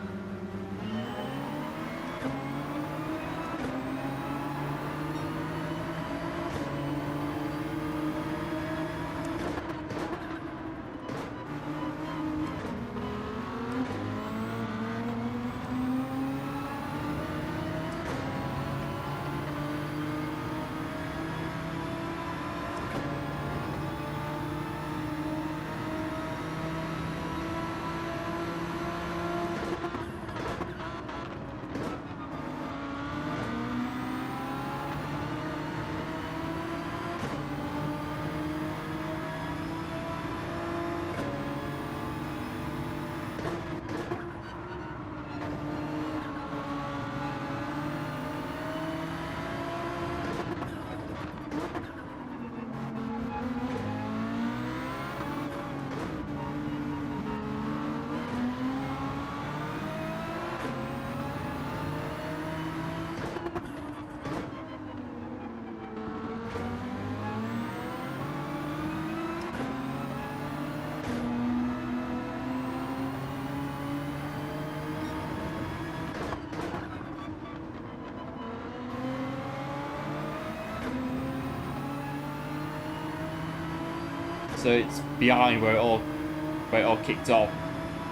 So it's behind where it all kicked off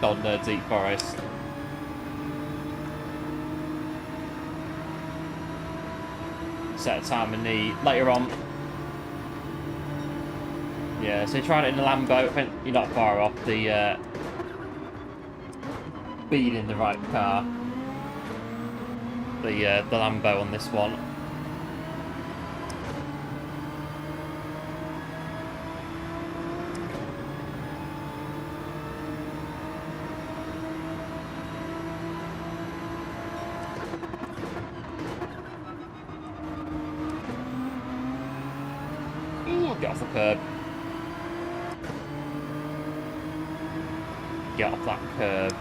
on Deep Forest. Set a time in the later on. Yeah, so you tried it in the Lambo. I think you're not far off the being in the right car. The Lambo on this one. Get off the curb. Get off that curb.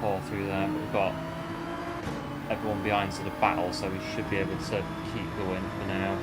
pour through there, but we've got everyone behind to the battle, so we should be able to keep going for now.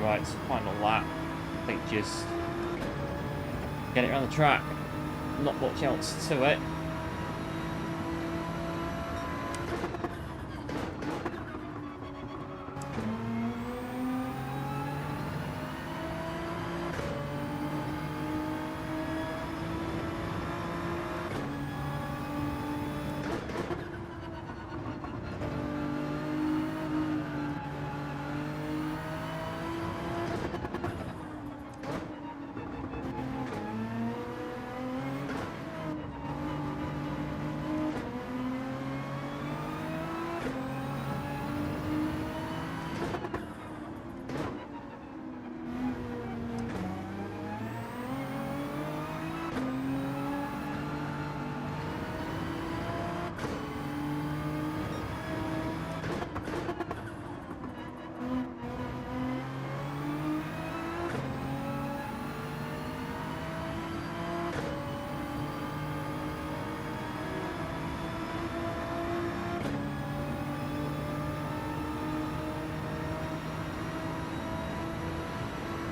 Right, so final lap. I think just get it around the track. Not much else to it.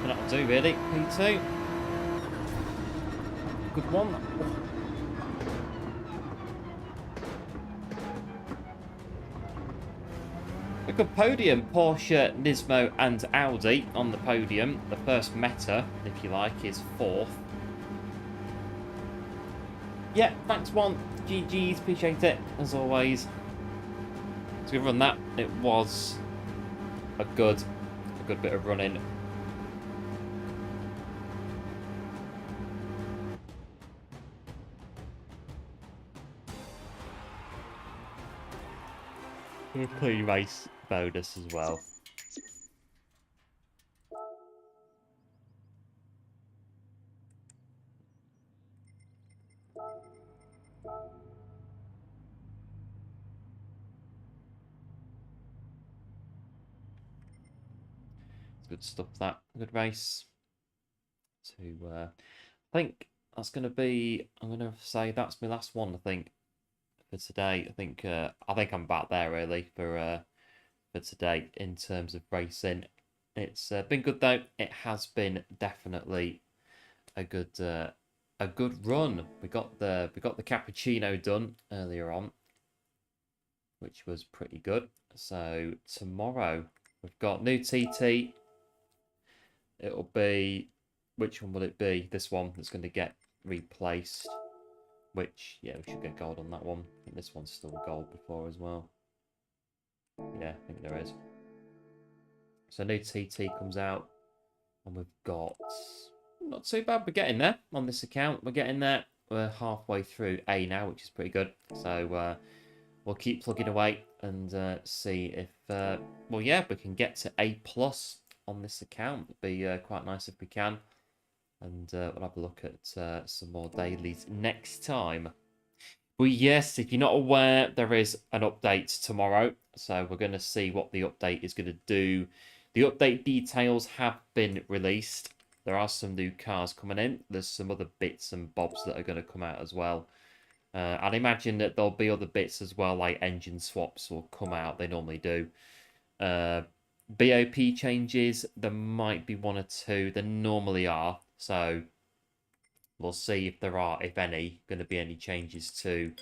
That'll do really, P2. Good one. A good podium. Porsche, Nismo and Audi on the podium. The first Meta, if you like, is fourth. Yeah, thanks one. GG's, appreciate it, as always. So we've run that. It was a good bit of running. Pre-race bonus as well. Good stuff, that. Good race. I think that's going to be, I'm going to say that's my last one, I think, for today. I think I'm about there, really, for today in terms of racing. It's been good, though. It has been definitely a good run. We got the cappuccino done earlier on, which was pretty good. So tomorrow we've got new TT. It'll be, which one will it be? This one that's going to get replaced. Which, yeah, we should get gold on that one. I think this one's still gold before as well. Yeah, I think there is. So new TT comes out, and we've got, not too bad. We're getting there on this account. We're getting there. We're halfway through A now, which is pretty good. So we'll keep plugging away and see if, well, yeah, we can get to A+ on this account. It'd be quite nice if we can. And we'll have a look at some more dailies next time. Well, yes, if you're not aware, there is an update tomorrow. So we're going to see what the update is going to do. The update details have been released. There are some new cars coming in. There's some other bits and bobs that are going to come out as well. I'd imagine that there'll be other bits as well, like engine swaps will come out. They normally do. BOP changes, there might be one or two. There normally are. So we'll see if there are, if any, going to be any changes to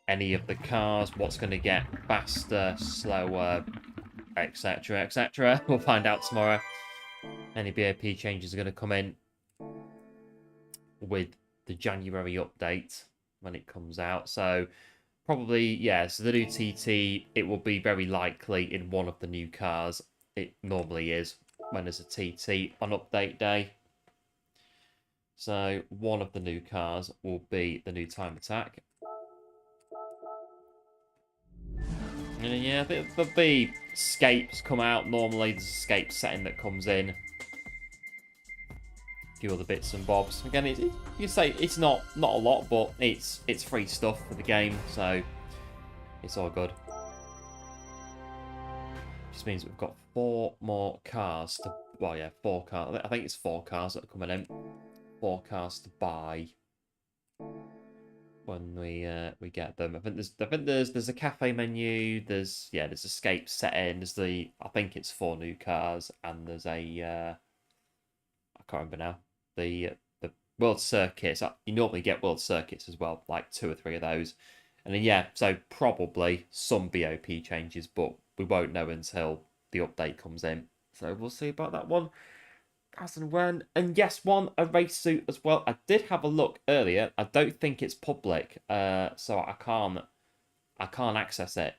any of the cars. What's going to get faster, slower, etc., etc. We'll find out tomorrow. Any BOP changes are going to come in with the January update when it comes out. So probably, yeah, so the new TT, it will be very likely in one of the new cars. It normally is when there's a TT on update day. So one of the new cars will be the new Time Attack. And yeah, there'll be escapes come out. Normally there's a escape setting that comes in. A few other bits and bobs. Again, you say it's not a lot, but it's free stuff for the game, so it's all good. Just means we've got 4 more cars to, well, yeah, 4 cars. I think it's 4 cars that are coming in. 4 cars to buy when we get them. I think there's a cafe menu. There's escape setting. There's I think it's 4 new cars, and there's a I can't remember now. The world circuits. You normally get world circuits as well, like 2 or 3 of those. And then yeah, so probably some BOP changes, but we won't know until the update comes in. So we'll see about that one as and when. And yes, a race suit as well. I did have a look earlier. I don't think it's public, so I can't access it.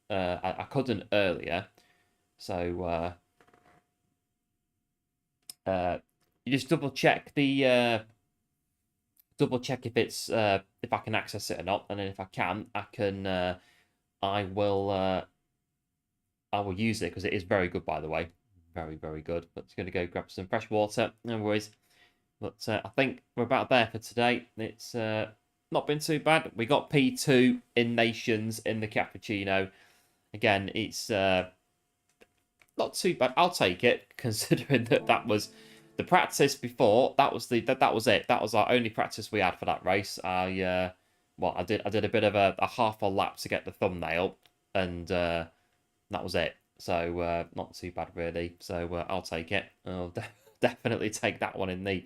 I couldn't earlier. So you just double check if it's if I can access it or not, and then if I can, I will use it, because it is very good, by the way. Very, very good. But it's going to go grab some fresh water. No worries. But I think we're about there for today. It's not been too bad. We got P2 in Nations in the Cappuccino. Again, it's not too bad. I'll take it, considering that was the practice before. That was it. That was our only practice we had for that race. I did a bit of a half a lap to get the thumbnail, and that was it. So not too bad, really. So I'll take it. I'll definitely take that one in the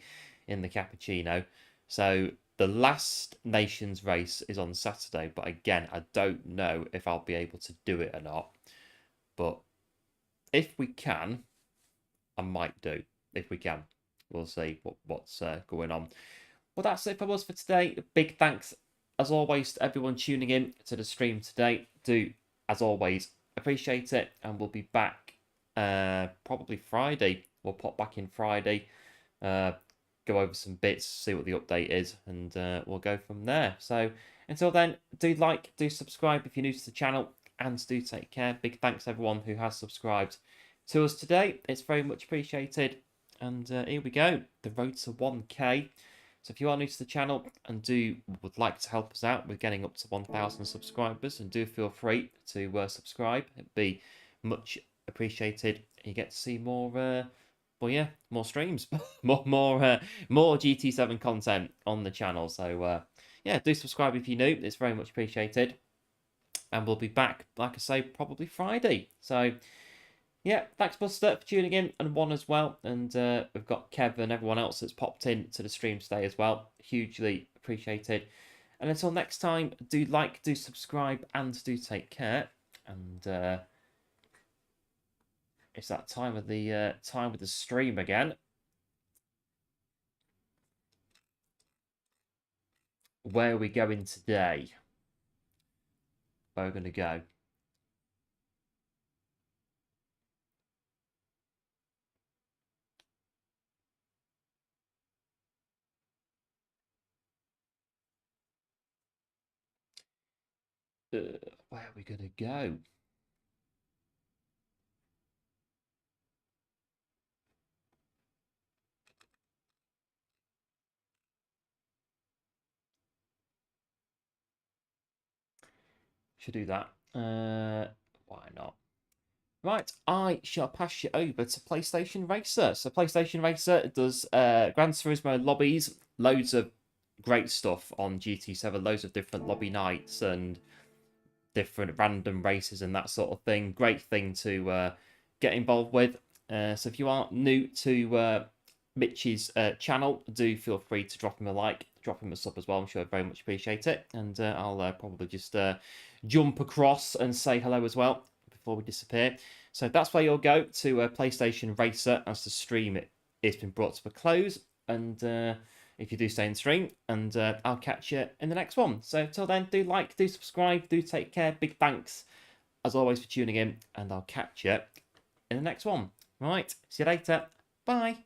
Cappuccino. So the last Nations race is on Saturday, but again, I don't know if I'll be able to do it or not. But if we can, I might do. If we can, we'll see what's going on. Well, that's it for us for today. Big thanks, as always, to everyone tuning in to the stream today. Do, as always, appreciate it, and we'll be back probably Friday. We'll pop back in Friday, go over some bits, see what the update is, and we'll go from there. So until then, do subscribe if you're new to the channel, and do take care. Big thanks to everyone who has subscribed to us today. It's very much appreciated. And here we go, the road to 1K. So if you are new to the channel and would like to help us out with getting up to 1,000 subscribers, and do feel free to subscribe. It'd be much appreciated. You get to see more But yeah, more streams, more GT7 content on the channel. So yeah, do subscribe if you're new. It's very much appreciated. And we'll be back, like I say, probably Friday. So yeah, thanks Buster for tuning in, and One as well. And we've got Kev and everyone else that's popped in to the stream today as well. Hugely appreciated. And until next time, do like, do subscribe, and do take care. And it's that time of the stream again. Where are we going today? Where are we going to go? Where are we going to go? Should do that. Why not? Right, I shall pass you over to PlayStation Racer. So PlayStation Racer does Gran Turismo lobbies, loads of great stuff on GT7, loads of different lobby nights and different random races and that sort of thing. Great thing to get involved with. So if you are new to Mitch's channel, do feel free to drop him a like, drop him a sub as well. I'm sure I'd very much appreciate it. And I'll probably just jump across and say hello as well before we disappear. So that's where you'll go to PlayStation Racer as the stream it's been brought to a close. And if you do stay in the stream, and I'll catch you in the next one. So till then, do like, do subscribe, do take care. Big thanks as always for tuning in, and I'll catch you in the next one. Right, see you later. Bye.